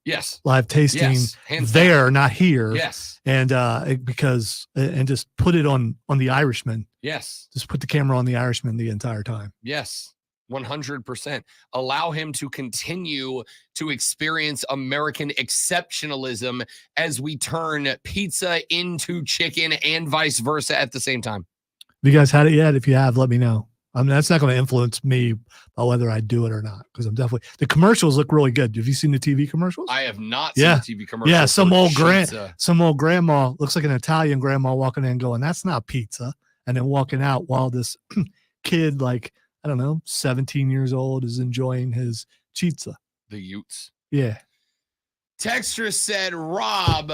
yes, live tasting there, not here. Yes. And just put it on the Irishman. Yes. Just put the camera on the Irishman the entire time. Yes. 100%. Allow him to continue to experience American exceptionalism as we turn pizza into chicken and vice versa at the same time. Have you guys had it yet? If you have, let me know. I mean, that's not going to influence me about whether I do it or not, because I'm definitely, the commercials look really good. Have you seen the TV commercials? I have not seen the TV commercials. Yeah, some old grandma looks like an Italian grandma walking in going, "That's not pizza," and then walking out while this kid, like, I don't know, 17 years old, is enjoying his pizza. The Utes. Yeah. Texter said, Rob,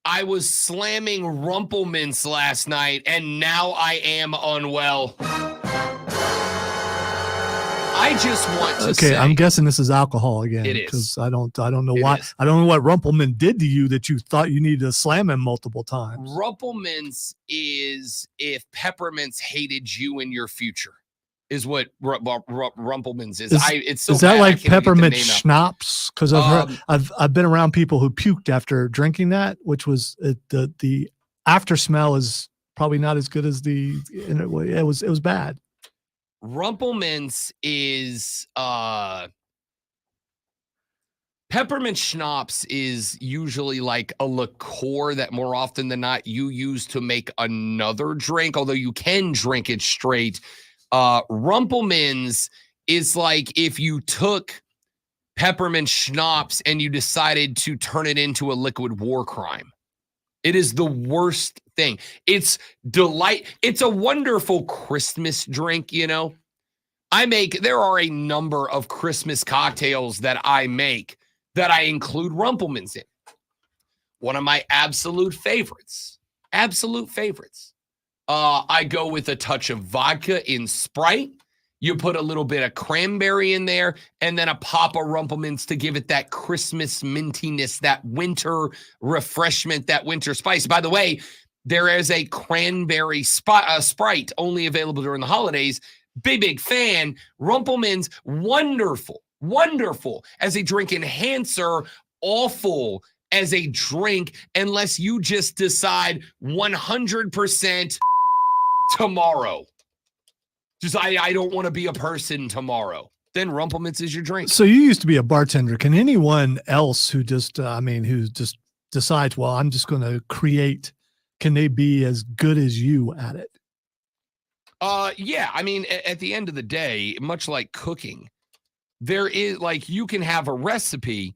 I was slamming Rumplemints last night, and now I am unwell. I just want to say. Okay, I'm guessing this is alcohol again. It is. Because I don't know why. I don't know what Rumpleman did to you that you thought you needed to slam him multiple times. Rumplemints is if peppermints hated you in your future. Is what Rumplemints is. Is that like peppermint schnapps? Because I've been around people who puked after drinking that, which was the after smell is probably not as good as it was bad. Rumplemints is peppermint schnapps is usually like a liqueur that more often than not you use to make another drink, although you can drink it straight. Rumplemints is like if you took peppermint schnapps and you decided to turn it into a liquid war crime. It is the worst thing. It's delight. It's a wonderful Christmas drink, you know. There are a number of Christmas cocktails that I make that I include Rumplemans in. One of my absolute favorites. I go with a touch of vodka in Sprite. You put a little bit of cranberry in there and then a pop of Rumplemans to give it that Christmas mintiness, that winter refreshment, that winter spice. By the way, there is a cranberry Sprite only available during the holidays. Big fan. Rumplemans, wonderful as a drink enhancer, awful as a drink unless you just decide 100% tomorrow. Just I don't want to be a person tomorrow. Then Rumplemans is your drink. So you used to be a bartender. Can anyone else who just who just decides, well, I'm just going to create, can they be as good as you at it? Yeah. I mean, at the end of the day, much like cooking, there is you can have a recipe,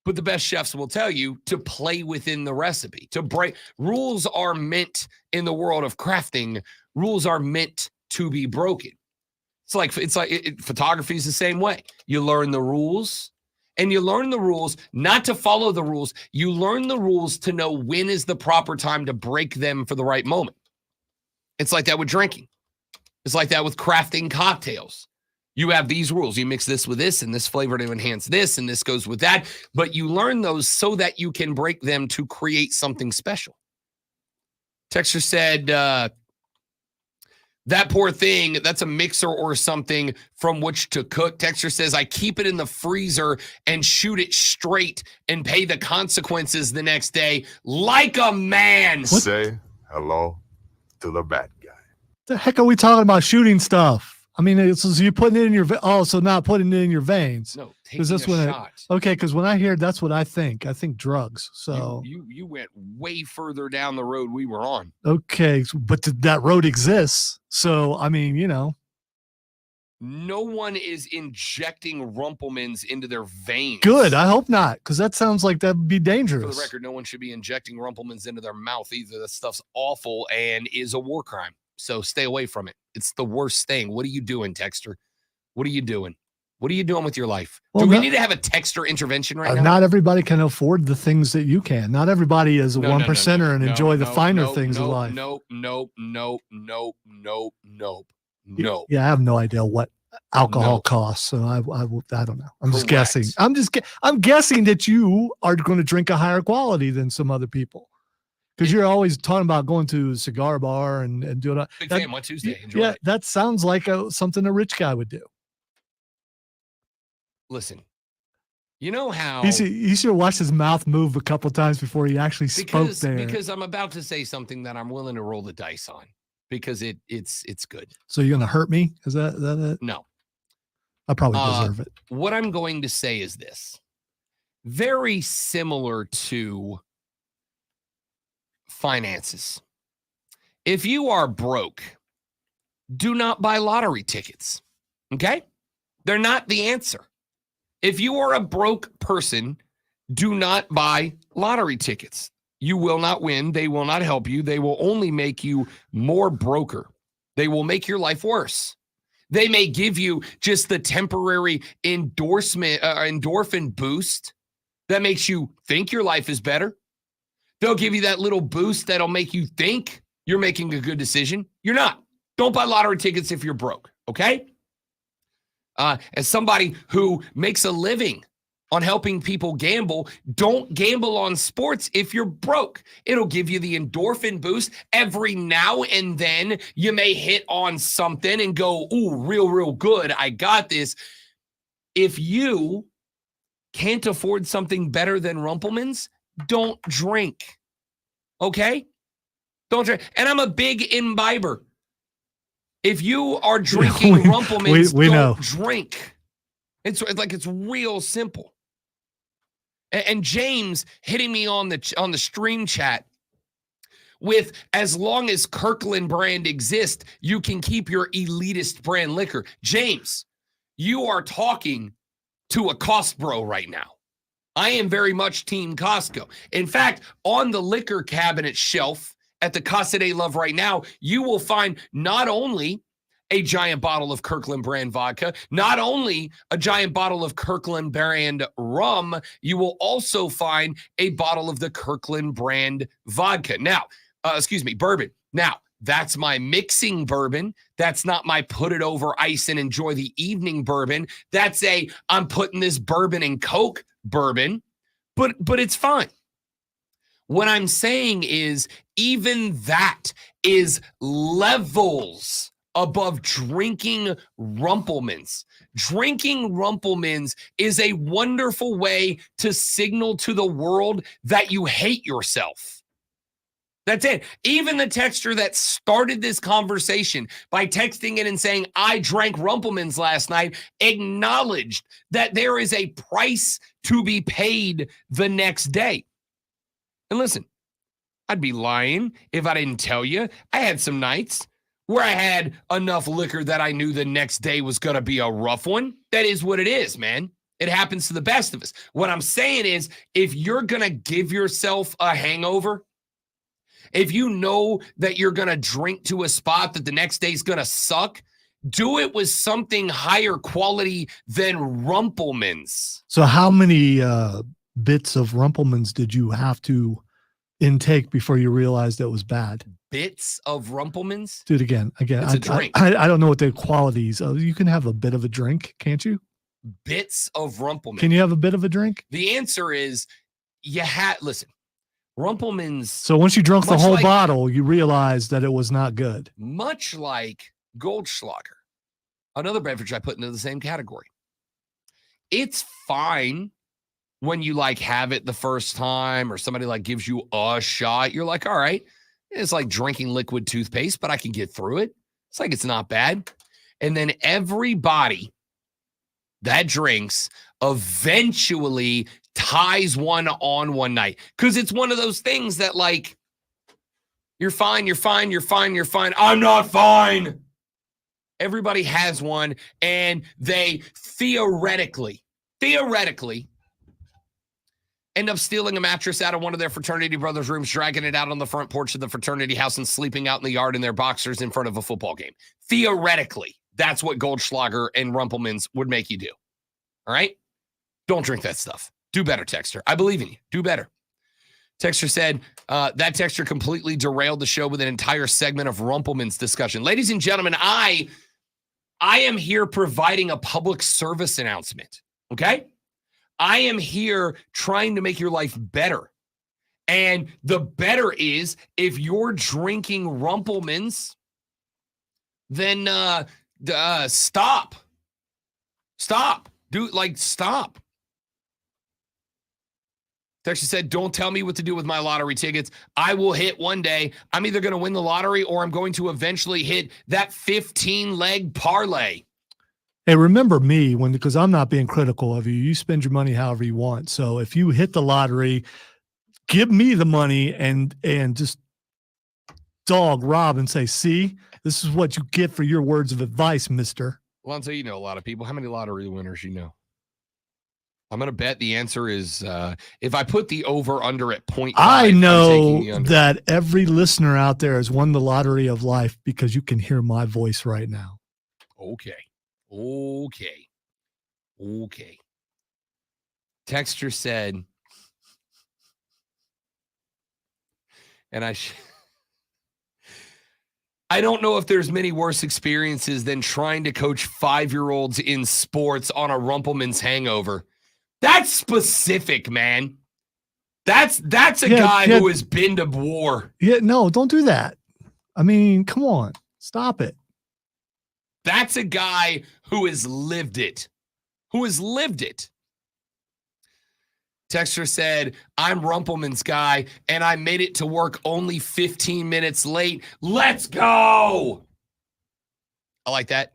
but the best chefs will tell you to play within the recipe, to break. Rules are meant in the world of crafting. Rules are meant to be broken. Photography is the same way. You learn the rules, and you learn the rules not to follow the rules. You learn the rules to know when is the proper time to break them for the right moment. It's like that with drinking. It's like that with crafting cocktails. You have these rules. You mix this with this and this flavor to enhance this, and this goes with that. But you learn those so that you can break them to create something special. Texture said, that poor thing, that's a mixer or something from which to cook. Texture says, I keep it in the freezer and shoot it straight and pay the consequences the next day like a man. Say hello to the bad guy. The heck are we talking about shooting stuff? I mean, so you're putting it in your so not putting it in your veins. No, taking a shot. Okay, because when I hear that's what I think drugs. So you went way further down the road we were on. Okay, but that road exists. So I mean, no one is injecting Rumplemans into their veins. Good. I hope not, because that sounds like that'd be dangerous. For the record, no one should be injecting Rumplemans into their mouth either. That stuff's awful and is a war crime. So stay away from it. It's the worst thing. What are you doing, Texter? What are you doing? What are you doing with your life? Do we need to have a Texter intervention right now? Not everybody can afford the things that you can. Not everybody is a one percenter and enjoy the finer things of life. Nope. Yeah, I have no idea what alcohol costs, so I don't know. I'm just guessing. I'm guessing that you are going to drink a higher quality than some other people. Because you're always talking about going to a cigar bar and doing that. Big fan on Tuesday. Enjoy it. That sounds like something a rich guy would do. Listen, you know how you should watch his mouth move a couple times before he actually spoke there. Because I'm about to say something that I'm willing to roll the dice on because it's good. So you're gonna hurt me? Is that it? No, I probably deserve it. What I'm going to say is this: very similar to finances. If you are broke, do not buy lottery tickets. Okay? They're not the answer. If you are a broke person, do not buy lottery tickets. You will not win. They will not help you. They will only make you more broker. They will make your life worse. They may give you just the temporary endorphin boost that makes you think your life is better. They'll give you that little boost that'll make you think you're making a good decision. You're not. Don't buy lottery tickets if you're broke, okay? As somebody who makes a living on helping people gamble, don't gamble on sports if you're broke. It'll give you the endorphin boost. Every now and then you may hit on something and go, ooh, real good. I got this. If you can't afford something better than Rumplemans, don't drink. Okay? Don't drink. And I'm a big imbiber. If you are drinking Rumplemans, don't drink. It's real simple. And James hitting me on the stream chat with, as long as Kirkland brand exists, you can keep your elitist brand liquor. James, you are talking to a Cost Bro right now. I am very much Team Costco. In fact, on the liquor cabinet shelf at the Casa de Love right now, you will find not only a giant bottle of Kirkland brand vodka, not only a giant bottle of Kirkland brand rum, you will also find a bottle of the Kirkland brand vodka. Now, bourbon. Now, that's my mixing bourbon. That's not my put it over ice and enjoy the evening bourbon. That's I'm putting this bourbon in Coke bourbon, but it's fine. What I'm saying is even that is levels above drinking Rumplemans. Drinking Rumplemans is a wonderful way to signal to the world that you hate yourself. That's it. Even the texter that started this conversation by texting in and saying, I drank Rumplemans last night, acknowledged that there is a price to be paid the next day. And listen, I'd be lying if I didn't tell you. I had some nights where I had enough liquor that I knew the next day was going to be a rough one. That is what it is, man. It happens to the best of us. What I'm saying is, if you're going to give yourself a hangover, if you know that you're going to drink to a spot that the next day's going to suck, do it with something higher quality than Rumplemans. So how many bits of Rumplemans did you have to intake before you realized that was bad? Bits of Rumplemans? Dude, again, It's a drink. I don't know what the qualities of. You can have a bit of a drink, can't you? Bits of Rumplemans. Can you have a bit of a drink? The answer is listen, Rumplemans. So once you drunk the whole bottle, you realized that it was not good. Much like Goldschlager, another beverage I put into the same category. It's fine when you have it the first time or somebody gives you a shot. You're like, all right, it's like drinking liquid toothpaste, but I can get through it. It's not bad. And then everybody that drinks eventually ties one on one night. Because it's one of those things that you're fine. I'm not fine. Everybody has one, and they theoretically end up stealing a mattress out of one of their fraternity brothers' rooms, dragging it out on the front porch of the fraternity house, and sleeping out in the yard in their boxers in front of a football game. Theoretically, that's what Goldschlager and Rumplemans would make you do. All right? Don't drink that stuff. Do better, Texter. I believe in you. Do better. Texter said, that Texter completely derailed the show with an entire segment of Rumplemans discussion. Ladies and gentlemen, I am here providing a public service announcement, okay? I am here trying to make your life better. And the better is, if you're drinking Rumplemans, then stop. Stop. Stop. Texas said, don't tell me what to do with my lottery tickets. I will hit one day. I'm either going to win the lottery or I'm going to eventually hit that 15-leg parlay. Hey, remember me because I'm not being critical of you. You spend your money however you want. So if you hit the lottery, give me the money and just dog Rob and say, see, this is what you get for your words of advice, mister. Well, I'll tell you know a lot of people. How many lottery winners you know? I'm going to bet the answer is if I put the over under at 0.5. I know that every listener out there has won the lottery of life because you can hear my voice right now. Okay. Texter said, and I don't know if there's many worse experiences than trying to coach 5-year-olds in sports on a Rumpleman's hangover. That's specific, man. That's a guy who has been to war. Yeah, no, don't do that. I mean, come on. Stop it. That's a guy who has lived it. Texter said, I'm Rumpleman's guy, and I made it to work only 15 minutes late. Let's go. I like that.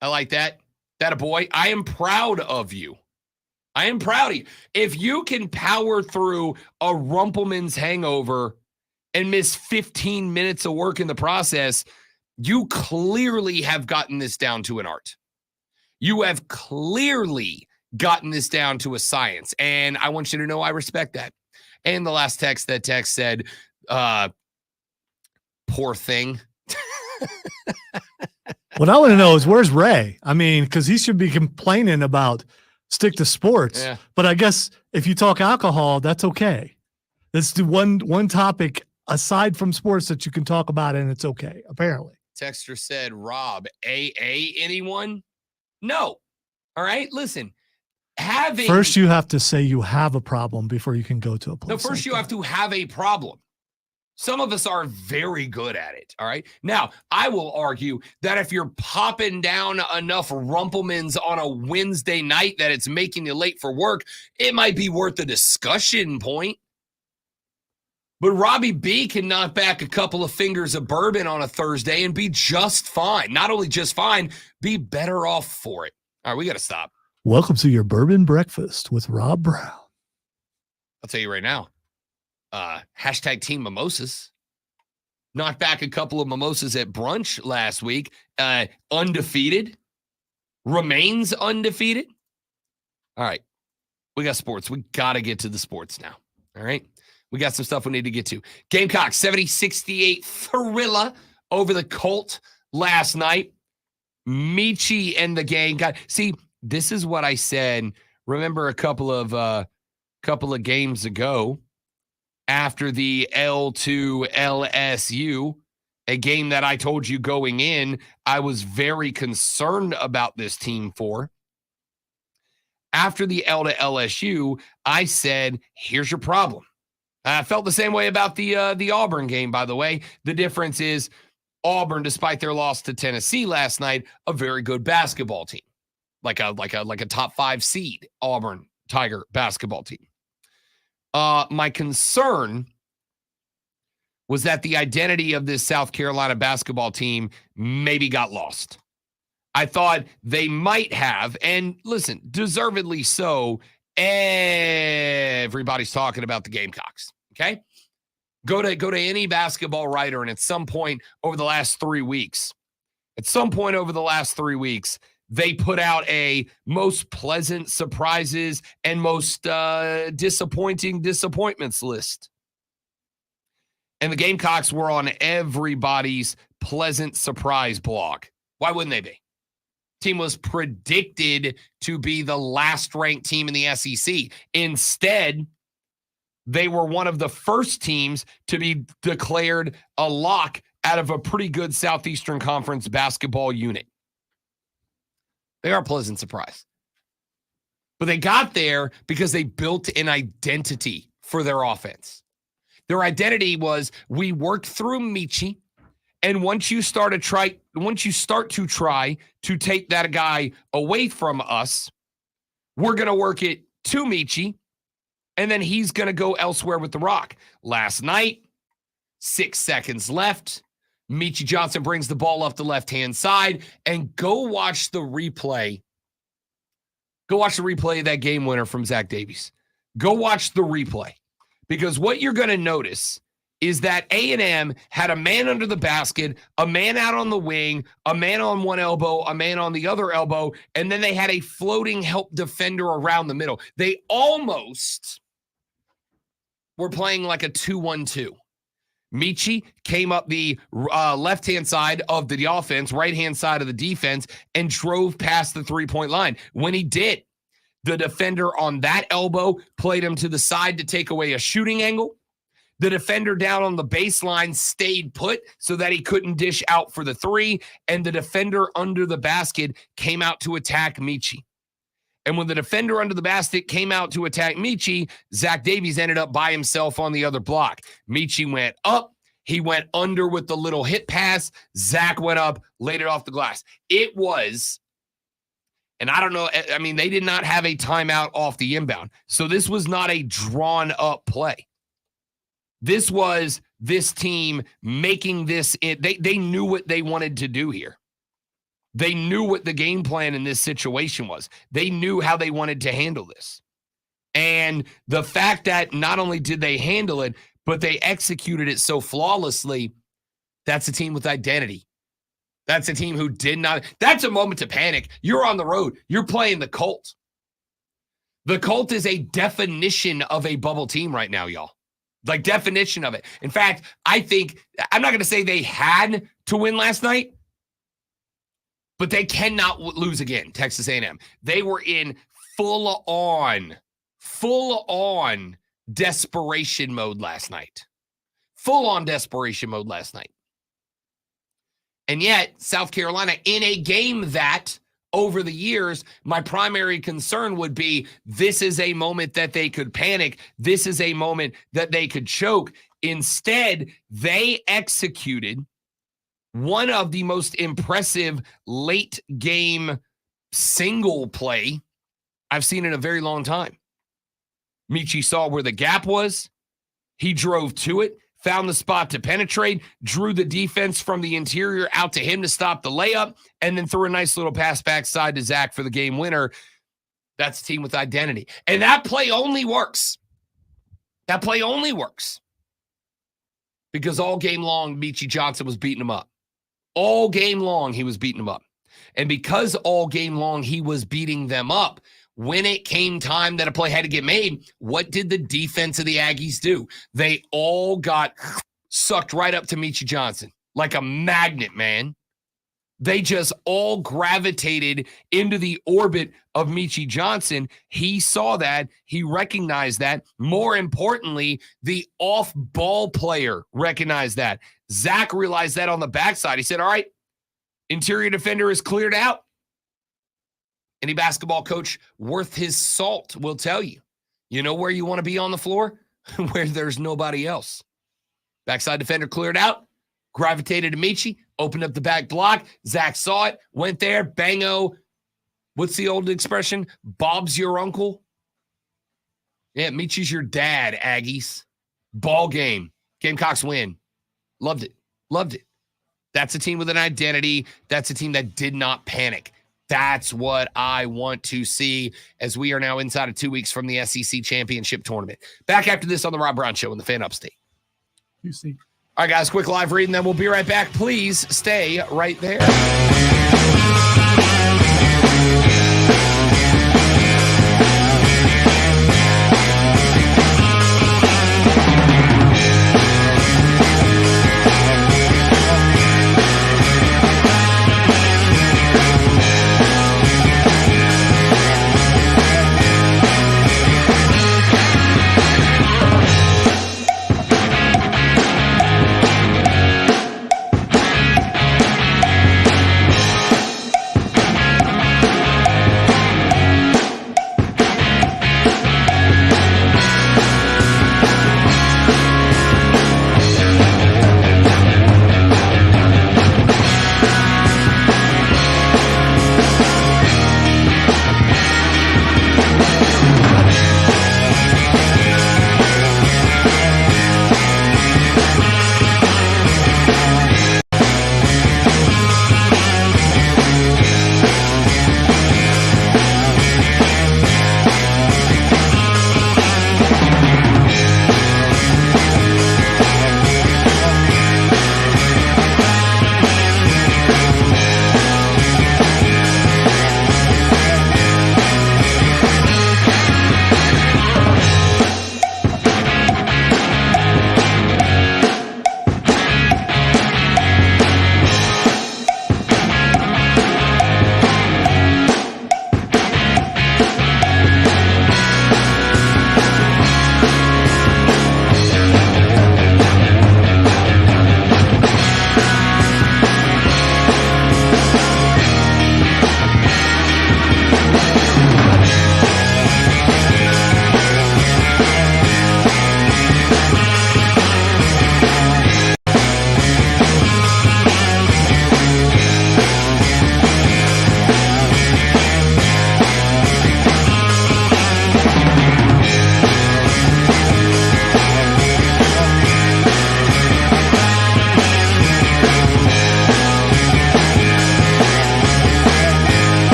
That a boy. I am proud of you. If you can power through a Rumpleman's hangover and miss 15 minutes of work in the process, you clearly have gotten this down to an art. You have clearly gotten this down to a science. And I want you to know I respect that. And the last text said, poor thing. What I want to know is where's Ray? I mean, because he should be complaining about stick to sports. Yeah. But I guess if you talk alcohol, that's okay. That's the one topic aside from sports that you can talk about, and it's okay, apparently. Texter said, Rob, AA anyone? No. All right, listen. First, you have to say you have a problem before you can go to a place. No, first you have to have a problem. Some of us are very good at it, all right? Now, I will argue that if you're popping down enough Rumplemans on a Wednesday night that it's making you late for work, it might be worth a discussion point. But Robbie B can knock back a couple of fingers of bourbon on a Thursday and be just fine. Not only just fine, be better off for it. All right, we got to stop. Welcome to your bourbon breakfast with Rob Brown. I'll tell you right now. Hashtag Team Mimosas. Knocked back a couple of mimosas at brunch last week. Undefeated. Remains undefeated. All right. We got sports. We got to get to the sports now. All right. We got some stuff we need to get to. Gamecocks 70-68 thriller over the Colt last night. Michi and the gang got. See, this is what I said. Remember a couple of games ago after the L2 LSU, a game that I told you going in, I was very concerned about this team for. After the L to LSU, I said, here's your problem. I felt the same way about the Auburn game, by the way. The difference is Auburn, despite their loss to Tennessee last night, a very good basketball team. Like a top 5 seed Auburn Tiger basketball team. My concern was that the identity of this South Carolina basketball team maybe got lost. I thought they might have, and listen, deservedly so, everybody's talking about the Gamecocks, okay? Go to any basketball writer, and at some point over the last 3 weeks, they put out a most pleasant surprises and most disappointing disappointments list. And the Gamecocks were on everybody's pleasant surprise blog. Why wouldn't they be? Team was predicted to be the last ranked team in the SEC. Instead, they were one of the first teams to be declared a lock out of a pretty good Southeastern Conference basketball unit. They are a pleasant surprise. But they got there because they built an identity for their offense. Their identity was, we worked through Michi, and once you start to try to take that guy away from us, we're going to work it to Michi, and then he's going to go elsewhere with the rock. Last night, 6 seconds left. Michi Johnson brings the ball off the left-hand side, and go watch the replay. Go watch the replay of that game winner from Zach Davies. Go watch the replay, because what you're going to notice is that A&M had a man under the basket, a man out on the wing, a man on one elbow, a man on the other elbow, and then they had a floating help defender around the middle. They almost were playing like a 2-1-2. Michi came up the left-hand side of the offense, right-hand side of the defense, and drove past the three-point line. When he did, the defender on that elbow played him to the side to take away a shooting angle. The defender down on the baseline stayed put so that he couldn't dish out for the three, and the defender under the basket came out to attack Michi. And when the defender under the basket came out to attack Michi, Zach Davies ended up by himself on the other block. Michi went up. He went under with the little hit pass. Zach went up, laid it off the glass. It was, and I don't know, I mean, they did not have a timeout off the inbound. So this was not a drawn-up play. This was this team making this. They knew what they wanted to do here. They knew what the game plan in this situation was. They knew how they wanted to handle this. And the fact that not only did they handle it, but they executed it so flawlessly, that's a team with identity. That's a team who did not. That's a moment to panic. You're on the road. You're playing the Colts. The Colt is a definition of a bubble team right now, y'all. Like, definition of it. In fact, I think, I'm not going to say they had to win last night, but they cannot lose again, Texas A&M. They were in full-on desperation mode last night. Full-on desperation mode last night. And yet, South Carolina, in a game that, over the years, my primary concern would be this is a moment that they could panic. This is a moment that they could choke. Instead, they executed one of the most impressive late game single play I've seen in a very long time. Michi saw where the gap was. He drove to it, found the spot to penetrate, drew the defense from the interior out to him to stop the layup, and then threw a nice little pass backside to Zach for the game winner. That's a team with identity. And that play only works. That play only works because all game long, Michi Johnson was beating him up. All game long, he was beating them up. And because all game long he was beating them up, when it came time that a play had to get made, what did the defense of the Aggies do? They all got sucked right up to Michi Johnson like a magnet, man. They just all gravitated into the orbit of Michi Johnson. He saw that. He recognized that. More importantly, the off-ball player recognized that. Zach realized that on the backside. He said, all right, interior defender is cleared out. Any basketball coach worth his salt will tell you. You know where you want to be on the floor? Where there's nobody else. Backside defender cleared out, gravitated to Michi, opened up the back block. Zach saw it, went there, bango. What's the old expression? Bob's your uncle. Yeah, Michi's your dad, Aggies. Ball game. Gamecocks win. Loved it. Loved it. That's a team with an identity. That's a team that did not panic. That's what I want to see as we are now inside of 2 weeks from the SEC Championship Tournament. Back after this on the Rob Brown Show in the Fan Upstate. You see. All right, guys, quick live read, and then we'll be right back. Please stay right there.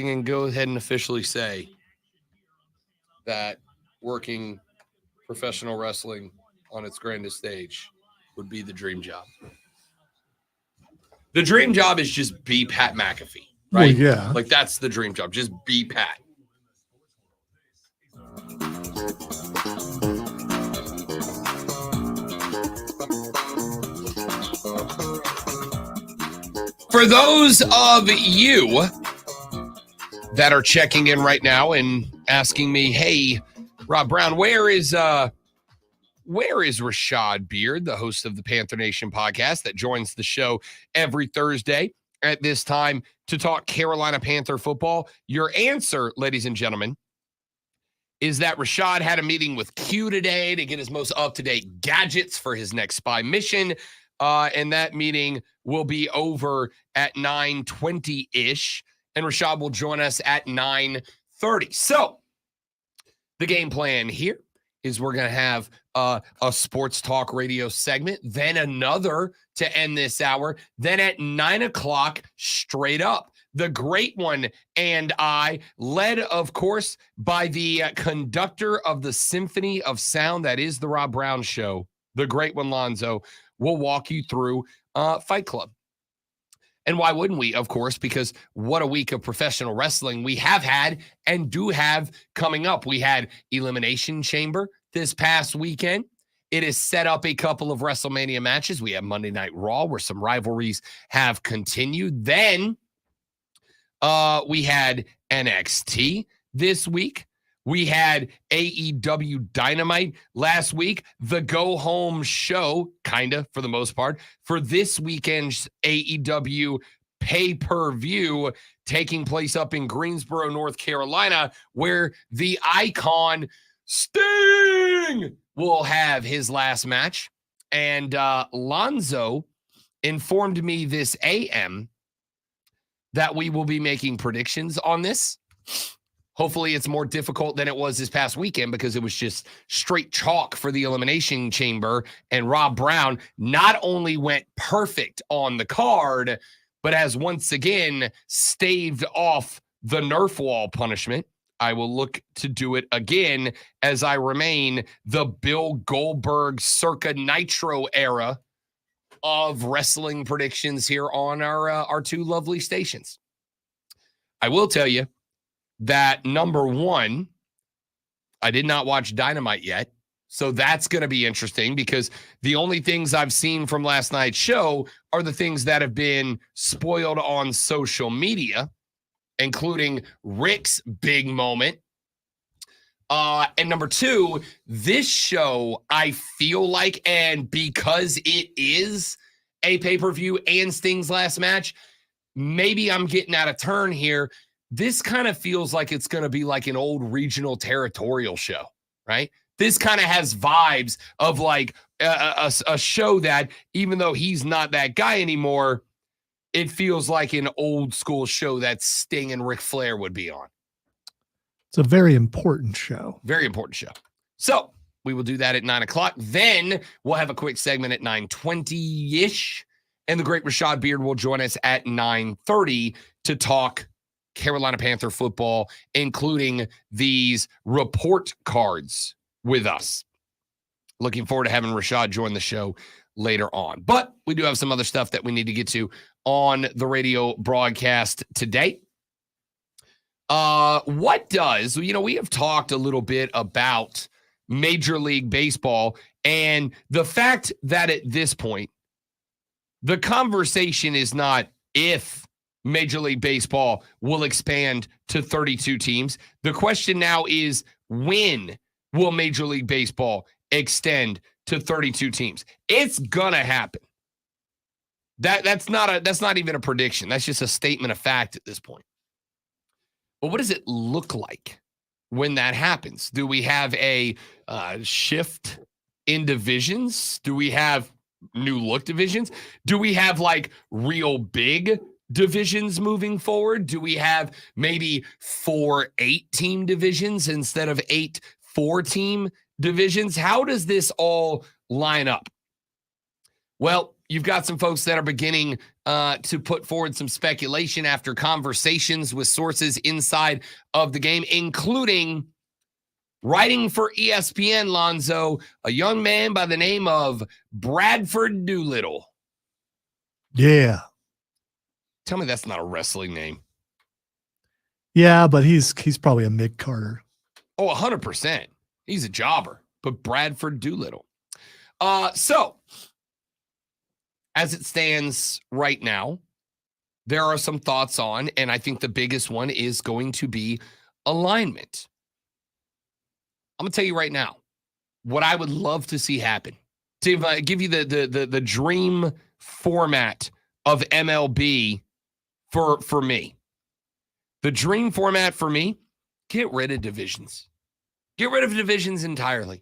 wrestling and go ahead and officially say that working professional wrestling on its grandest stage would be the dream job. The dream job is just be Pat McAfee, right? Well, yeah. Like that's the dream job. Just be Pat. For those of you that are checking in right now and asking me, hey, Rob Brown, where is Rashad Beard, the host of the Panther Nation podcast that joins the show every Thursday at this time to talk Carolina Panther football? Your answer, ladies and gentlemen, is that Rashad had a meeting with Q today to get his most up-to-date gadgets for his next spy mission. And that meeting will be over at 9:20-ish, and Rashad will join us at 9:30. So the game plan here is we're going to have a sports talk radio segment, then another to end this hour. Then at 9 o'clock, straight up, the great one and I, led, of course, by the conductor of the Symphony of Sound that is the Rob Brown Show, the great one, Lonzo, will walk you through Fight Club. And why wouldn't we? Of course, because what a week of professional wrestling we have had and do have coming up. We had Elimination Chamber this past weekend. It has set up a couple of WrestleMania matches. We have Monday Night Raw, where some rivalries have continued. Then we had NXT this week. We had AEW Dynamite last week, the go-home show, kind of, for the most part, for this weekend's AEW pay-per-view taking place up in Greensboro, North Carolina, where the icon Sting will have his last match. And Lonzo informed me this AM that we will be making predictions on this. Hopefully it's more difficult than it was this past weekend because it was just straight chalk for the Elimination Chamber. And Rob Brown not only went perfect on the card, but has once again staved off the Nerf wall punishment. I will look to do it again as I remain the Bill Goldberg circa Nitro era of wrestling predictions here on our two lovely stations. I will tell you that, number one, I did not watch Dynamite yet. So that's going to be interesting because the only things I've seen from last night's show are the things that have been spoiled on social media, including Rick's big moment. And number two, this show, I feel like, and because it is a pay-per-view and Sting's last match, maybe I'm getting out of turn here. This kind of feels like it's going to be like an old regional territorial show, right? This kind of has vibes of like a show that, even though he's not that guy anymore, it feels like an old school show that Sting and Ric Flair would be on. It's a very important show. Very important show. So we will do that at 9 o'clock. Then we'll have a quick segment at 9:20-ish. And the great Rashad Beard will join us at 9:30 to talk Carolina Panther football, including these report cards with us. Looking forward to having Rashad join the show later on. But we do have some other stuff that we need to get to on the radio broadcast today. What does, we have talked a little bit about Major League Baseball and the fact that at this point, the conversation is not if Major League Baseball will expand to 32 teams. The question now is, when will Major League Baseball extend to 32 teams? It's gonna happen. That's not even a prediction. That's just a statement of fact at this point. But what does it look like when that happens? Do we have a shift in divisions? Do we have new look divisions? Do we have like real big divisions moving forward? Do we have maybe 4 8-team divisions instead of 8 4-team divisions? How does this all line up? Well, You've got some folks that are beginning to put forward some speculation after conversations with sources inside of the game, including writing for ESPN, Lonzo, a young man by the name of Bradford Doolittle. Yeah. Tell me that's not a wrestling name. Yeah, but he's probably a Mick Carter. Oh, 100%. He's a jobber, but Bradford Doolittle. So, as it stands right now, there are some thoughts on, and I think the biggest one is going to be alignment. I'm going to tell you right now what I would love to see happen. To give you the dream format of MLB for me. The dream format for me, get rid of divisions. Get rid of divisions entirely.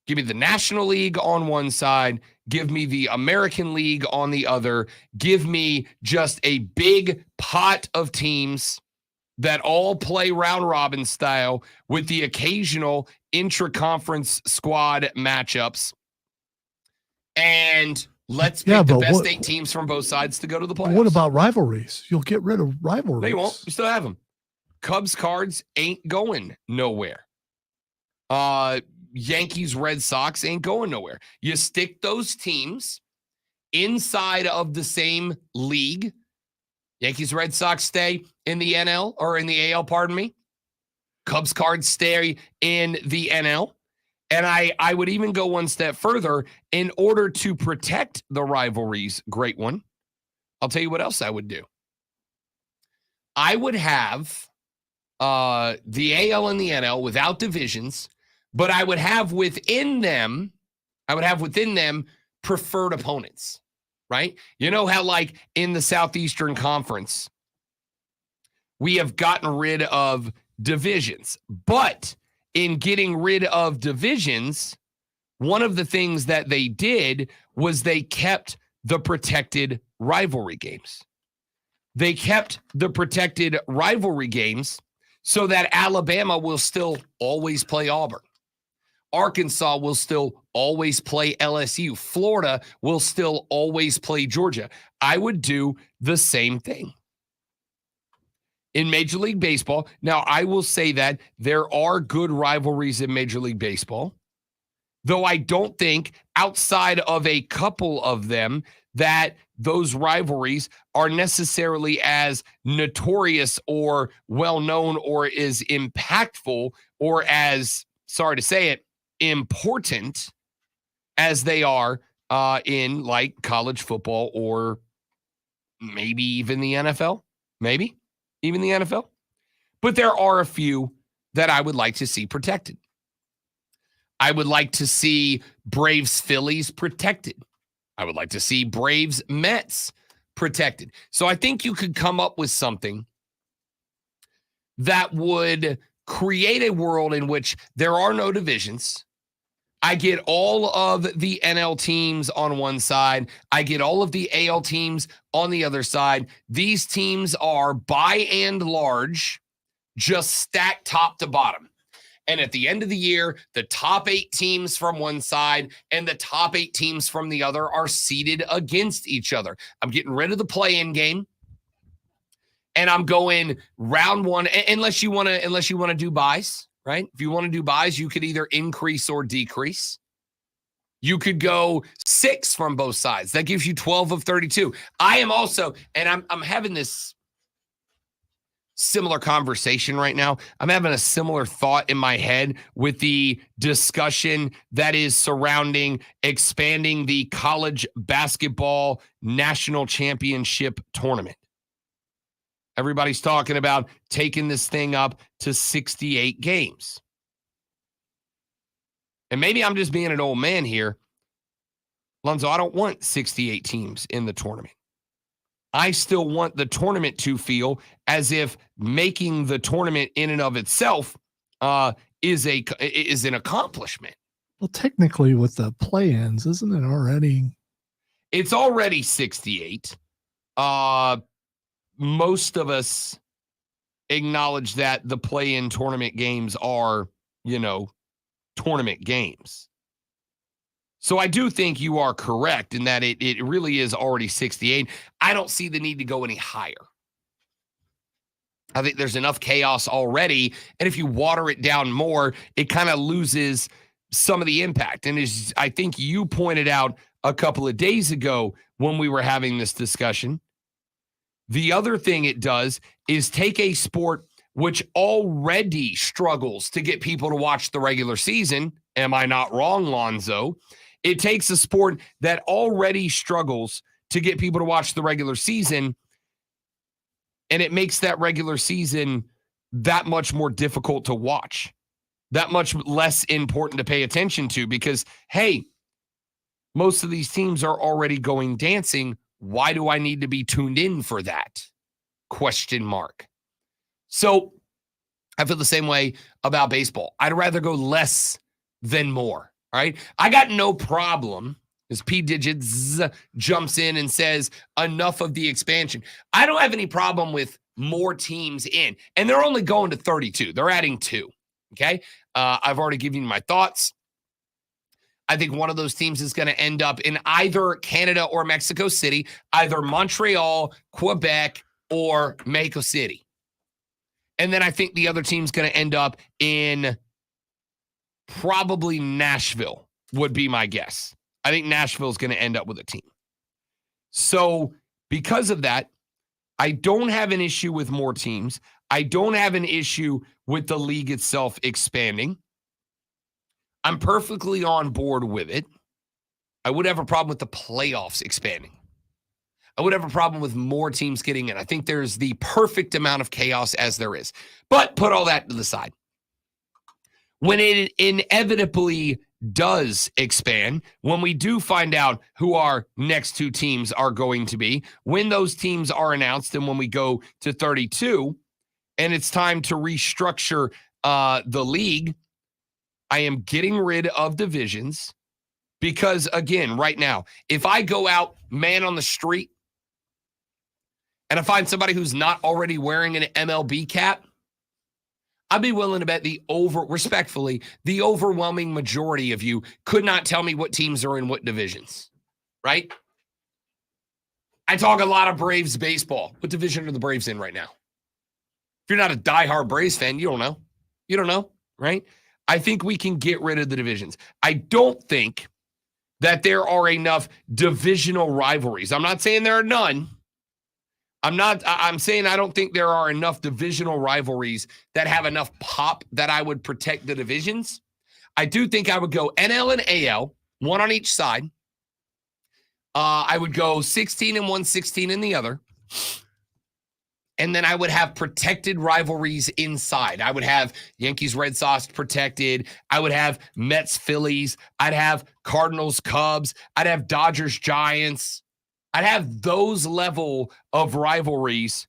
Give me the National League on one side. Give me the American League on the other. Give me just a big pot of teams that all play round robin style with the occasional intra-conference squad matchups. And let's pick the best 8 teams from both sides to go to the playoffs. What about rivalries? You'll get rid of rivalries. They won't. You still have them. Cubs Cards ain't going nowhere. Yankees Red Sox ain't going nowhere. You stick those teams inside of the same league. Yankees Red Sox stay in the NL or in the AL, pardon me. Cubs Cards stay in the NL. And I would even go one step further in order to protect the rivalries. Great one. I'll tell you what else I would do. I would have the AL and the NL without divisions, but I would have within them preferred opponents, right? You know how like in the Southeastern Conference, we have gotten rid of divisions, but in getting rid of divisions, one of the things that they did was they kept the protected rivalry games. They kept the protected rivalry games so that Alabama will still always play Auburn. Arkansas will still always play LSU. Florida will still always play Georgia. I would do the same thing in Major League Baseball. Now, I will say that there are good rivalries in Major League Baseball, though I don't think outside of a couple of them that those rivalries are necessarily as notorious or well-known or as impactful or as, sorry to say it, important as they are in like college football or maybe even the NFL. Maybe even the NFL. But there are a few that I would like to see protected. I would like to see Braves Phillies protected. I would like to see Braves Mets protected. So I think you could come up with something that would create a world in which there are no divisions. I get all of the NL teams on one side. I get all of the AL teams on the other side. These teams are, by and large, just stacked top to bottom. And at the end of the year, the top 8 teams from one side and the top 8 teams from the other are seeded against each other. I'm getting rid of the play-in game. And I'm going round one, unless you want to do buys, right? If you want to do buys, you could either increase or decrease. You could go 6 from both sides. That gives you 12 of 32. I am also, and I'm having this similar conversation right now. I'm having a similar thought in my head with the discussion that is surrounding expanding the college basketball national championship tournament. Everybody's talking about taking this thing up to 68 games. And maybe I'm just being an old man here. Lonzo, I don't want 68 teams in the tournament. I still want the tournament to feel as if making the tournament in and of itself is an accomplishment. Well, technically with the play-ins, isn't it already? It's already 68. Most of us acknowledge that the play-in tournament games are, tournament games. So I do think you are correct in that it really is already 68. I don't see the need to go any higher. I think there's enough chaos already. And if you water it down more, it kind of loses some of the impact. And as I think you pointed out a couple of days ago when we were having this discussion, the other thing it does is take a sport which already struggles to get people to watch the regular season. Am I not wrong, Lonzo? It takes a sport that already struggles to get people to watch the regular season, and it makes that regular season that much more difficult to watch, that much less important to pay attention to because, hey, most of these teams are already going dancing. Why do I need to be tuned in for that? Question mark. So I feel the same way about baseball. I'd rather go less than more. All right. I got no problem as P Digits jumps in and says enough of the expansion. I don't have any problem with more teams in, and they're only going to 32. They're adding 2. Okay. I've already given you my thoughts. I think one of those teams is going to end up in either Canada or Mexico City, either Montreal, Quebec, or Mexico City. And then I think the other team's going to end up in probably Nashville would be my guess. I think Nashville is going to end up with a team. So because of that, I don't have an issue with more teams. I don't have an issue with the league itself expanding. I'm perfectly on board with it. I would have a problem with the playoffs expanding. I would have a problem with more teams getting in. I think there's the perfect amount of chaos as there is. But put all that to the side. When it inevitably does expand, when we do find out who our next 2 teams are going to be, when those teams are announced and when we go to 32 and it's time to restructure the league, I am getting rid of divisions because, again, right now, if I go out, man on the street, and I find somebody who's not already wearing an MLB cap, I'd be willing to bet respectfully, the overwhelming majority of you could not tell me what teams are in what divisions, right? I talk a lot of Braves baseball. What division are the Braves in right now? If you're not a diehard Braves fan, you don't know. You don't know, right? I think we can get rid of the divisions. I don't think that there are enough divisional rivalries. I'm not saying there are none. I'm saying I don't think there are enough divisional rivalries that have enough pop that I would protect the divisions. I do think I would go NL and AL, one on each side. I would go 16 in one, 16 in the other. And then I would have protected rivalries inside. I would have Yankees, Red Sox protected. I would have Mets, Phillies. I'd have Cardinals, Cubs. I'd have Dodgers, Giants. I'd have those level of rivalries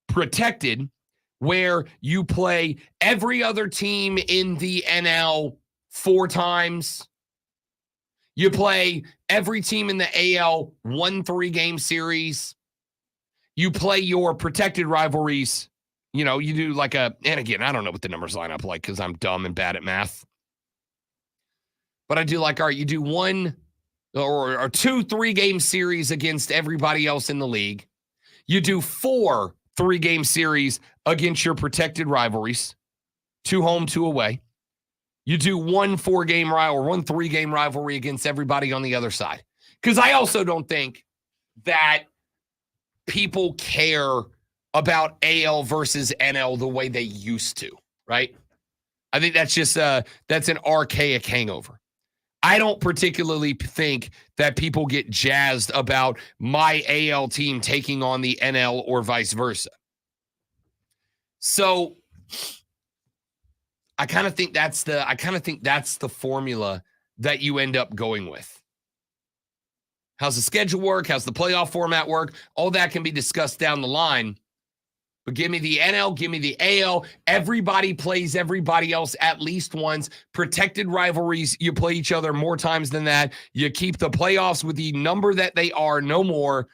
protected where you play every other team in the NL 4 times. You play every team in the AL 1 3-game series. You play your protected rivalries. You know, you do like and again, I don't know what the numbers line up like because I'm dumb and bad at math. But I do like, all right, you do 1 or 2 3-game series against everybody else in the league. You do 4 3-game series against your protected rivalries, 2 home, 2 away. You do 1 4-game or 1 3-game rivalry against everybody on the other side. Because I also don't think that people care about AL versus NL the way they used to, right? I think that's just that's an archaic hangover. I don't particularly think that people get jazzed about my AL team taking on the NL or vice versa. So I kind of think that's the formula that you end up going with. How's the schedule work? How's the playoff format work? All that can be discussed down the line. But give me the NL, give me the AL. Everybody plays everybody else at least once. Protected rivalries, you play each other more times than that. You keep the playoffs with the number that they are, no more.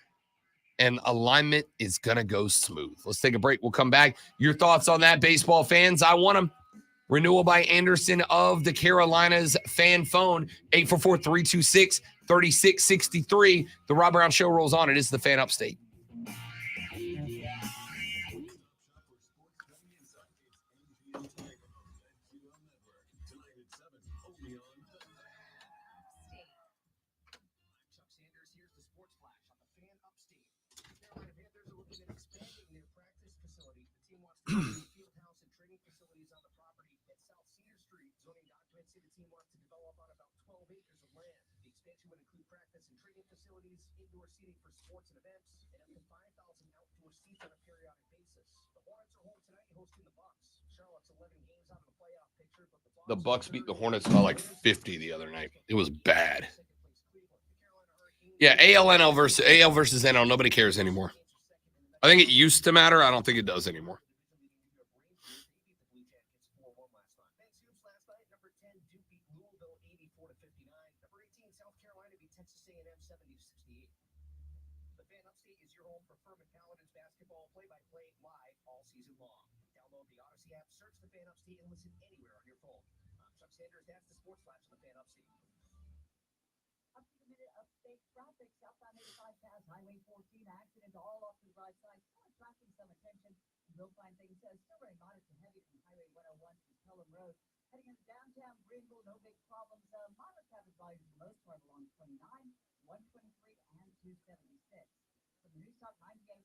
And alignment is going to go smooth. Let's take a break. We'll come back. Your thoughts on that, baseball fans? I want them. Renewal by Anderson of the Carolinas. Fan phone, 844-326-3663. The Rob Brown Show rolls on. It is the Fan Upstate. The Bucks beat the Hornets by like 50 the other night. It was bad. Yeah, AL versus NL. Nobody cares anymore. I think it used to matter. I don't think it does anymore. You'll find things still very modest and heavy from Highway 101 to Pelham Road. Heading into downtown Greenville, no big problems. Moderate traffic volumes for the most part along 29, 123, and 276. From the News Talk 98.9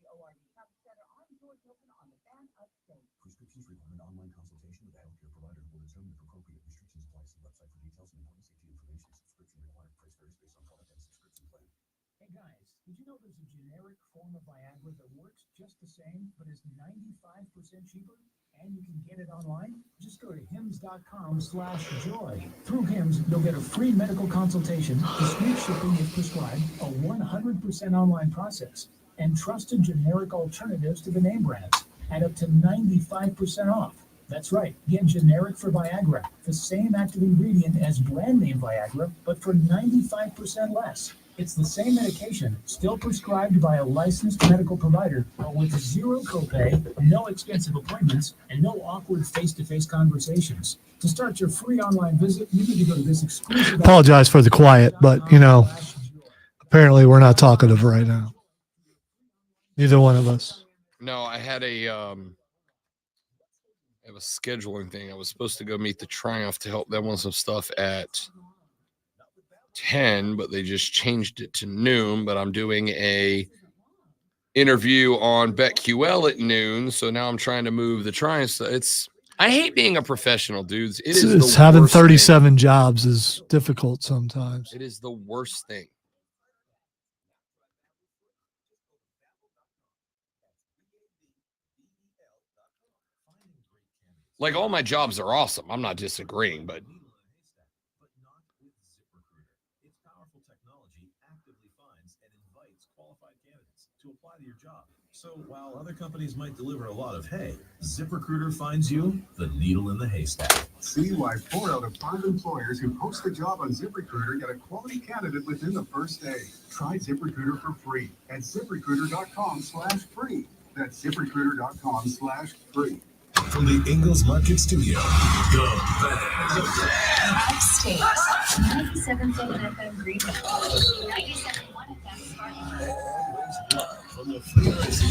WORD Traffic Center, I'm George Hilton on the Fan Upstate. Prescriptions require an online consultation with a healthcare provider who will determine if appropriate restrictions apply. See website for details and important safety information. Subscription required. Price varies based on product and subscription plan. Hey guys, did you know there's a generic form of Viagra that works just the same, but is 95% cheaper? And you can get it online? Just go to hims.com/joy. Through Hims, you'll get a free medical consultation, discreet shipping if prescribed, a 100% online process, and trusted generic alternatives to the name brands at up to 95% off. That's right, get generic for Viagra, the same active ingredient as brand name Viagra, but for 95% less. It's the same medication, still prescribed by a licensed medical provider, but with zero copay, no expensive appointments, and no awkward face-to-face conversations. To start your free online visit, you need to go to this exclusive... Apologize for the quiet, but, apparently we're not talkative right now. Neither one of us. No, I had a scheduling thing. I was supposed to go meet the Triumph to help them with some stuff at 10, but they just changed it to noon. But I'm doing a interview on BetQL at noon, so now I'm trying to move the Triumph. I hate being a professional, dudes. It's having 37 jobs is difficult sometimes. It is the worst thing. Like, all my jobs are awesome. I'm not disagreeing, but to apply to your job. So while other companies might deliver a lot of hay, ZipRecruiter finds you the needle in the haystack. See why 4 out of 5 employers who post a job on ZipRecruiter get a quality candidate within the first day. Try ZipRecruiter for free at ZipRecruiter.com/free. That's ZipRecruiter.com/free. From the Ingalls Market Studio, The Fan Upstate. 97.7 FM Greenville. 97.1 FM Spartanburg. from the Free Racing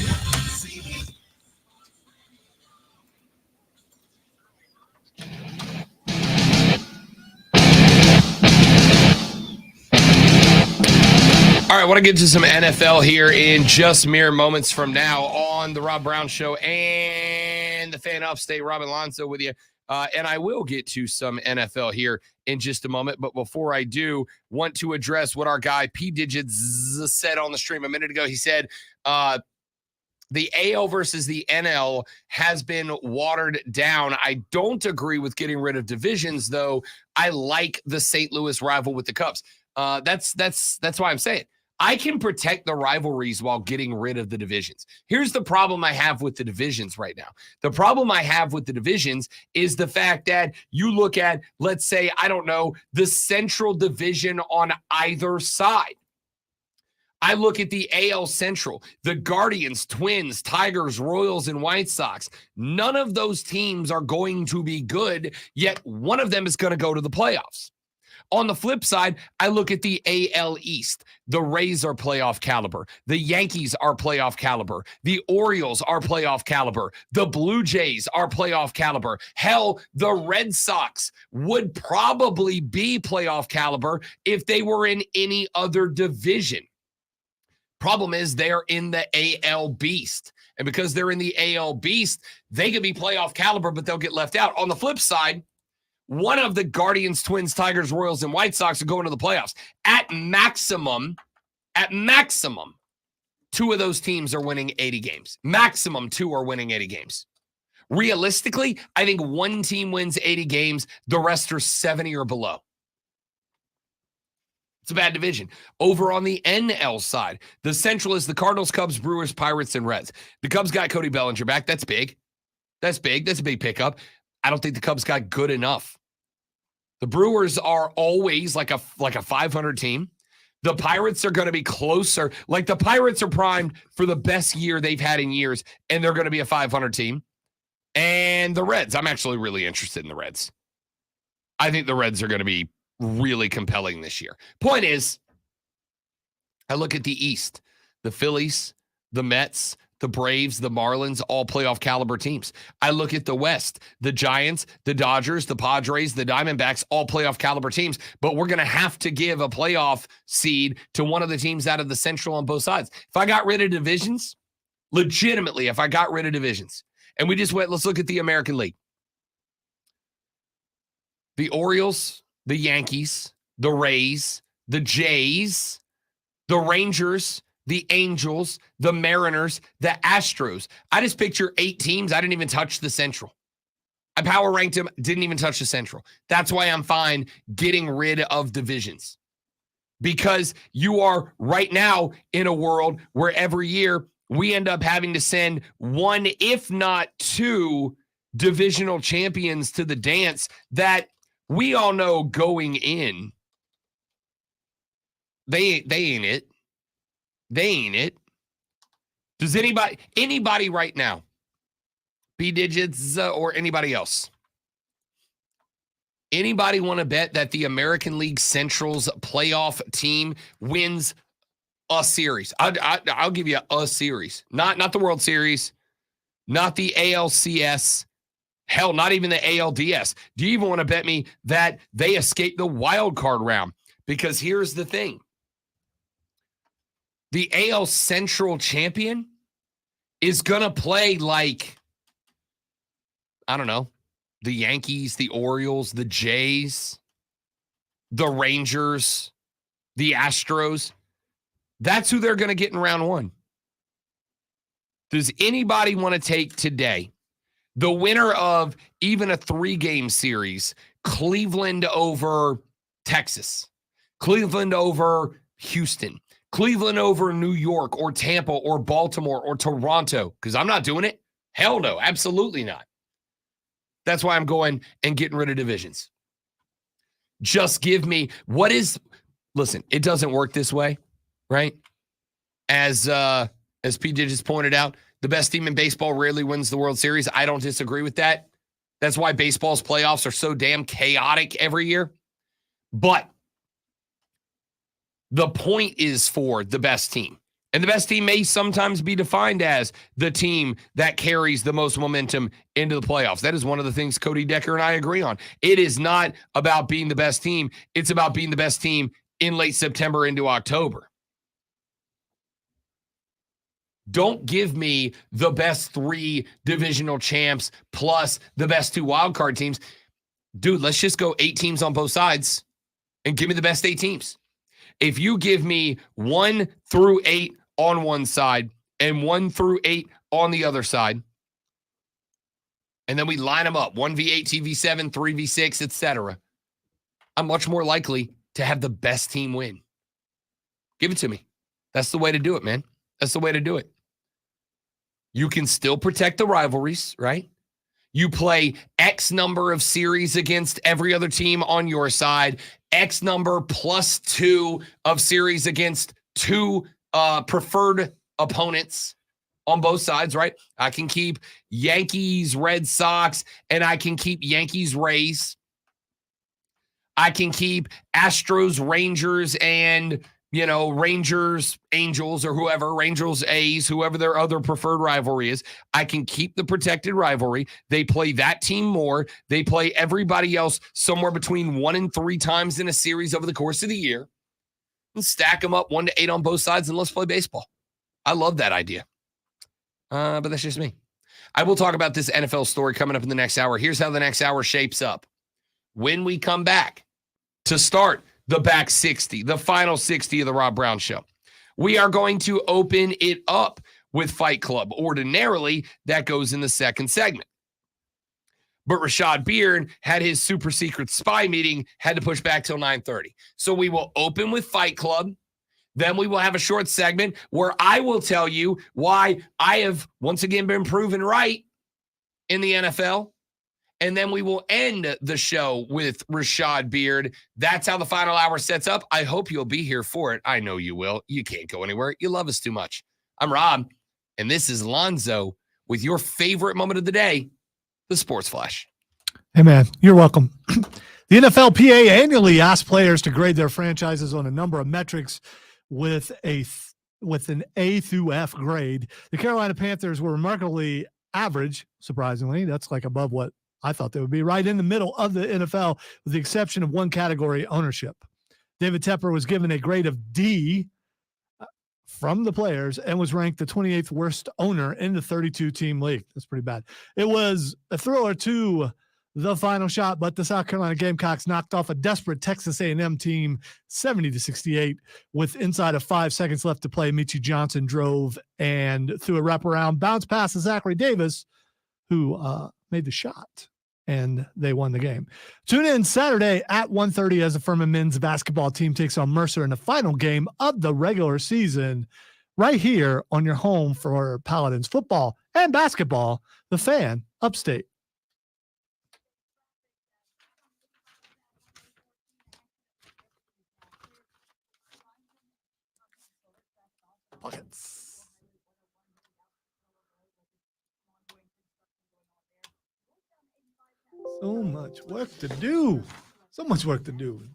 all right, I want to get to some NFL here in just mere moments from now on the Rob Brown Show and the Fan Upstate. Rob Alonso with you. And I will get to some NFL here in just a moment. But before I do, want to address what our guy P. Digits said on the stream a minute ago. He said the AL versus the NL has been watered down. I don't agree with getting rid of divisions, though. I like the St. Louis rival with the Cubs. That's why I'm saying I can protect the rivalries while getting rid of the divisions. Here's the problem I have with the divisions right now. The problem I have with the divisions is the fact that you look at, let's say, I don't know, the Central Division on either side. I look at the AL Central, the Guardians, Twins, Tigers, Royals, and White Sox. None of those teams are going to be good, yet one of them is going to go to the playoffs. On the flip side, I look at the AL East. The Rays are playoff caliber. The Yankees are playoff caliber. The Orioles are playoff caliber. The Blue Jays are playoff caliber. Hell, the Red Sox would probably be playoff caliber if they were in any other division. Problem is they're in the AL Beast. And because they're in the AL Beast, they could be playoff caliber, but they'll get left out. On the flip side, one of the Guardians, Twins, Tigers, Royals, and White Sox are going to the playoffs. At maximum, 2 of those teams are winning 80 games. Maximum 2 are winning 80 games. Realistically, I think 1 team wins 80 games. The rest are 70 or below. It's a bad division. Over on the NL side, the Central is the Cardinals, Cubs, Brewers, Pirates, and Reds. The Cubs got Cody Bellinger back. That's big. That's big. That's a big pickup. I don't think the Cubs got good enough. The Brewers are always like a 500 team. The Pirates are going to be closer. Like the Pirates are primed for the best year they've had in years, and they're going to be a 500 team. And the Reds, I'm actually really interested in the Reds. I think the Reds are going to be really compelling this year. Point is, I look at the East, the Phillies, the Mets, the Braves, the Marlins, all playoff caliber teams. I look at the West, the Giants, the Dodgers, the Padres, the Diamondbacks, all playoff caliber teams. But we're going to have to give a playoff seed to one of the teams out of the Central on both sides. If I got rid of divisions, legitimately, if I got rid of divisions, and we just went, let's look at the American League. The Orioles, the Yankees, the Rays, the Jays, the Rangers, the Angels, the Mariners, the Astros. I just picture 8 teams. I didn't even touch the Central. I power ranked them, didn't even touch the Central. That's why I'm fine getting rid of divisions. Because you are right now in a world where every year we end up having to send 1, if not 2, divisional champions to the dance that we all know going in, they ain't it. They ain't it. Does anybody right now, B Digits or anybody else, anybody want to bet that the American League Central's playoff team wins a series? I'll give you a series. Not the World Series, not the ALCS, hell, not even the ALDS. Do you even want to bet me that they escape the wild card round? Because here's the thing. The AL Central champion is going to play like, I don't know, the Yankees, the Orioles, the Jays, the Rangers, the Astros. That's who they're going to get in round 1. Does anybody want to take today the winner of even a 3-game series, Cleveland over Texas, Cleveland over Houston, Cleveland over New York or Tampa or Baltimore or Toronto? Because I'm not doing it. Hell no, absolutely not. That's why I'm going and getting rid of divisions. Just give me listen, it doesn't work this way, right? As P. Digits pointed out, the best team in baseball rarely wins the World Series. I don't disagree with that. That's why baseball's playoffs are so damn chaotic every year. But the point is for the best team. And the best team may sometimes be defined as the team that carries the most momentum into the playoffs. That is one of the things Cody Decker and I agree on. It is not about being the best team. It's about being the best team in late September into October. Don't give me the best 3 divisional champs plus the best 2 wildcard teams. Dude, let's just go 8 teams on both sides and give me the best 8 teams. If you give me 1 through 8 on one side and 1 through 8 on the other side, and then we line them up, 1v8, 2v7, 3v6, etc., I'm much more likely to have the best team win. Give it to me. That's the way to do it, man. That's the way to do it. You can still protect the rivalries, right? You play X number of series against every other team on your side, X number plus 2 of series against 2 preferred opponents on both sides, right? I can keep Yankees, Red Sox, and I can keep Yankees, Rays. I can keep Astros, Rangers, and, Rangers, Angels, or whoever, Rangers, A's, whoever their other preferred rivalry is. I can keep the protected rivalry. They play that team more. They play everybody else somewhere between 1 and 3 times in a series over the course of the year. And stack them up 1 to 8 on both sides, and let's play baseball. I love that idea. But that's just me. I will talk about this NFL story coming up in the next hour. Here's how the next hour shapes up. When we come back to start the back 60, the final 60 of the Rob Brown Show, we are going to open it up with Fight Club. Ordinarily, that goes in the second segment. But Rashad Beard had his super secret spy meeting, had to push back till 9:30. So we will open with Fight Club. Then we will have a short segment where I will tell you why I have once again been proven right in the NFL. And then we will end the show with Rashad Beard. That's how the final hour sets up. I hope you'll be here for it. I know you will. You can't go anywhere. You love us too much. I'm Rob, and this is Lonzo with your favorite moment of the day, the Sports Flash. Hey, man, you're welcome. The NFLPA annually asks players to grade their franchises on a number of metrics with an A through F grade. The Carolina Panthers were remarkably average, surprisingly. That's like above what I thought they would be, right in the middle of the NFL, with the exception of one category, ownership. David Tepper was given a grade of D from the players and was ranked the 28th worst owner in the 32-team league. That's pretty bad. It was a thriller to the final shot, but the South Carolina Gamecocks knocked off a desperate Texas A&M team 70-68 with inside of 5 seconds left to play. Michie Johnson drove and threw a wraparound bounce pass to Zachary Davis, who made the shot, and they won the game. Tune in Saturday at 1:30 as the Furman men's basketball team takes on Mercer in the final game of the regular season, right here on your home for Paladins football and basketball, The Fan, Upstate. Buckets. So much work to do. So much work to do.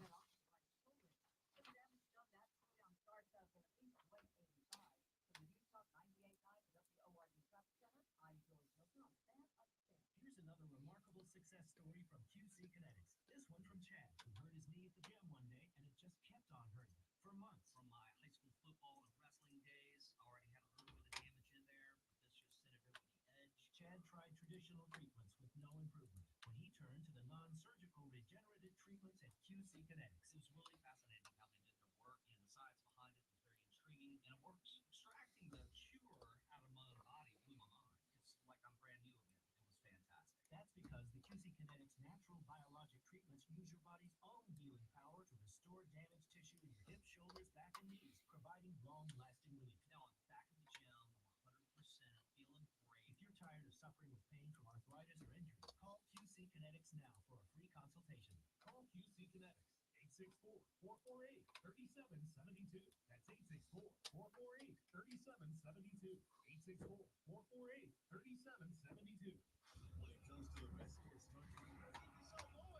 Here's another remarkable success story from QC Kinetics. This one from Chad, who hurt his knee at the gym one day, and it just kept on hurting for months. From my high school football and wrestling days, I already had a little bit of damage in there, but this just sent it over the edge. Chad tried traditional treatments with no improvement when he turned to the non-surgical regenerative treatments at QC Kinetics. It was really fascinating how they did the work, and the science behind it was very intriguing, and it works. Extracting the cure out of my body blew my mind. It's like I'm brand new again. It was fantastic. That's because the QC Kinetics natural biologic treatments use your body's own healing power to restore damaged tissue in your hips, shoulders, back, and knees, providing long-lasting relief. Now I'm back in the gym, 100%, feeling great. If you're tired of suffering with pain from arthritis or injuries, call QC Kinetics now for a free consultation. Call QC Kinetics, 864-448-3772. That's 864-448-3772. 864-448-3772. When it comes to the best sports talk in the West, listen to the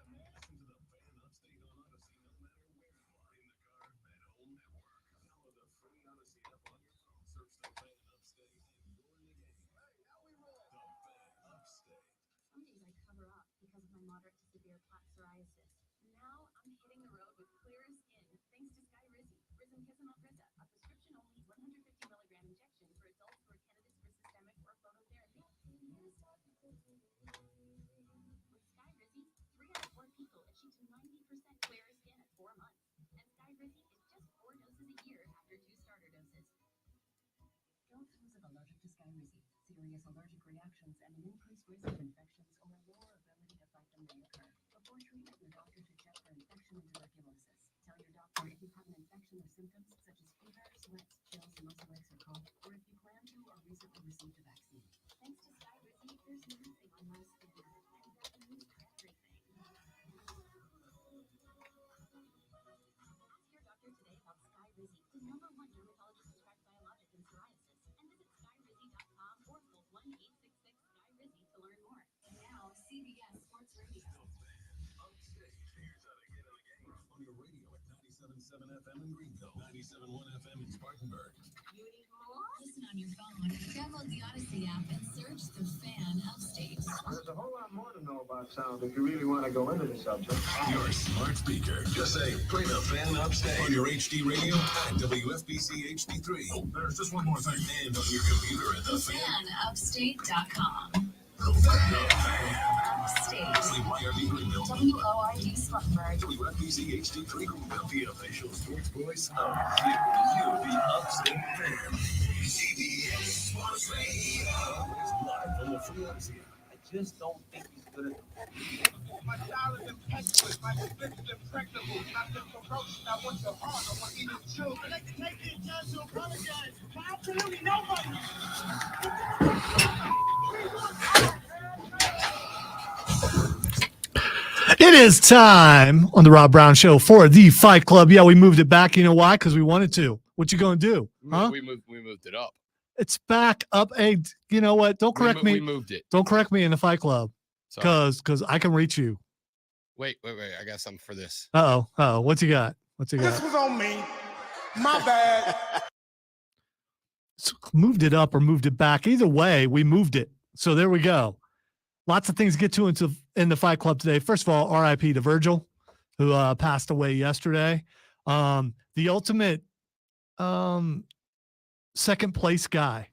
Fan Upstate on Odyssey, no matter where you are, in the car, at home, at work. Download the free Odyssey app on your phone. Search the Fan Upstate, and you're in the game. Hey, how we roll? The Fan Upstate. Some days I cover up because of my moderate to severe plaque psoriasis. Now I'm hitting the road with clearer skin thanks to Sky Rizzi. Risankizumab Rizza, a prescription-only 150 milligram injection for adults who are candidates for systemic or phototherapy. With Sky Rizzi, 3 out of 4 people achieved 90% clearer skin at 4 months. And Sky Rizzi is just 4 doses a year after 2 starter doses. Adults who are allergic to Sky Rizzi, serious allergic reactions, and an increased risk of infections or a lower ability to fight them may occur. Before treatment, your doctor should check for infection and tuberculosis. Tell your doctor if you have an infection or symptoms such as fever, sweats, chills, muscle aches, or cough, or if you plan to or recently received a vaccine. Thanks to Sky Rizzi, there's nothing on my skin, and that means everything. Ask your doctor today about Sky Rizzi, the #1 dermatologist prescribed FM in Greenville, 97.1 FM in Spartanburg. Listen on your phone. Download the Odyssey app and search The Fan Upstate. There's a whole lot more to know about sound if you really want to go into the subject. Your smart speaker. Just say, play The Fan Upstate on your HD radio and WFBC HD3. There's just one more thing. And on your computer at TheFanUpstate.com. Upstate. WYRD Greenville. WORD Spartanburg. WFBC HD3 Greenville. The official sports voice of you, the Upstate Fan. CBS Sports Radio is live from the freelance here. I just don't think he's good at My style is impetuous, my script is impregnable. Not just ferocious, I want your heart, I want you to chew. I'd like to take this chance to apologize to absolutely nobody. It is time on the Rob Brown Show for the Fight Club. Yeah, we moved it back. You know why? Because we wanted to. What you gonna do? Huh? We moved it up. It's back up. Hey, you know what? Don't correct me. We moved it. Don't correct me in the Fight Club. Because I can reach you. Wait. I got something for this. Uh-oh. What's you got? This was on me. My bad. So moved it up or moved it back. Either way, we moved it. So there we go. Lots of things to get to in the Fight Club today. First of all, RIP to Virgil, who passed away yesterday. The ultimate second place guy.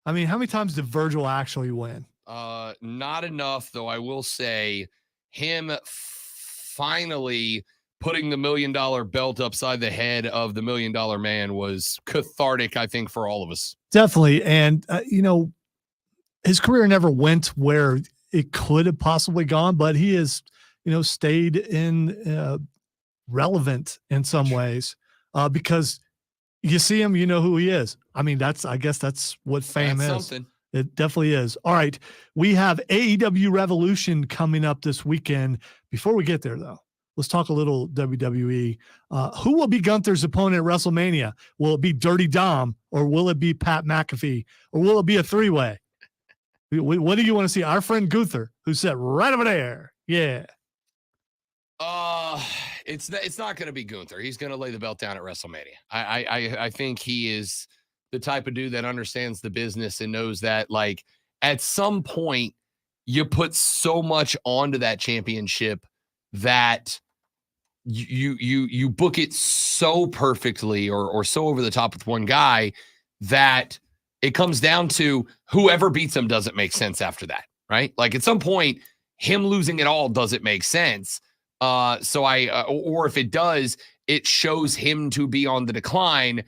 I mean, how many times did Virgil actually win? Not enough, though. I will say him finally putting the $1 million belt upside the head of the $1 Million Man was cathartic, I think, for all of us. Definitely. And, his career never went where it could have possibly gone, but he has, stayed in relevant in some ways because you see him, you know who he is. I mean, I guess that's what fame is. Something. It definitely is. All right. We have AEW Revolution coming up this weekend. Before we get there, though, let's talk a little WWE. Who will be Gunther's opponent at WrestleMania? Will it be Dirty Dom, or will it be Pat McAfee, or will it be a three-way? What do you want to see? Our friend Gunther, who sat right over there. Yeah. It's not going to be Gunther. He's going to lay the belt down at WrestleMania. I think he is the type of dude that understands the business and knows that, like, at some point you put so much onto that championship that you book it so perfectly or so over the top with one guy that it comes down to whoever beats him doesn't make sense after that, right? Like, at some point, him losing it all doesn't make sense. Or if it does, it shows him to be on the decline.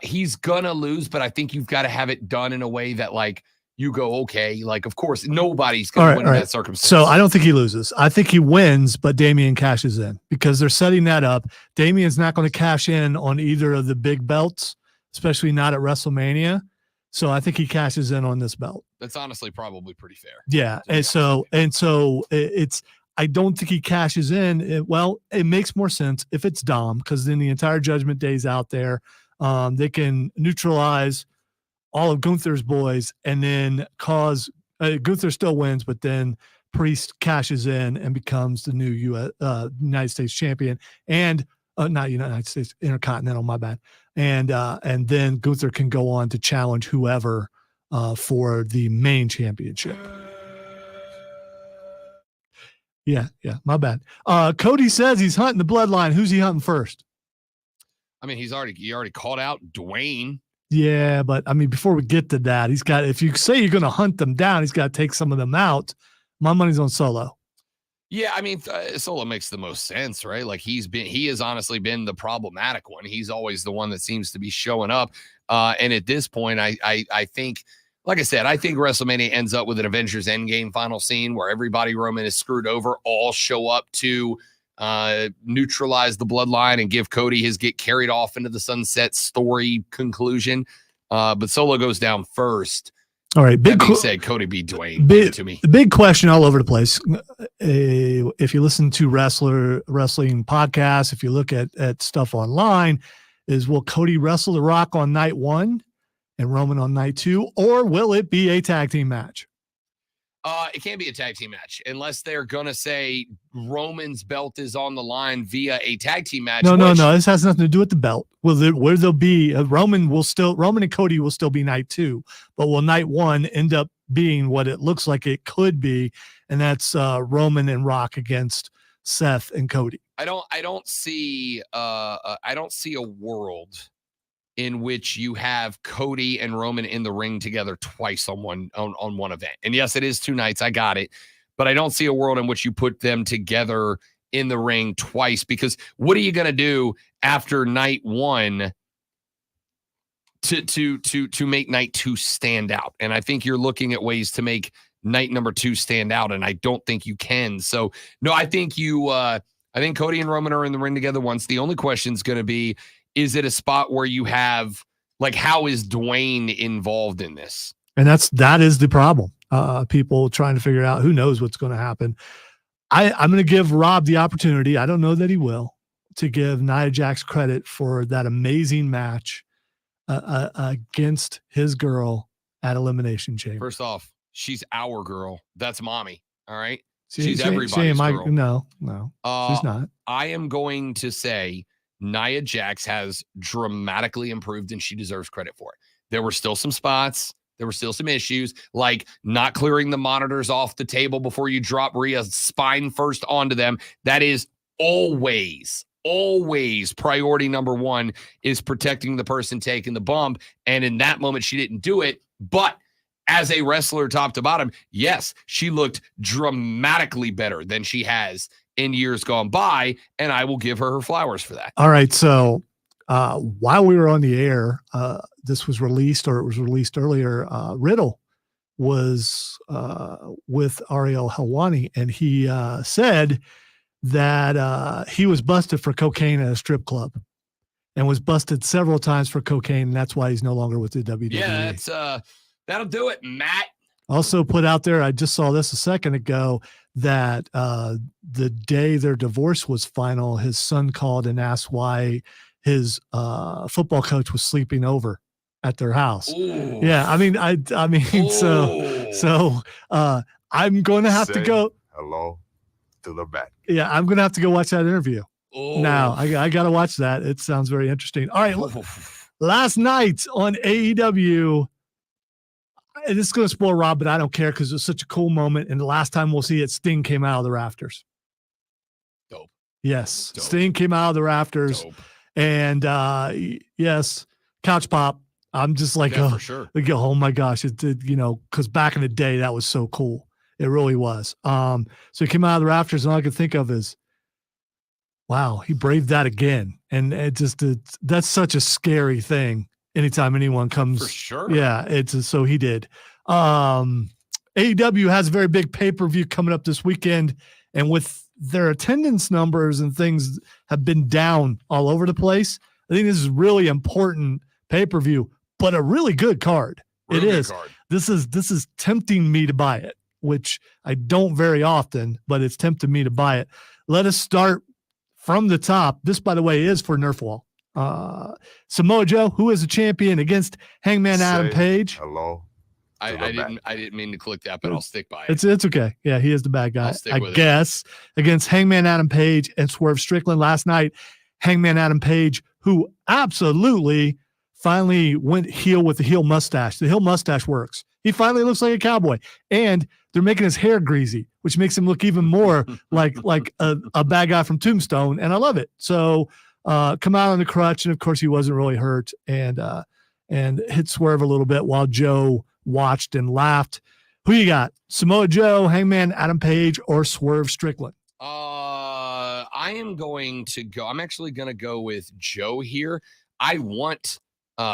He's gonna lose, but I think you've got to have it done in a way that, like, you go, okay, like, of course, nobody's gonna win in that circumstance. So I don't think he loses. I think he wins, but Damian cashes in because they're setting that up. Damian's not going to cash in on either of the big belts, especially not at WrestleMania. So I think he cashes in on this belt. That's honestly probably pretty fair. Yeah, and so it's. I don't think he cashes in. It makes more sense if it's Dom, because then the entire Judgment Day's out there. They can neutralize all of Gunther's boys and then cause Gunther still wins, but then Priest cashes in and becomes the new United States champion, and not United States, Intercontinental, my bad. And then Gunther can go on to challenge whoever for the main championship. Yeah, my bad. Cody says he's hunting the bloodline. Who's he hunting first? I mean, he already called out Dwayne. Yeah, but I mean, before we get to that, if you say you're going to hunt them down, he's got to take some of them out. My money's on Solo. Yeah, I mean, Solo makes the most sense, right? Like, he has honestly been the problematic one. He's always the one that seems to be showing up. And at this point, I think, like I said, I think WrestleMania ends up with an Avengers Endgame final scene where everybody Roman is screwed over, all show up to neutralize the bloodline and give Cody his get carried off into the sunset story conclusion. But Solo goes down first. All right. That being said, Cody beat Dwayne to me. The big question all over the place. If you listen to wrestling podcasts, if you look at stuff online, is will Cody wrestle The Rock on night 1 and Roman on night 2, or will it be a tag team match? It can't be a tag team match unless they're gonna say Roman's belt is on the line via a tag team match. No. This has nothing to do with the belt. Where they'll be Roman and Cody will still be night 2, but will night 1 end up being what it looks like it could be, and that's Roman and Rock against Seth and Cody. I don't see a world in which you have Cody and Roman in the ring together twice on one event. And yes, it is 2 nights. I got it. But I don't see a world in which you put them together in the ring twice, because what are you going to do after night 1 to make night 2 stand out? And I think you're looking at ways to make night number 2 stand out, and I don't think you can. So no, I think Cody and Roman are in the ring together once. The only question is going to be, is it a spot where you have, like, how is Dwayne involved in this? And that is the problem. People trying to figure out, who knows what's going to happen. I'm going to give Rob the opportunity, I don't know that he will, to give Nia Jax credit for that amazing match against his girl at Elimination Chamber. First off, she's our girl. That's mommy. All right. She's everybody's girl. No, she's not. I am going to say Nia Jax has dramatically improved, and she deserves credit for it. There were still some spots. There were still some issues, like not clearing the monitors off the table before you drop Rhea's spine first onto them. That is always priority number 1, is protecting the person taking the bump. And in that moment, she didn't do it. But as a wrestler top to bottom, yes, she looked dramatically better than she has in years gone by, and I will give her flowers for that. All right, so while we were on the air, this was released, or it was released earlier, Riddle was with Ariel Helwani, and he said that he was busted for cocaine at a strip club and was busted several times for cocaine, and that's why he's no longer with the WWE. Yeah, that'll do it, Matt. Also put out there, I just saw this a second ago, that the day their divorce was final, his son called and asked why his football coach was sleeping over at their house. Ooh. Yeah, I mean, so I'm going to have to go. Hello to the back. Yeah, I'm going to have to go watch that interview. Ooh. Now I got to watch that. It sounds very interesting. All right, last night on AEW. This is going to spoil Rob, but I don't care because it was such a cool moment. And the last time we'll see it, Sting came out of the rafters. Dope. Yes. Dope. Sting came out of the rafters. Dope. And yes, couch pop. I'm just like, for sure. Like, oh my gosh. It did, because back in the day, that was so cool. It really was. So he came out of the rafters, and all I could think of is, wow, he braved that again. And that's such a scary thing. Anytime anyone comes, for sure. Yeah, so he did. AEW has a very big pay-per-view coming up this weekend, and with their attendance numbers and things have been down all over the place, I think this is really important pay-per-view, but a really good card. Really it good is. Card. This is tempting me to buy it, which I don't very often, but it's tempting me to buy it. Let us start from the top. This, by the way, is for Nerfwall. Samoa Joe, who is a champion, against Hangman Adam Page. Hello. I didn't mean to click that, but I'll stick by it. It's okay. Yeah, he is the bad guy, I guess. Against Hangman Adam Page and Swerve Strickland last night. Hangman Adam Page, who absolutely finally went heel with the heel mustache. The heel mustache works. He finally looks like a cowboy, and they're making his hair greasy, which makes him look even more like a bad guy from Tombstone, and I love it. So come out on the crutch, and of course he wasn't really hurt, and hit Swerve a little bit while Joe watched and laughed. Who you got? Samoa Joe, Hangman Adam Page, or Swerve Strickland? I am going to go. I'm actually going to go with Joe here. I want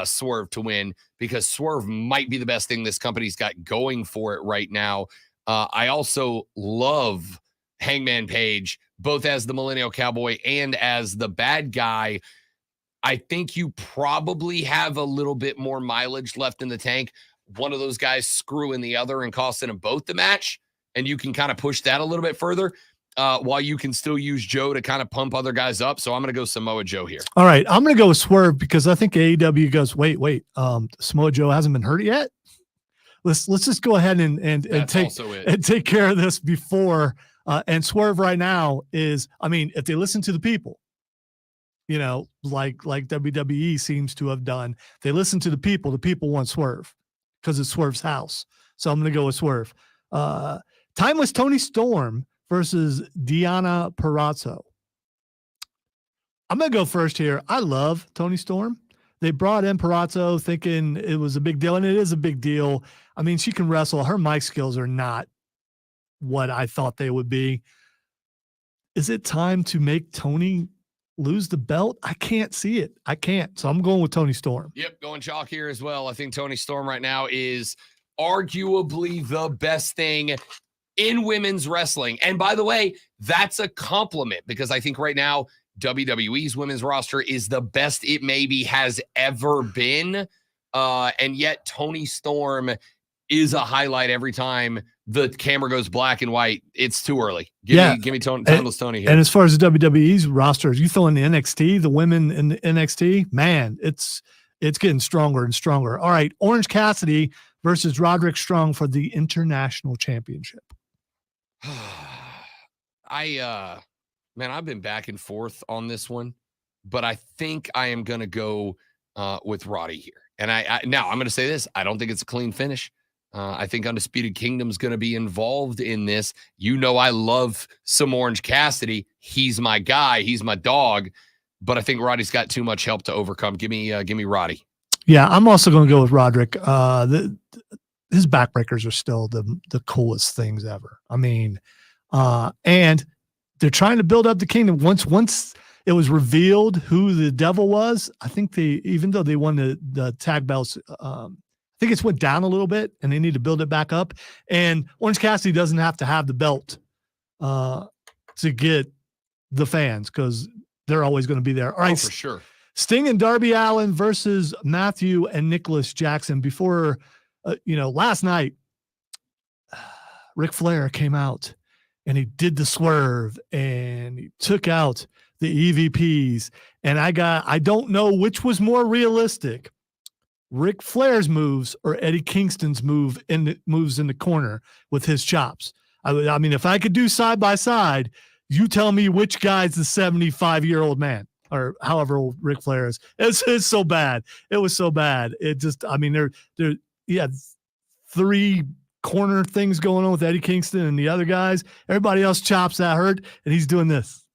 Swerve to win because Swerve might be the best thing this company's got going for it right now. I also love Hangman Page, both as the Millennial Cowboy and as the bad guy. I think you probably have a little bit more mileage left in the tank. One of those guys screwing the other and costing them both the match, and you can kind of push that a little bit further while you can still use Joe to kind of pump other guys up. So I'm going to go Samoa Joe here. All right, I'm going to go with Swerve because I think AEW goes, wait, Samoa Joe hasn't been hurt yet? let's just go ahead and take care of this before. And Swerve right now is, I mean, if they listen to the people, like WWE seems to have done, they listen to the people want Swerve because it's Swerve's house. So I'm going to go with Swerve. Timeless Tony Storm versus Deonna Purrazzo. I'm going to go first here. I love Tony Storm. They brought in Purrazzo thinking it was a big deal, and it is a big deal. I mean, she can wrestle. Her mic skills are not what I thought they would be. Is it time to make Tony lose the belt? I can't see it. I can't. So I'm going with Tony Storm. Yep, going chalk here as well. I think Tony Storm right now is arguably the best thing in women's wrestling. And by the way, that's a compliment because I think right now WWE's women's roster is the best it maybe has ever been. And yet Tony Storm is a highlight every time the camera goes black and white. It's too early. Give me Timeless Tony here. And as far as the WWE's rosters, you throw in the NXT, the women in the NXT, man, it's getting stronger and stronger. All right, Orange Cassidy versus Roderick Strong for the International Championship. I've been back and forth on this one, but I think I am going to go with Roddy here. And now I'm going to say this. I don't think it's a clean finish. I think Undisputed Kingdom's going to be involved in this. I love some Orange Cassidy. He's my guy. He's my dog. But I think Roddy's got too much help to overcome. Give me Roddy. Yeah, I'm also going to go with Roderick. His backbreakers are still the coolest things ever. I mean, and they're trying to build up the kingdom. Once it was revealed who the devil was, I think even though they won the tag belts, I think it's went down a little bit, and they need to build it back up. And Orange Cassidy doesn't have to have the belt to get the fans because they're always going to be there. All right, for sure. Sting and Darby Allin versus Matthew and Nicholas Jackson. Before, last night, Ric Flair came out and he did the swerve and he took out the EVPs. And I don't know which was more realistic, Ric Flair's moves or Eddie Kingston's moves in the corner with his chops. I mean, if I could do side by side, you tell me which guy's the 75-year-old man or however old Ric Flair is. It's so bad. It was so bad. It just, I mean, there three corner things going on with Eddie Kingston and the other guys. Everybody else chops that hurt, and he's doing this.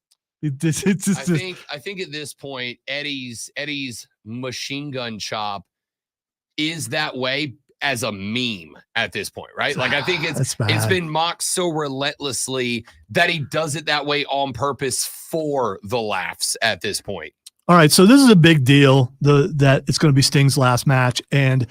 I think at this point, Eddie's machine gun chop is that way as a meme at this point, right? Like I think it's been mocked so relentlessly that he does it that way on purpose for the laughs at this point. All right, so this is a big deal. That it's going to be Sting's last match, and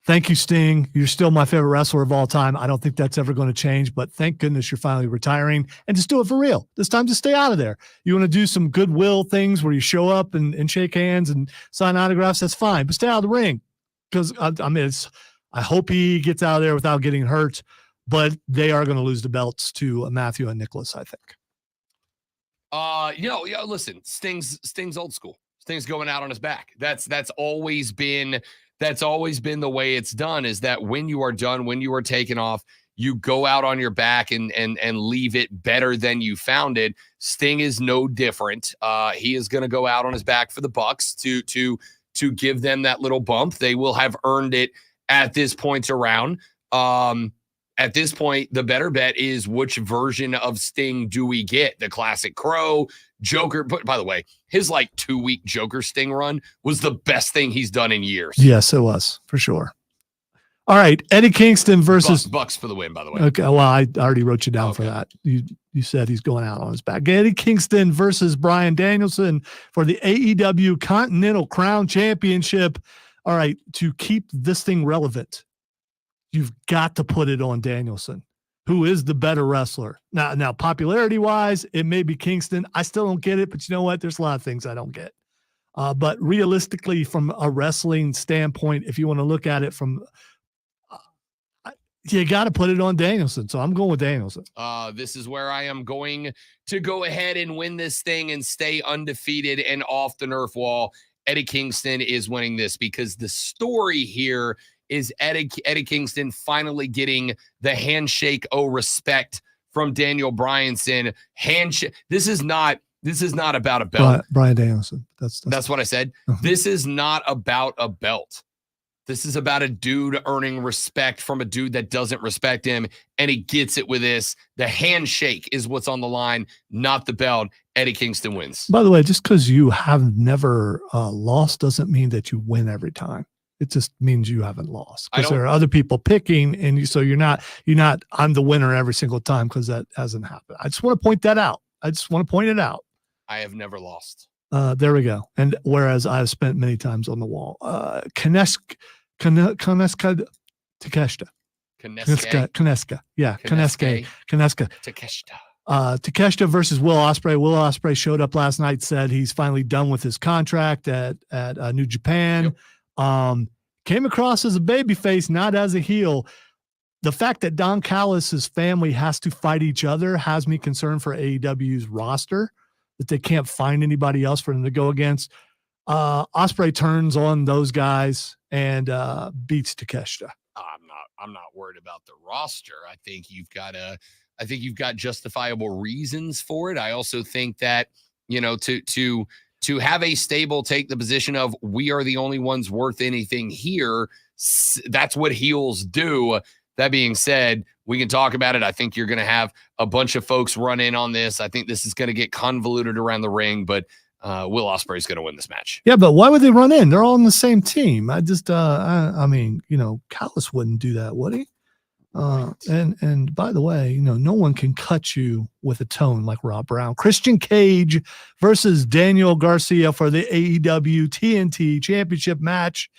thank you, Sting. You're still my favorite wrestler of all time. I don't think that's ever going to change, but thank goodness you're finally retiring, and just do it for real. This time, just stay out of there. You want to do some goodwill things where you show up and shake hands and sign autographs, that's fine, but stay out of the ring. Because, I hope he gets out of there without getting hurt, but they are going to lose the belts to Matthew and Nicholas, I think. Listen, Sting's old school. Sting's going out on his back. That's always been the way it's done, is that when you are done, when you are taken off, you go out on your back and leave it better than you found it. Sting is no different. He is going to go out on his back for the Bucks to give them that little bump. They will have earned it at this point around. At this point, the better bet is which version of Sting do we get? The classic Crow, Joker. But by the way, his 2-week Joker Sting run was the best thing he's done in years. Yes, it was, for sure. All right, Eddie Kingston versus Bucks for the win, by the way. Okay, well, I already wrote you down for that. You said he's going out on his back. Eddie Kingston versus Bryan Danielson for the AEW Continental Crown Championship. All right, to keep this thing relevant, you've got to put it on Danielson, who is the better wrestler. Now, popularity-wise, it may be Kingston. I still don't get it, but you know what? There's a lot of things I don't get. But realistically, from a wrestling standpoint, if you want to look at it from you got to put it on Danielson. So I'm going with Danielson. This is where I am going to go ahead and win this thing and stay undefeated and off the Nerf wall. Eddie Kingston is winning this because the story here is Eddie Kingston finally getting the handshake, oh, respect from Daniel Bryanson. Handshake. This is not about a belt. Brian Danielson. That's what I said. This is not about a belt. This is about a dude earning respect from a dude that doesn't respect him, and he gets it with this. The handshake is what's on the line, not the belt. Eddie Kingston wins. By the way, just because you have never lost doesn't mean that you win every time. It just means you haven't lost, because there are other people picking, and so you're not. I'm the winner every single time, because that hasn't happened. I just want to point that out. I I have never lost. There we go. And whereas I've spent many times on the wall. Koneska Takeshita. Koneska. Yeah. Koneska. Takeshita. Takeshita versus Will Ospreay. Will Ospreay showed up last night, said he's finally done with his contract at New Japan. Yep. Came across as a babyface, not as a heel. The fact that Don Callis' family has to fight each other has me concerned for AEW's roster, that they can't find anybody else for them to go against. Ospreay turns on those guys and beats Takeshita. I'm not worried about the roster. I think you've got justifiable reasons for it. I also think that, to have a stable take the position of we are the only ones worth anything here, that's what heels do. That being said, we can talk about it. I think you're going to have a bunch of folks run in on this. I think this is going to get convoluted around the ring, but Will Ospreay is going to win this match. Yeah, but why would they run in? They're all on the same team. I just, I mean, Callis wouldn't do that, would he? And by the way, no one can cut you with a tone like Rob Brown. Christian Cage versus Daniel Garcia for the AEW TNT Championship match.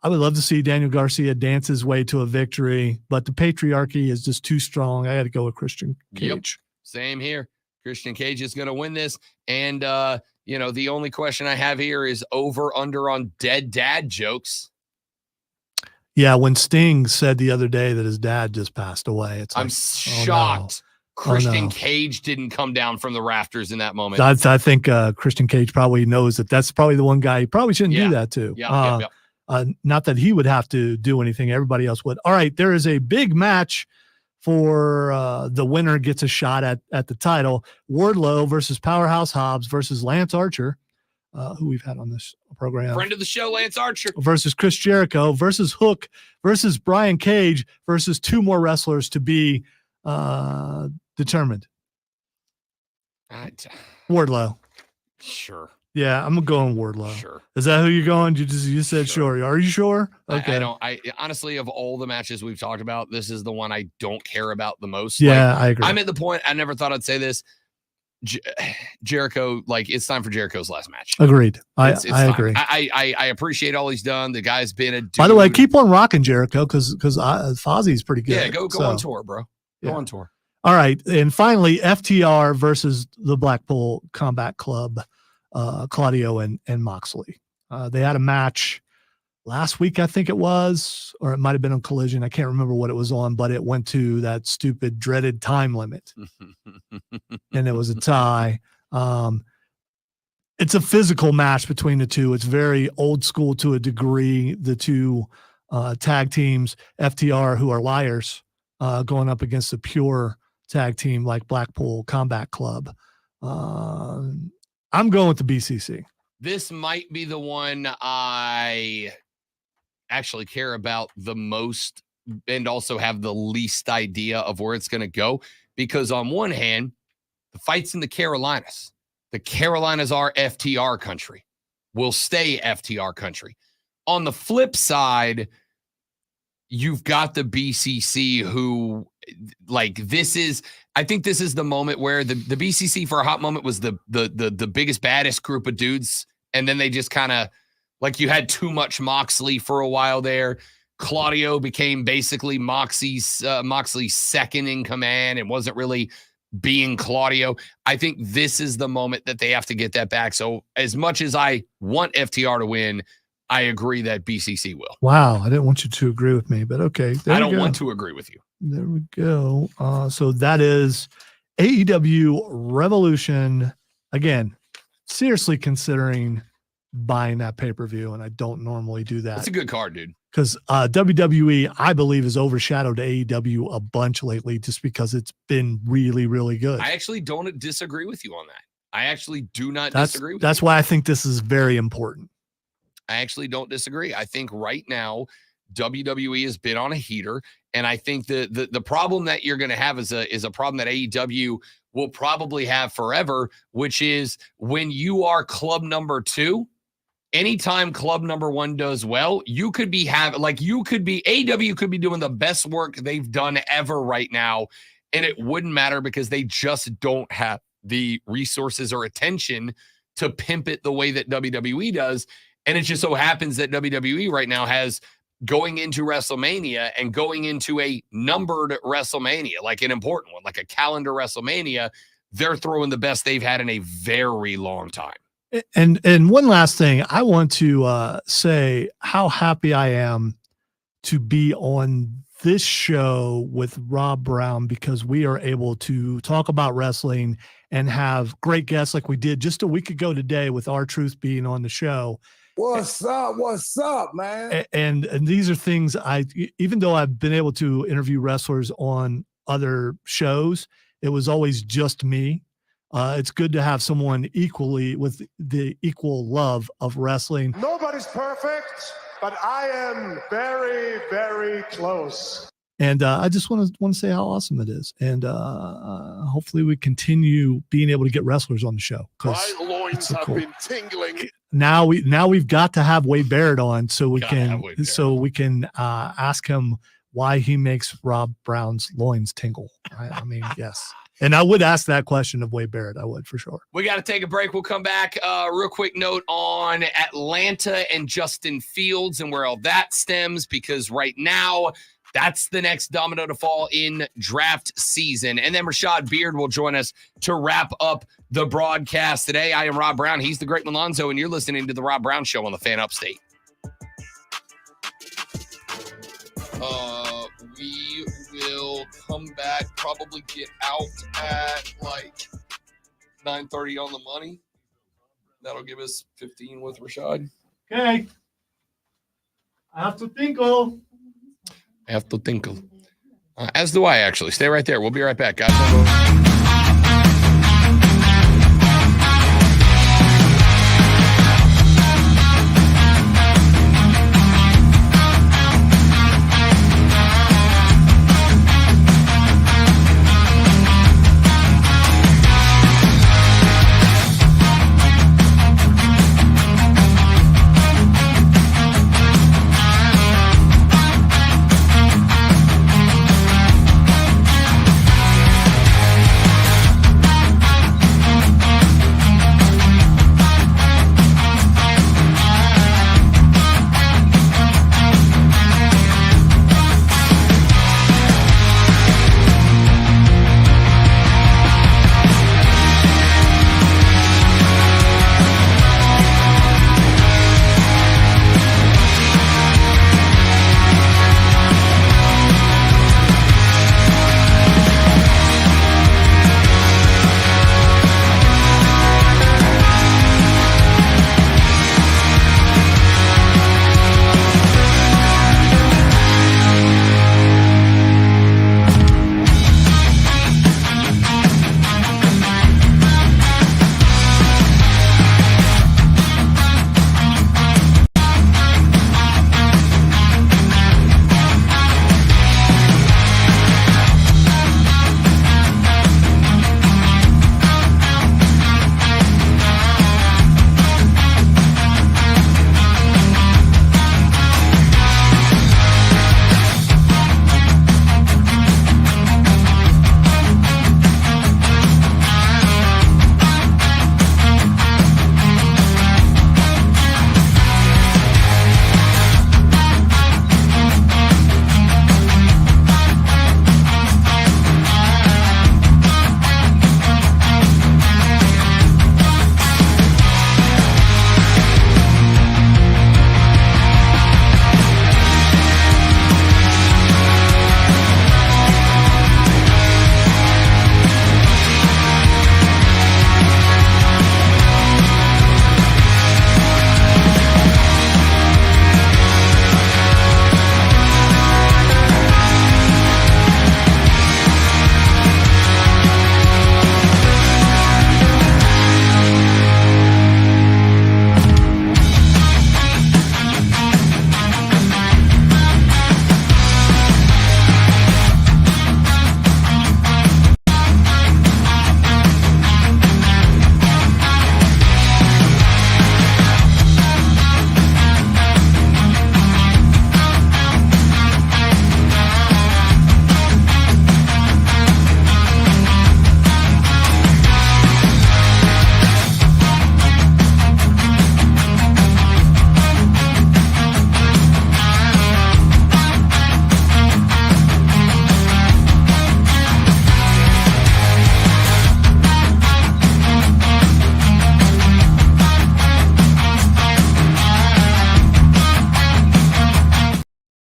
I would love to see Daniel Garcia dance his way to a victory, but the patriarchy is just too strong. I got to go with Christian Cage. Yep. Same here. Christian Cage is going to win this. And, the only question I have here is over under on dead dad jokes. Yeah, when Sting said the other day that his dad just passed away, I'm shocked. Christian Cage didn't come down from the rafters in that moment. I think Christian Cage probably knows that's probably the one guy he probably shouldn't do that to. Yeah. Not that he would have to do anything. Everybody else would. All right, there is a big match for the winner gets a shot at the title. Wardlow versus Powerhouse Hobbs versus Lance Archer, who we've had on this program. Friend of the show, Lance Archer. Versus Chris Jericho versus Hook versus Brian Cage versus two more wrestlers to be determined. Wardlow. Sure. Yeah, I'm going Wardlow. Sure. Is that who you're going? You said sure. Are you sure? Okay. I honestly, of all the matches we've talked about, this is the one I don't care about the most. Yeah, I agree. I'm at the point, I never thought I'd say this. Jericho, it's time for Jericho's last match. Agreed. I agree. I appreciate all he's done. The guy's been a dude. By the way, keep on rocking Jericho because Fozzie's pretty good. Yeah, go on tour, bro. Go on tour. All right. And finally, FTR versus the Blackpool Combat Club. Claudio and Moxley. They had a match last week, I think it was, or it might have been on Collision. I can't remember what it was on, but it went to that stupid dreaded time limit. And it was a tie. It's a physical match between the two. It's very old school to a degree. The two tag teams, FTR, who are liars, going up against a pure tag team like Blackpool Combat Club. I'm going with the BCC. This might be the one I actually care about the most and also have the least idea of where it's going to go. Because on one hand, the fight's in the Carolinas. The Carolinas are FTR country. Will stay FTR country. On the flip side, you've got the BCC who, I think this is the moment where the BCC for a hot moment was the biggest, baddest group of dudes. And then they just kind of, you had too much Moxley for a while there. Claudio became basically Moxley's second in command and wasn't really being Claudio. I think this is the moment that they have to get that back. So as much as I want FTR to win, I agree that BCC will. Wow. I didn't want you to agree with me, but okay. I don't want to agree with you. There we go. So that is AEW Revolution. Again, seriously considering buying that pay-per-view, and I don't normally do that. That's a good card, dude. Because WWE, I believe, has overshadowed AEW a bunch lately just because it's been really, really good. I actually don't disagree with you on that. I actually do not disagree with That's you. why I think this is very important. I actually don't disagree. I think right now WWE has been on a heater, and I think the problem that you're going to have is a problem that AEW will probably have forever, which is when you are club number 2. Anytime club number 1 does well, AEW could be doing the best work they've done ever right now, and it wouldn't matter because they just don't have the resources or attention to pimp it the way that WWE does. And it just so happens that WWE right now has going into WrestleMania and going into a numbered WrestleMania, like an important one, like a calendar WrestleMania, they're throwing the best they've had in a very long time. And one last thing, I want to say how happy I am to be on this show with Rob Brown, because we are able to talk about wrestling and have great guests like we did just a week ago today with R-Truth being on the show. What's up, man? And these are things even though I've been able to interview wrestlers on other shows, it was always just me. It's good to have someone equally with the equal love of wrestling. Nobody's perfect, but I am very, very close. And I just want to say how awesome it is. And hopefully we continue being able to get wrestlers on the show. My loins have been tingling. Now we've got to have Wade Barrett on so we can ask him why he makes Rob Brown's loins tingle. I mean, yes. And I would ask that question of Wade Barrett. I would, for sure. We got to take a break. We'll come back. Real quick note on Atlanta and Justin Fields and where all that stems, because right now that's the next domino to fall in draft season. And then Rashad Beard will join us to wrap up the broadcast today. I am Rob Brown. He's the Great Malonzo, and you're listening to the Rob Brown Show on the Fan Upstate. We will come back, probably get out at like 9:30 on the money. That'll give us 15 with Rashad. Okay. I have to tinkle. As do I, actually. Stay right there. We'll be right back, guys.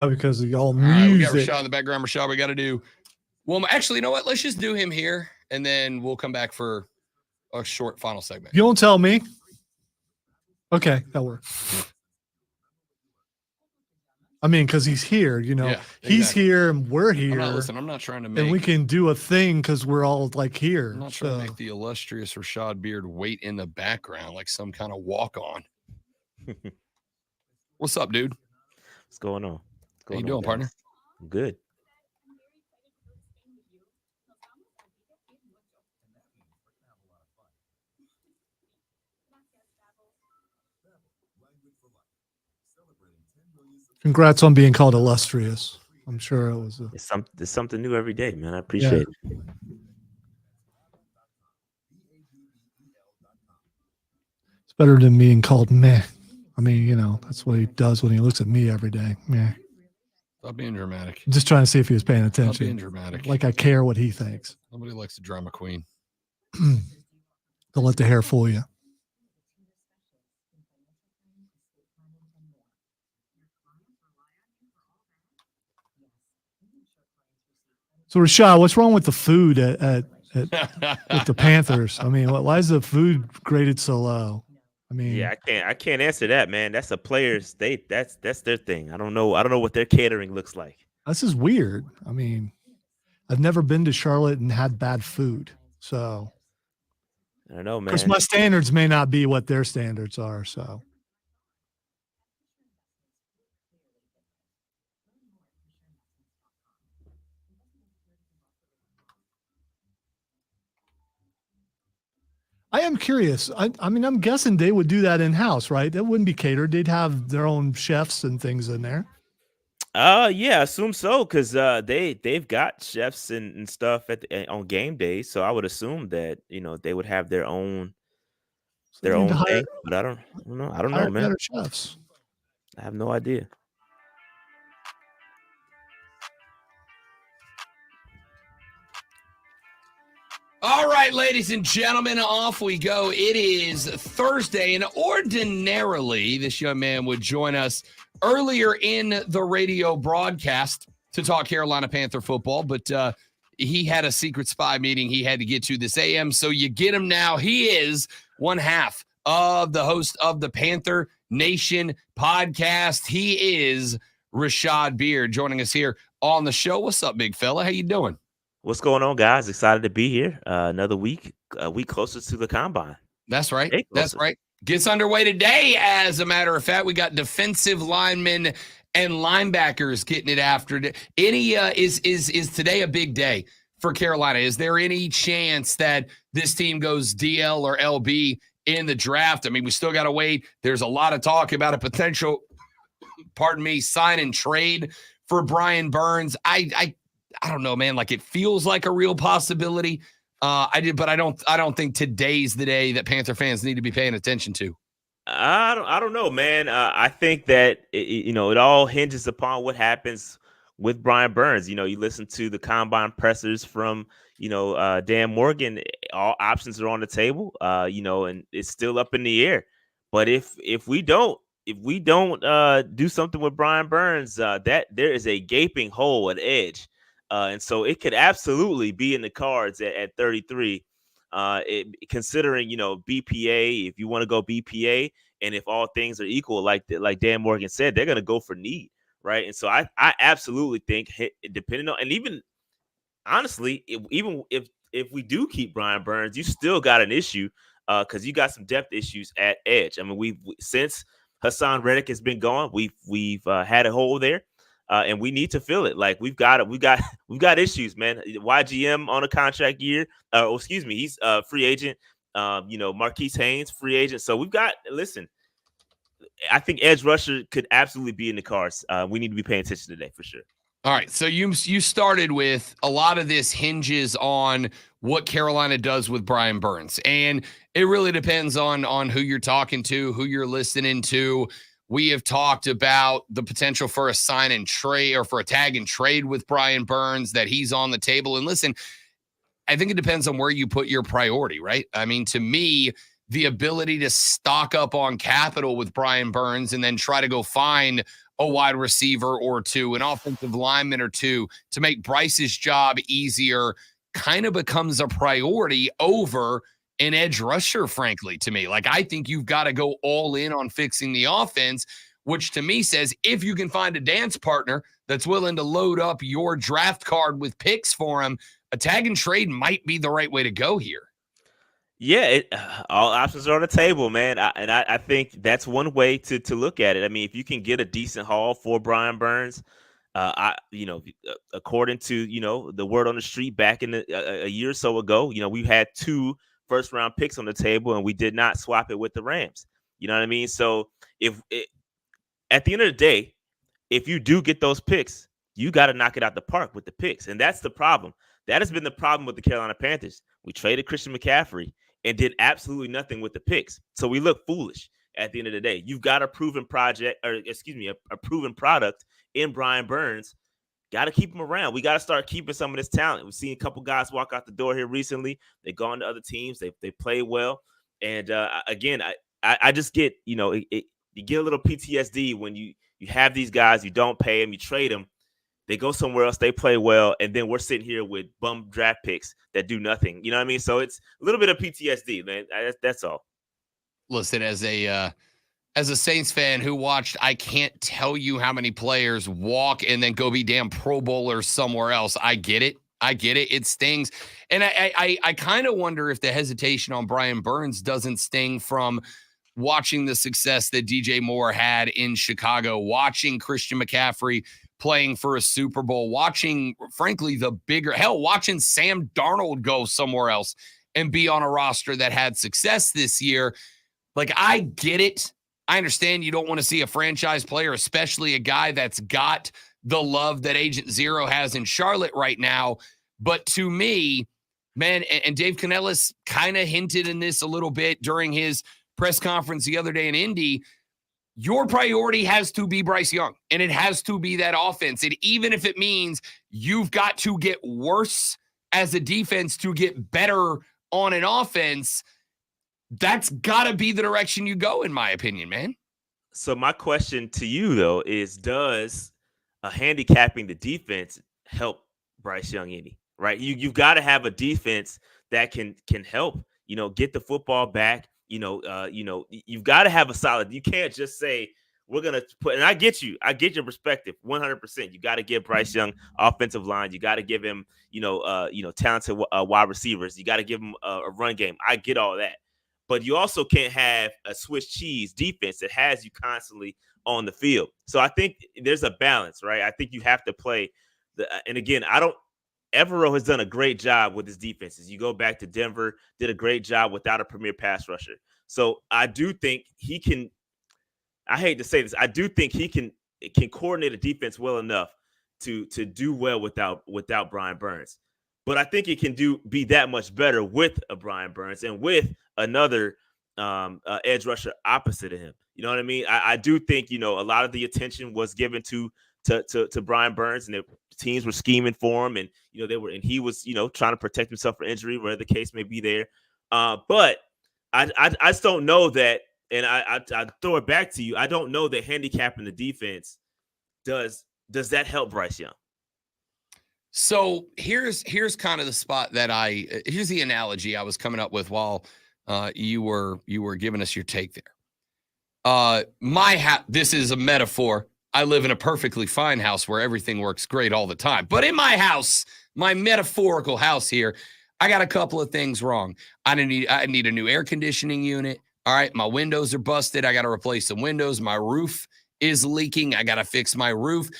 because of y'all All right, we got music. Rashad in the background. Rashad, we got to do. Well, actually, you know what? Let's just do him here, and then we'll come back for a short final segment. You don't tell me. Okay, that works. I mean, because he's here, you know. Yeah, He's exactly. here and we're here. I'm not trying to make. And we can do a thing because we're all like here. I'm not trying to make the illustrious Rashad Beard wait in the background like some kind of walk-on. What's up, dude? What's going on? How you doing, partner? Good. Congrats on being called illustrious. I'm sure it was. It's something new every day, man. I appreciate it. It's better than being called meh. I mean, you know, that's what he does when he looks at me every day. Meh. Stop being dramatic. I'm just trying to see if he was paying attention. Stop being dramatic. Like I care what he thinks. Nobody likes the drama queen. Don't let the hair fool you. So Rashad, what's wrong with the food at with the Panthers? I mean, why is the food graded so low? I mean, yeah, I can't answer that, man. That's a player's that's their thing. I don't know what their catering looks like. This is weird. I mean, I've never been to Charlotte and had bad food, so I don't know, man. Because my standards may not be what their standards are, so. I am curious. I mean, I'm guessing they would do that in-house, right? That wouldn't be catered. They'd have their own chefs and things in there. Yeah, I assume so, because they've got chefs and stuff on game days. So I would assume that they would have their own thing. But I don't know. I don't know, man. Better chefs. I have no idea. All right, ladies and gentlemen, off we go. It is Thursday, and ordinarily this young man would join us earlier in the radio broadcast to talk Carolina Panther football, but he had a secret spy meeting he had to get to this AM, so you get him now. He is one half of the host of the Panther Nation podcast. He is Rashad Beard joining us here on the show. What's up, big fella? How you doing? What's going on, guys? Excited to be here. Another week, a week closer to the combine. That's right. That's right. Gets underway today. As a matter of fact, we got defensive linemen and linebackers getting it after. Is today a big day for Carolina? Is there any chance that this team goes DL or LB in the draft? I mean, we still got to wait. There's a lot of talk about a potential, sign and trade for Brian Burns. I don't know, man. Like, it feels like a real possibility. I don't think today's the day that Panther fans need to be paying attention to. I don't know, man. I think that it all hinges upon what happens with Brian Burns. You listen to the combine pressers from Dan Morgan. All options are on the table. And it's still up in the air. But if we don't do something with Brian Burns, that there is a gaping hole at edge. And so it could absolutely be in the cards at 33, considering, BPA, if you want to go BPA, and if all things are equal, like Dan Morgan said, they're going to go for need, right? And so I absolutely think, depending on, and even honestly, if we do keep Brian Burns, you still got an issue because you got some depth issues at edge. I mean, since Hassan Reddick has been gone, we've had a hole there. And we need to fill it. Like we've got issues, man. YGM on a contract year. He's a free agent. Marquise Haynes, free agent. So listen, I think edge rusher could absolutely be in the cards. We need to be paying attention today for sure. All right. So you started with a lot of this hinges on what Carolina does with Brian Burns. And it really depends on who you're talking to, who you're listening to. We have talked about the potential for a sign and trade or for a tag and trade with Brian Burns, that he's on the table. And listen, I think it depends on where you put your priority, right? I mean, to me, the ability to stock up on capital with Brian Burns and then try to go find a wide receiver or two, an offensive lineman or two to make Bryce's job easier kind of becomes a priority over an edge rusher, frankly, to me. Like, I think you've got to go all in on fixing the offense, which to me says if you can find a dance partner that's willing to load up your draft card with picks for him, a tag and trade might be the right way to go here. Yeah, all options are on the table, man. I think that's one way to look at it. I mean, if you can get a decent haul for Brian Burns, according to the word on the street back in a year or so ago, we had 2 first-round picks on the table, and we did not swap it with the Rams. You know what I mean? So at the end of the day, if you do get those picks, you got to knock it out the park with the picks, and that's the problem. That has been the problem with the Carolina Panthers. We traded Christian McCaffrey and did absolutely nothing with the picks. So we look foolish at the end of the day. You've got a proven a proven product in Brian Burns. Got to keep him around. We got to start keeping some of this talent. We've seen a couple guys walk out the door here recently. They've gone to other teams. They play well. And again, I just get, you get a little PTSD when you have these guys, you don't pay them, you trade them. They go somewhere else, they play well, and then we're sitting here with bum draft picks that do nothing. You know what I mean? So it's a little bit of PTSD, man. That's all. Listen, as a Saints fan who watched, I can't tell you how many players walk and then go be damn Pro Bowlers somewhere else. I get it. It stings. And I kind of wonder if the hesitation on Brian Burns doesn't sting from watching the success that DJ Moore had in Chicago, watching Christian McCaffrey playing for a Super Bowl, watching, frankly, watching Sam Darnold go somewhere else and be on a roster that had success this year. Like, I get it. I understand you don't want to see a franchise player, especially a guy that's got the love that Agent Zero has in Charlotte right now. But to me, man, and Dave Canellis kind of hinted in this a little bit during his press conference the other day in Indy, your priority has to be Bryce Young, and it has to be that offense. And even if it means you've got to get worse as a defense to get better on an offense, that's got to be the direction you go, in my opinion, man. So my question to you, though, is does handicapping the defense help Bryce Young any? Right? You've got to have a defense that can help, get the football back. You've got to have a solid. You can't just say we're gonna put. And I get your perspective 100%. You got to give Bryce Young offensive line. You got to give him, talented wide receivers. You got to give him a run game. I get all that, but you also can't have a Swiss cheese defense that has you constantly on the field. So I think there's a balance, right? I think you have to play and again, Evero has done a great job with his defenses. You go back to Denver, did a great job without a premier pass rusher. So I do think he can, I hate to say this, I do think he can coordinate a defense well enough to do well without Brian Burns. But I think it can be that much better with a Brian Burns and with another edge rusher opposite of him. You know what I mean? I do think, a lot of the attention was given to Brian Burns, and the teams were scheming for him, and he was trying to protect himself from injury, where the case may be there. But I just don't know that, and I throw it back to you. I don't know that handicapping the defense does that help Bryce Young. So here's kind of the spot that here's the analogy I was coming up with while you were giving us your take there. This is a metaphor. I live in a perfectly fine house where everything works great all the time. But in my house, my metaphorical house here, I got a couple of things wrong. I need a new air conditioning unit. All right, my windows are busted. I got to replace some windows. My roof is leaking. I got to fix my roof.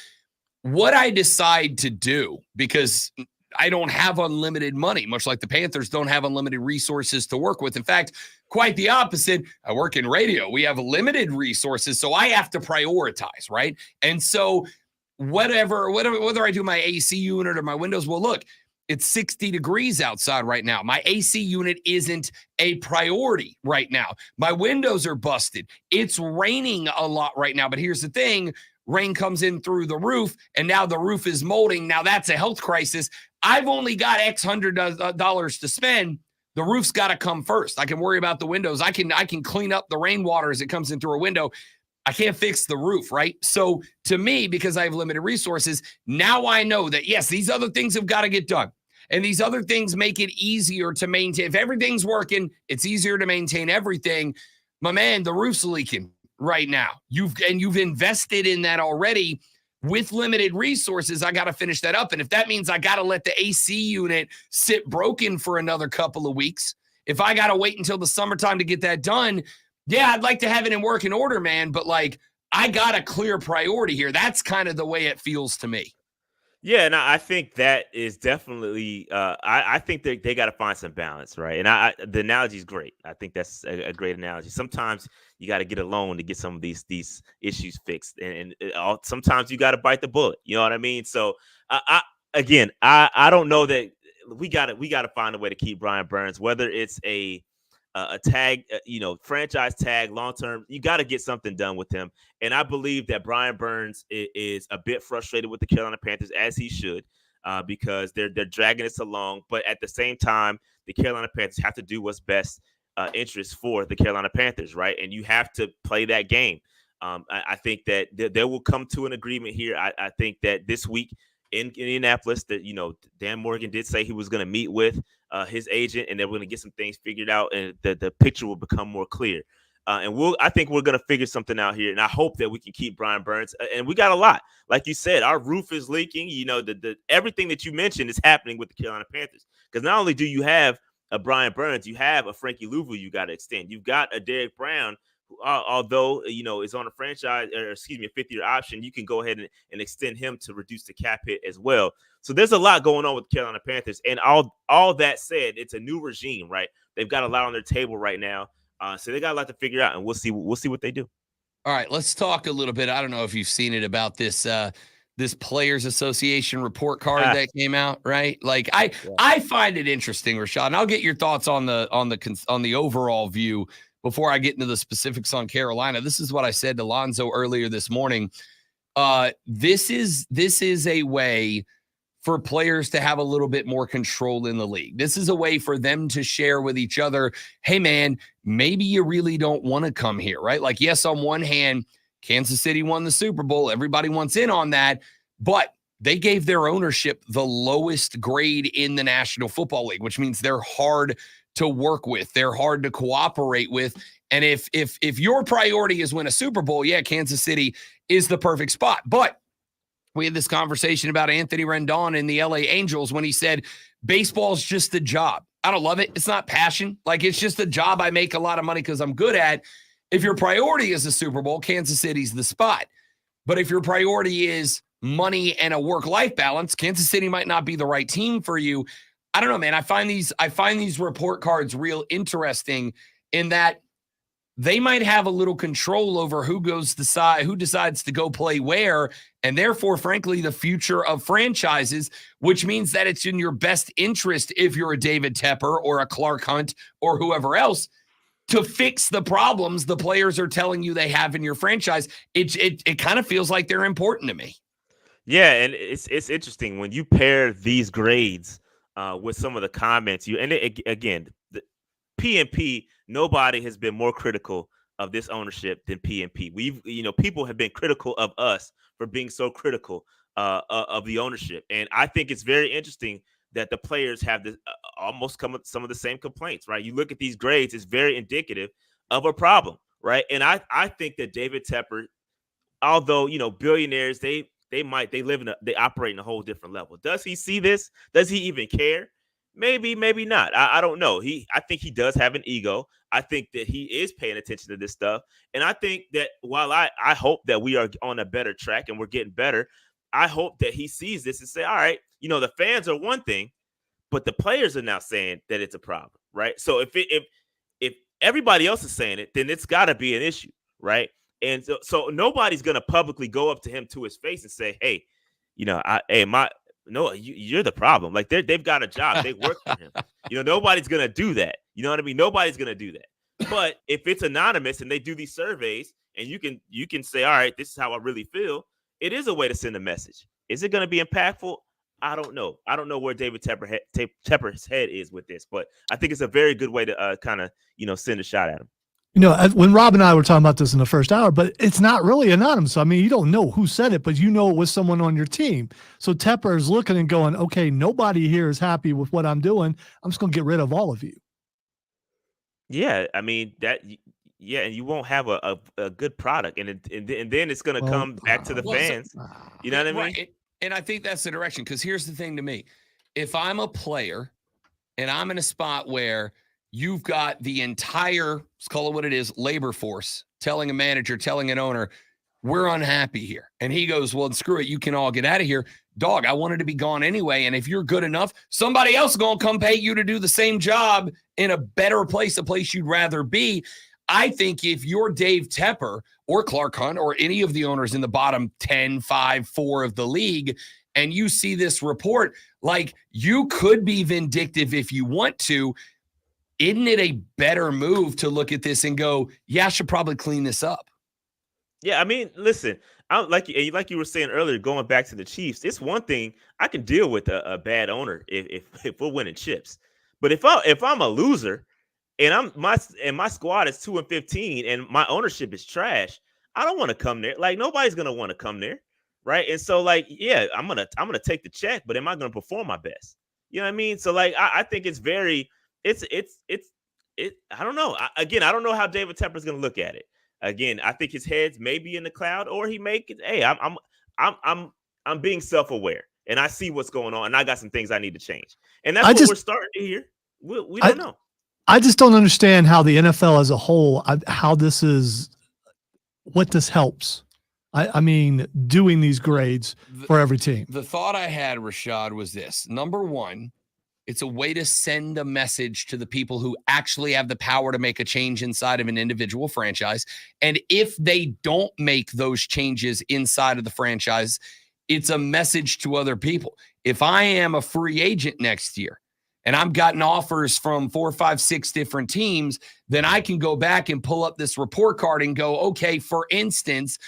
What I decide to do, because I don't have unlimited money, much like the Panthers don't have unlimited resources to work with. In fact, quite the opposite. I work in radio. We have limited resources, so I have to prioritize, right? And so whether I do my AC unit or my windows, well, look, it's 60 degrees outside right now. My AC unit isn't a priority right now. My windows are busted. It's raining a lot right now, but here's the thing. Rain comes in through the roof, and now the roof is molding. Now that's a health crisis. I've only got X $100 to spend. The roof's got to come first. I can worry about the windows. I can clean up the rainwater as it comes in through a window. I can't fix the roof, right? So to me, because I have limited resources, now I know that, yes, these other things have got to get done. And these other things make it easier to maintain. If everything's working, it's easier to maintain everything. My man, the roof's leaking right now. You've invested in that already. With limited resources, I got to finish that up. And if that means I got to let the AC unit sit broken for another couple of weeks, if I got to wait until the summertime to get that done, yeah, I'd like to have it in working order, man. But like, I got a clear priority here. That's kind of the way it feels to me. Yeah, and I think that is definitely. I think they got to find some balance, right? And the analogy is great. I think that's a great analogy. Sometimes you got to get a loan to get some of these issues fixed, and sometimes you got to bite the bullet. You know what I mean? So, I don't know that we got to find a way to keep Brian Burns, whether it's a tag, franchise tag, long term. You got to get something done with him. And I believe that Brian Burns is a bit frustrated with the Carolina Panthers, as he should, because they're dragging us along. But at the same time, the Carolina Panthers have to do what's best interest for the Carolina Panthers, right? And you have to play that game. I think that they will come to an agreement here. I think that this week in Indianapolis, that Dan Morgan did say he was going to meet with his agent, and they're going to get some things figured out, and the picture will become more clear. I think we're going to figure something out here, and I hope that we can keep Brian Burns. And we got a lot, like you said, our roof is leaking. The everything that you mentioned is happening with the Carolina Panthers, because not only do you have a Brian Burns, you have a Frankie Louvu you got to extend. You've got a Derek Brown, who, although is on a franchise, or a 5th-year option. You can go ahead and extend him to reduce the cap hit as well. So there's a lot going on with the Carolina Panthers. And all that said, it's a new regime, right? They've got a lot on their table right now. So they got a lot to figure out, and we'll see what they do. All right, let's talk a little bit. I don't know if you've seen it, about this this Players Association report card that came out, right? Like I find it interesting, Rashad, and I'll get your thoughts on the overall view before I get into the specifics on Carolina. This is what I said to Lonzo earlier this morning. This is a way for players to have a little bit more control in the league. This is a way for them to share with each other, hey, man, maybe you really don't want to come here, right? Like, yes, on one hand, Kansas City won the Super Bowl. Everybody wants in on that. But they gave their ownership the lowest grade in the National Football League, which means they're hard to work with. They're hard to cooperate with. And if your priority is win a Super Bowl, yeah, Kansas City is the perfect spot. But we had this conversation about Anthony Rendon and the LA Angels when he said, baseball's just a job. I don't love it. It's not passion. Like, it's just a job I make a lot of money because I'm good at. If your priority is the Super Bowl, Kansas City's the spot. But if your priority is money and a work-life balance, Kansas City might not be the right team for you. I don't know, man. I find these report cards real interesting in that they might have a little control over who decides to go play where, and therefore, frankly, the future of franchises, which means that it's in your best interest, if you're a David Tepper or a Clark Hunt or whoever else, to fix the problems the players are telling you they have in your franchise. It kind of feels like they're important to me. Yeah, and it's interesting when you pair these grades with some of the comments again, the PNP. Nobody has been more critical of this ownership than PNP. People have been critical of us for being so critical of the ownership, and I think it's very interesting that the players have almost come with some of the same complaints. Right? You look at these grades; it's very indicative of a problem, right? And I think that David Tepper, although billionaires, they operate in a whole different level. Does he see this? Does he even care? Maybe, maybe not. I don't know. I think he does have an ego. I think that he is paying attention to this stuff. And I think that while I hope that we are on a better track and we're getting better, I hope that he sees this and say, all right, the fans are one thing, but the players are now saying that it's a problem, right? So if everybody else is saying it, then it's got to be an issue, right? And so nobody's going to publicly go up to him to his face and say, hey, no, you're the problem. Like, they've got a job. They work for him. Nobody's going to do that. You know what I mean? Nobody's going to do that. But if it's anonymous and they do these surveys and you can say, all right, this is how I really feel, it is a way to send a message. Is it going to be impactful? I don't know. I don't know where David Tepper's head is with this, but I think it's a very good way to kind of, send a shot at him. When Rob and I were talking about this in the first hour, but it's not really anonymous. I mean, you don't know who said it, but you know it was someone on your team. So Tepper is looking and going, okay, nobody here is happy with what I'm doing. I'm just going to get rid of all of you. Yeah, I mean yeah, and you won't have a good product, and then it's going to come back to the fans. You know what I mean? Right. And I think that's the direction, because here's the thing to me. If I'm a player and I'm in a spot where you've got the entire, let's call it what it is, labor force telling a manager, telling an owner, we're unhappy here. And he goes, well, screw it. You can all get out of here. Dog, I wanted to be gone anyway. And if you're good enough, somebody else is going to come pay you to do the same job in a better place, a place you'd rather be. I think if you're Dave Tepper or Clark Hunt or any of the owners in the bottom 10, 5, 4 of the league, and you see this report, like, you could be vindictive if you want to. Isn't it a better move to look at this and go, yeah, I should probably clean this up? Yeah, I mean, listen, like you were saying earlier, going back to the Chiefs, it's one thing I can deal with a bad owner if we're winning chips, but if I'm a loser and my squad is 2-15 and my ownership is trash, I don't want to come there. Like, nobody's gonna want to come there, right? And so, like, yeah, I'm gonna take the check, but am I gonna perform my best? You know what I mean? So, like, I think it's very I don't know. Again, I don't know how David Tepper's gonna look at it. Again, I think his head's maybe in the cloud, or he may. Hey, I'm being self-aware, and I see what's going on, and I got some things I need to change, and that's what we're starting to hear. We don't know. I just don't understand how the NFL as a whole, what this helps. I mean, doing these grades for every team. The thought I had, Rashad, was this. Number one, it's a way to send a message to the people who actually have the power to make a change inside of an individual franchise. And if they don't make those changes inside of the franchise, it's a message to other people. If I am a free agent next year and I've gotten offers from 4, 5, 6 different teams, then I can go back and pull up this report card and go, okay, for instance,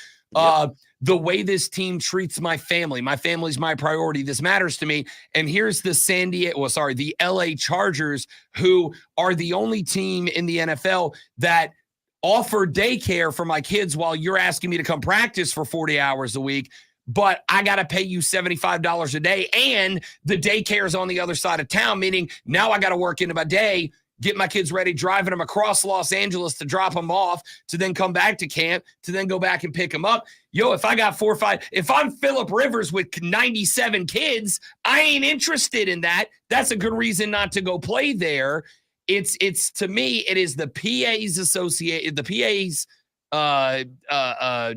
the way this team treats my family's my priority. This matters to me. And here's the the LA Chargers, who are the only team in the NFL that offer daycare for my kids while you're asking me to come practice for 40 hours a week. But I got to pay you $75 a day. And the daycare is on the other side of town, meaning now I got to work into my day, get my kids ready, driving them across Los Angeles to drop them off, to then come back to camp, to then go back and pick them up. Yo, if I got 4 or 5, if I'm Phillip Rivers with 97 kids, I ain't interested in that. That's a good reason not to go play there. It's to me, it is the PA's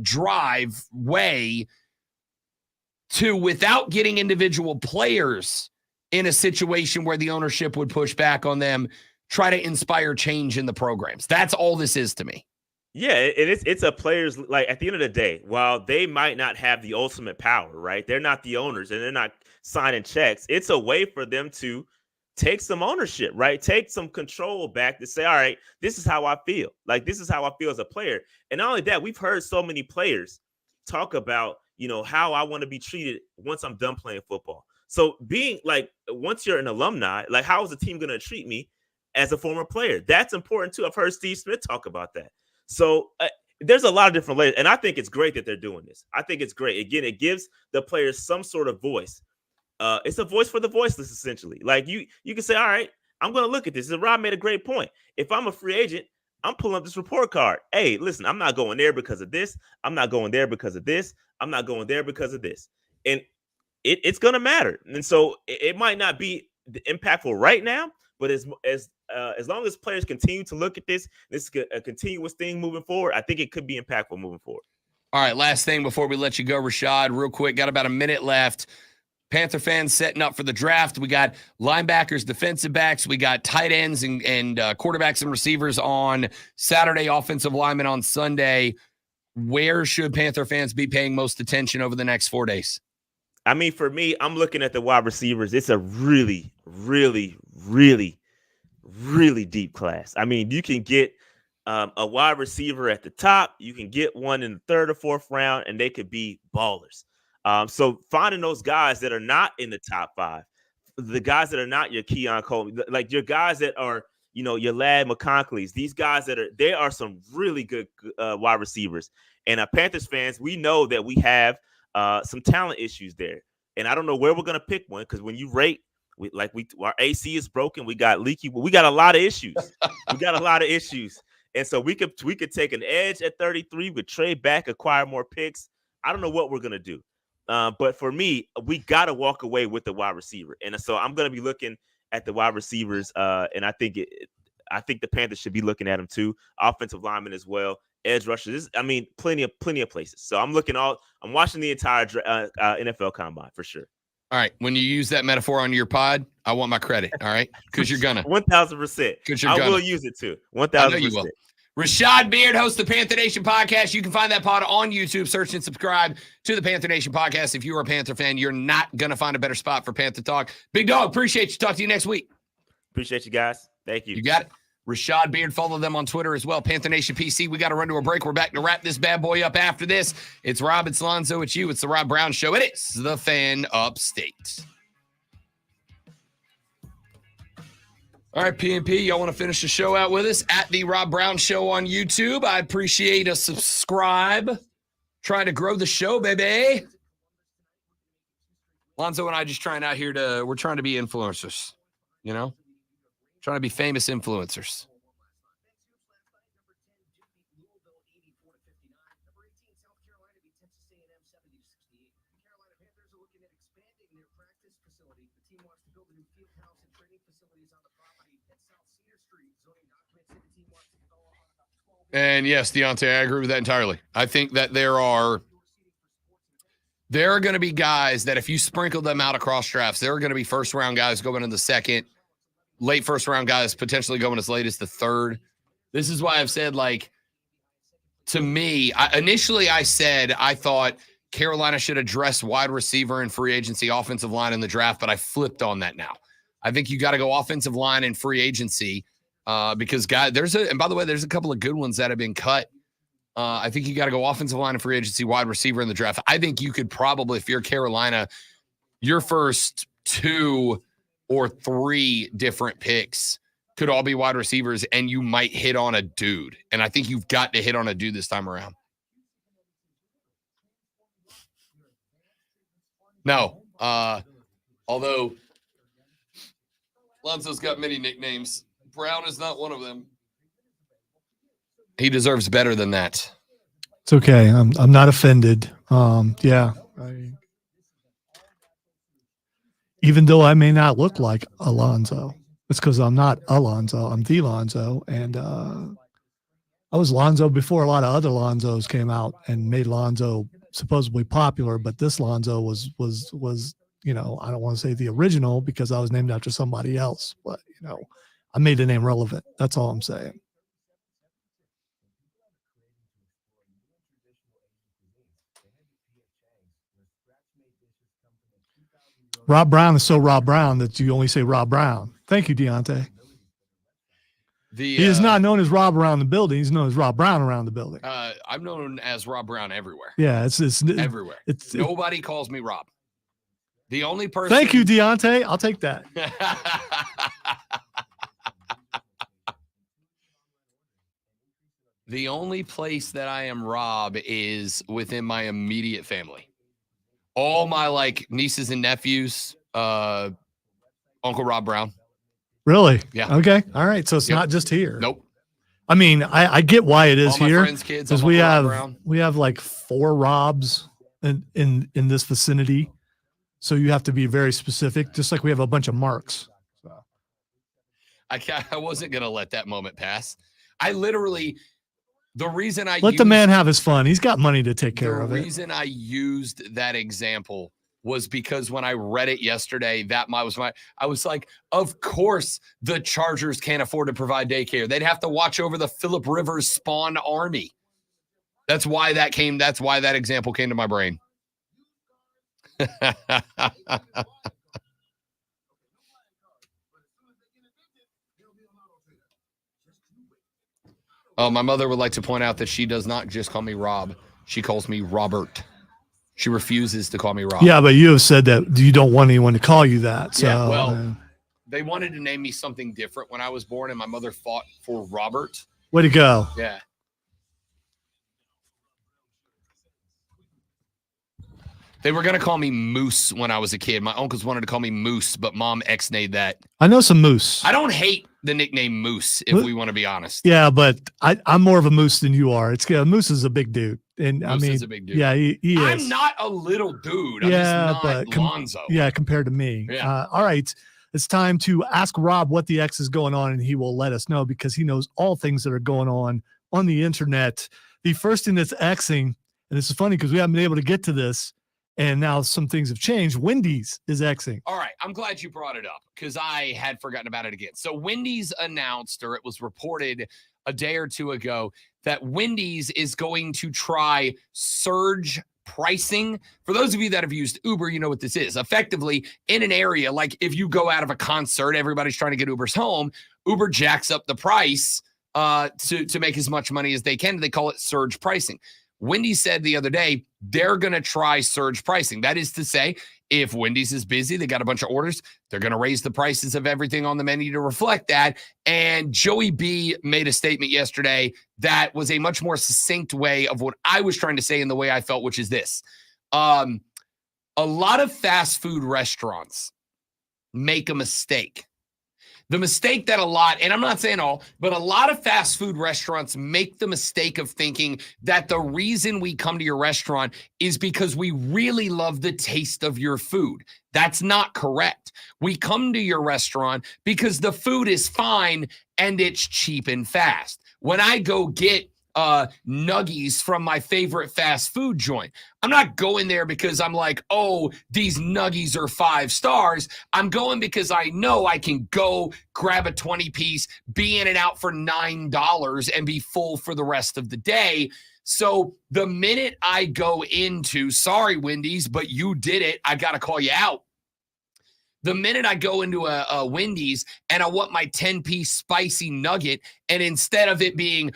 drive way to, without getting individual players in a situation where the ownership would push back on them, try to inspire change in the programs. That's all this is to me. Yeah, it's a players, like, at the end of the day, while they might not have the ultimate power, right? They're not the owners and they're not signing checks. It's a way for them to take some ownership, right? Take some control back to say, all right, this is how I feel. Like, this is how I feel as a player. And not only that, we've heard so many players talk about, how I want to be treated once I'm done playing football. So being like, once you're an alumni, like, how is the team going to treat me as a former player? That's important too. I've heard Steve Smith talk about that. So there's a lot of different layers, and I think it's great that they're doing this. I think it's great. Again, it gives the players some sort of voice. It's a voice for the voiceless, essentially. Like, you can say, all right, I'm going to look at this. Rob made a great point. If I'm a free agent, I'm pulling up this report card. Hey, listen, I'm not going there because of this. I'm not going there because of this. I'm not going there because of this. And it's going to matter. And so it might not be impactful right now, but as long as players continue to look at this is a continuous thing moving forward, I think it could be impactful moving forward. All right, last thing before we let you go, Rashad, real quick, got about a minute left. Panther fans setting up for the draft. We got linebackers, defensive backs. We got tight ends and quarterbacks and receivers on Saturday, offensive linemen on Sunday. Where should Panther fans be paying most attention over the next 4 days? I mean, for me, I'm looking at the wide receivers. It's a really, really, really, really deep class. I mean, you can get a wide receiver at the top. You can get one in the 3rd or 4th round, and they could be ballers. So finding those guys that are not in the top 5, the guys that are not your Keon Coleman, like your guys that are, your Lad McConkleys, these guys they are some really good wide receivers. And Panthers fans, we know that we have some talent issues there. And I don't know where we're going to pick one, because when you rate, our AC is broken. We got leaky. We got a lot of issues. And so we could take an edge at 33, we trade back, acquire more picks. I don't know what we're going to do. But for me, we got to walk away with the wide receiver. And so I'm going to be looking at the wide receivers. And I think the Panthers should be looking at them too. Offensive linemen as well. Edge rushers. Plenty of places. So I'm watching the entire NFL combine for sure. All right. When you use that metaphor on your pod, I want my credit. All right. Because you're gonna 1000%. Because you're gonna. I will use it too. 1000%. I know you will. Rashad Beard hosts the Panther Nation podcast. You can find that pod on YouTube. Search and subscribe to the Panther Nation podcast. If you are a Panther fan, you're not going to find a better spot for Panther Talk. Big Dog, appreciate you. Talk to you next week. Appreciate you guys. Thank you. You got it. Rashad Beard, follow them on Twitter as well. Panther Nation PC. We got to run to a break. We're back to wrap this bad boy up after this. It's Rob, it's Lonzo, it's you. It's the Rob Brown Show. It is the Fan Upstate. All right, PNP, y'all want to finish the show out with us at the Rob Brown Show on YouTube? I appreciate a subscribe. Trying to grow the show, baby. Lonzo and I just trying out here we're trying to be influencers, Trying to be famous influencers. And yes, Deontay, I agree with that entirely. I think that there are going to be guys that if you sprinkle them out across drafts, there are going to be first-round guys going in the second, late first-round guys potentially going as late as the third. This is why I've said, to me, initially I said I thought Carolina should address wide receiver and free agency, offensive line in the draft, but I flipped on that now. I think you got to go offensive line and free agency. Because and by the way, there's a couple of good ones that have been cut. I think you got to go offensive line and free agency, wide receiver in the draft. I think you could probably, if you're Carolina, your first 2 or 3 different picks could all be wide receivers, and you might hit on a dude. And I think you've got to hit on a dude this time around. No, although Lonzo's got many nicknames. Brown is not one of them. He deserves better than that. It's okay. I'm not offended. Yeah. Even though I may not look like Alonzo, it's because I'm not Alonzo. I'm the Lonzo, and I was Lonzo before a lot of other Lonzos came out and made Lonzo supposedly popular. But this Lonzo was I don't want to say the original because I was named after somebody else, but I made the name relevant. That's all I'm saying. Rob Brown is so Rob Brown that you only say Rob Brown. Thank you, Deontay. He is not known as Rob around the building. He's known as Rob Brown around the building. I'm known as Rob Brown everywhere. Yeah, it's everywhere. Nobody calls me Rob. The only person. Thank you, Deontay. I'll take that. The only place that I am Rob is within my immediate family. All my nieces and nephews, Uncle Rob Brown. Really? Yeah. Okay. All right. So it's not just here. Nope. I mean, I get why it is all my here. Friends' kids, because we have like 4 Robs in this vicinity. So you have to be very specific, just like we have a bunch of Marks. So. I wasn't going to let that moment pass. The reason let the man have his fun. He's got money to take care of it. The reason I used that example was because when I read it yesterday, I was like, of course the Chargers can't afford to provide daycare. They'd have to watch over the Phillip Rivers spawn army. That's why that example came to my brain. Oh, my mother would like to point out that she does not just call me Rob. She calls me Robert. She refuses to call me Rob. Yeah, but you have said that you don't want anyone to call you that. So, yeah, well, They wanted to name me something different when I was born, and my mother fought for Robert. Way to go. Yeah. They were going to call me Moose when I was a kid. My uncles wanted to call me Moose, but Mom ex-nayed that. I know some moose. I don't hate the nickname Moose, if we want to be honest. Yeah, but I'm more of a moose than you are. Moose is a big dude. And Moose I mean, is a big dude. Yeah, he is. I'm not a little dude. I'm yeah, just not but Lonzo. Yeah, compared to me. Yeah. All right. It's time to ask Rob what the X is going on, and he will let us know because he knows all things that are going on the internet. The first thing that's Xing, and this is funny because we haven't been able to get to this, and now some things have changed. Wendy's is Xing. All right. I'm glad you brought it up because I had forgotten about it again. So Wendy's announced, or it was reported a day or two ago, that Wendy's is going to try surge pricing. For those of you that have used Uber, you know what this is. Effectively, in an area, like if you go out of a concert, everybody's trying to get Ubers home, Uber jacks up the price to make as much money as they can. They call it surge pricing. Wendy's said the other day, they're going to try surge pricing. That is to say, if Wendy's is busy, they got a bunch of orders, they're going to raise the prices of everything on the menu to reflect that. And Joey B made a statement yesterday that was a much more succinct way of what I was trying to say in the way I felt, which is this. A lot of fast food restaurants make a mistake. The mistake that and I'm not saying all, but a lot of fast food restaurants make the mistake of thinking that the reason we come to your restaurant is because we really love the taste of your food. That's not correct. We come to your restaurant because the food is fine and it's cheap and fast. When I go get nuggies from my favorite fast food joint, I'm not going there because I'm like, oh, these nuggies are 5 stars. I'm going because I know I can go grab a 20-piece, be in and out for $9 and be full for the rest of the day. So the minute I go into, sorry, Wendy's, but you did it, I got to call you out. The minute I go into a Wendy's and I want my 10-piece spicy nugget, and instead of it being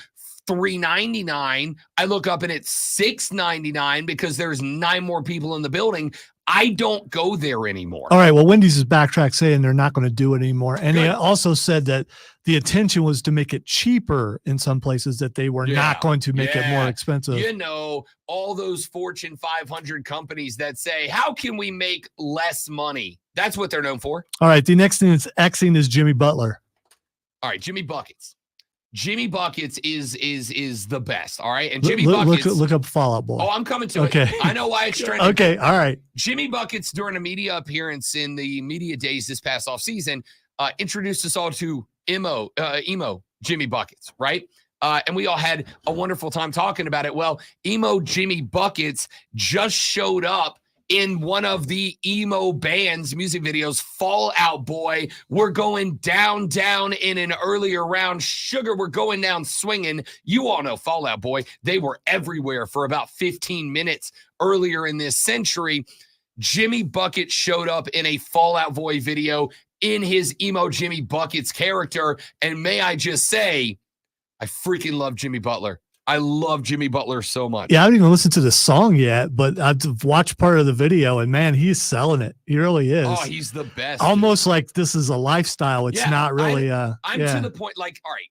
$3.99, I look up and it's $6.99 because there's 9 more people in the building, I don't go there anymore. All right. Well, Wendy's is backtrack saying they're not going to do it anymore. And They also said that the intention was to make it cheaper in some places, that they were not going to make it more expensive. You know, all those Fortune 500 companies that say, how can we make less money? That's what they're known for. All right. The next thing that's Xing is Jimmy Butler. All right. Jimmy Buckets. Jimmy Buckets is the best. All right. And Jimmy Buckets. Look up Fall Out Boy. Oh, I'm coming to it. I know why it's trending. Okay. All right. Jimmy Buckets, during a media appearance in the media days this past offseason, introduced us all to emo Jimmy Buckets, right? And we all had a wonderful time talking about it. Well, emo Jimmy Buckets just showed up in one of the emo band's music videos, Fall Out Boy. We're going down in an earlier round. Sugar, we're going down swinging. You all know Fall Out Boy. They were everywhere for about 15 minutes earlier in this century. Jimmy Bucket showed up in a Fall Out Boy video in his emo Jimmy Buckets character. And may I just say, I freaking love Jimmy Butler. I love Jimmy Butler so much. Yeah, I haven't even listened to the song yet, but I've watched part of the video, and man, he's selling it. He really is. Oh, he's the best. Almost like this is a lifestyle. It's not really. I'm to the point, like, all right,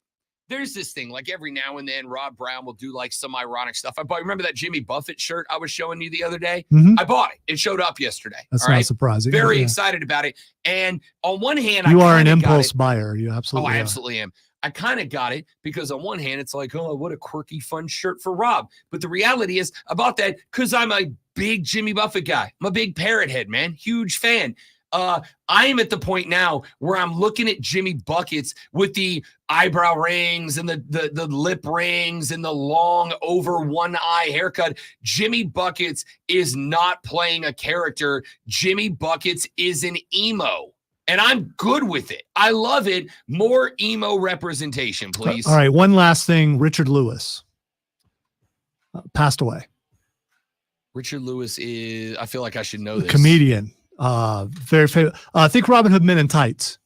there's this thing, like every now and then Rob Brown will do like some ironic stuff. I bought, remember that Jimmy Buffett shirt I was showing you the other day? Mm-hmm. I bought it. It showed up yesterday. That's not surprising. Very excited about it. And on one hand, you are an impulse buyer. You absolutely I absolutely am. I kind of got it because on one hand, it's like, oh, what a quirky, fun shirt for Rob. But the reality is about that, because I'm a big Jimmy Buffett guy. I'm a big parrot head, man. Huge fan. I am at the point now where I'm looking at Jimmy Buckets with the eyebrow rings and the lip rings and the long over one eye haircut. Jimmy Buckets is not playing a character. Jimmy Buckets is an emo. And I'm good with it. I love it. More emo representation, please. All right. One last thing. Richard Lewis passed away. Richard Lewis is, I feel like I should know this. Comedian. Very famous. I think Robin Hood Men in Tights.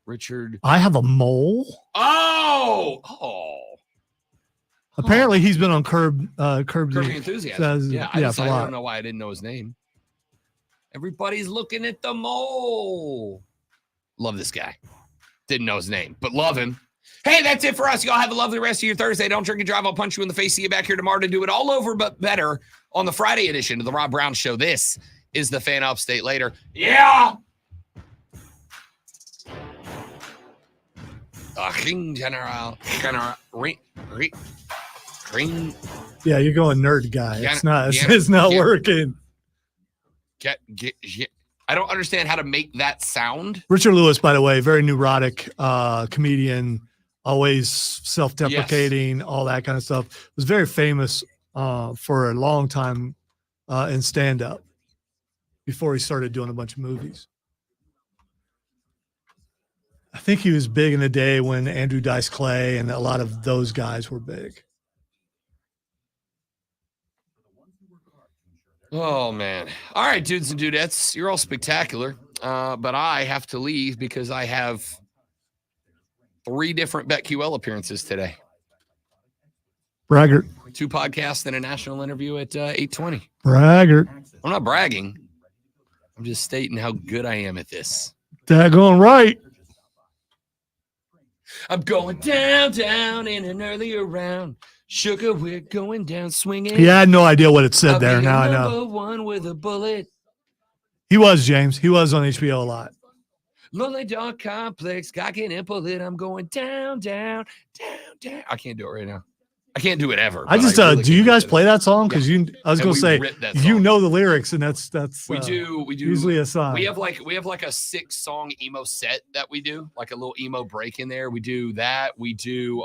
Richard. I Have a Mole. Oh. Apparently he's been on Curb the Enthusiasm. Yeah, I don't know why I didn't know his name. Everybody's looking at the mole. Love this guy. Didn't know his name, but love him. Hey, that's it for us. Y'all have a lovely rest of your Thursday. Don't drink and drive. I'll punch you in the face. See you back here tomorrow to do it all over, but better on the Friday edition of the Rob Brown Show. This is the Fan Upstate later. Yeah. Ring general. Ring. Yeah, you're going nerd guy. It's not working. I don't understand how to make that sound. Richard Lewis, by the way, very neurotic comedian, always self-deprecating, all that kind of stuff. Was very famous for a long time in stand-up before he started doing a bunch of movies. I think he was big in the day when Andrew Dice Clay and a lot of those guys were big. Oh, man. All right, dudes and dudettes, you're all spectacular. But I have to leave because I have 3 different BetQL appearances today. Braggart. 2 podcasts and a national interview at 8:20. Braggart. I'm not bragging. I'm just stating how good I am at this. Daggone right. I'm going down in an earlier round. Sugar, we're going down swinging. Yeah, I had no idea what it said there. Now I know. Number 1 with a bullet. He was, James. He was on HBO a lot. Lonely dog complex, cock and impulse. I'm going down. I can't do it right now. I can't do it ever. I just really do you guys play that song? Because I was going to say you know the lyrics, and that's we do usually a song. We have like a 6-song emo set that we do, like a little emo break in there. We do that. We do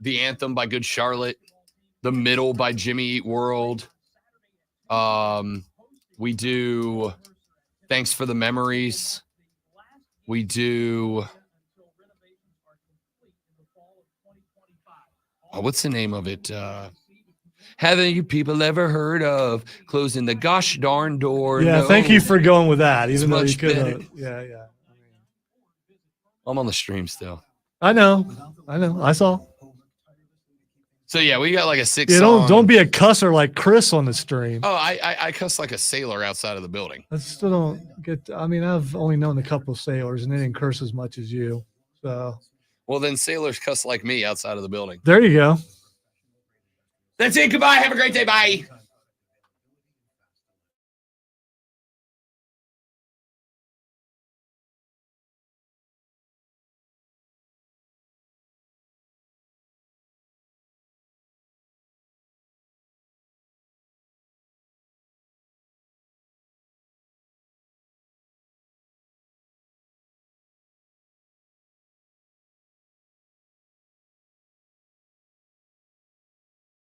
The Anthem by Good Charlotte, The Middle by Jimmy Eat World. We do Thanks for the Memories. We do what's the name of it? Haven't you people ever heard of Closing the Gosh Darn Door? Yeah, no. Thank you for going with that. It's Even though you much could better. yeah. I'm on the stream still. I know. I saw. So yeah, we got like a 6 Yeah, song. don't be a cusser like Chris on the stream. Oh, I cuss like a sailor outside of the building. I still don't get. I mean, I've only known a couple of sailors, and they didn't curse as much as you. So. Well, then sailors cuss like me outside of the building. There you go. That's it. Goodbye. Have a great day. Bye.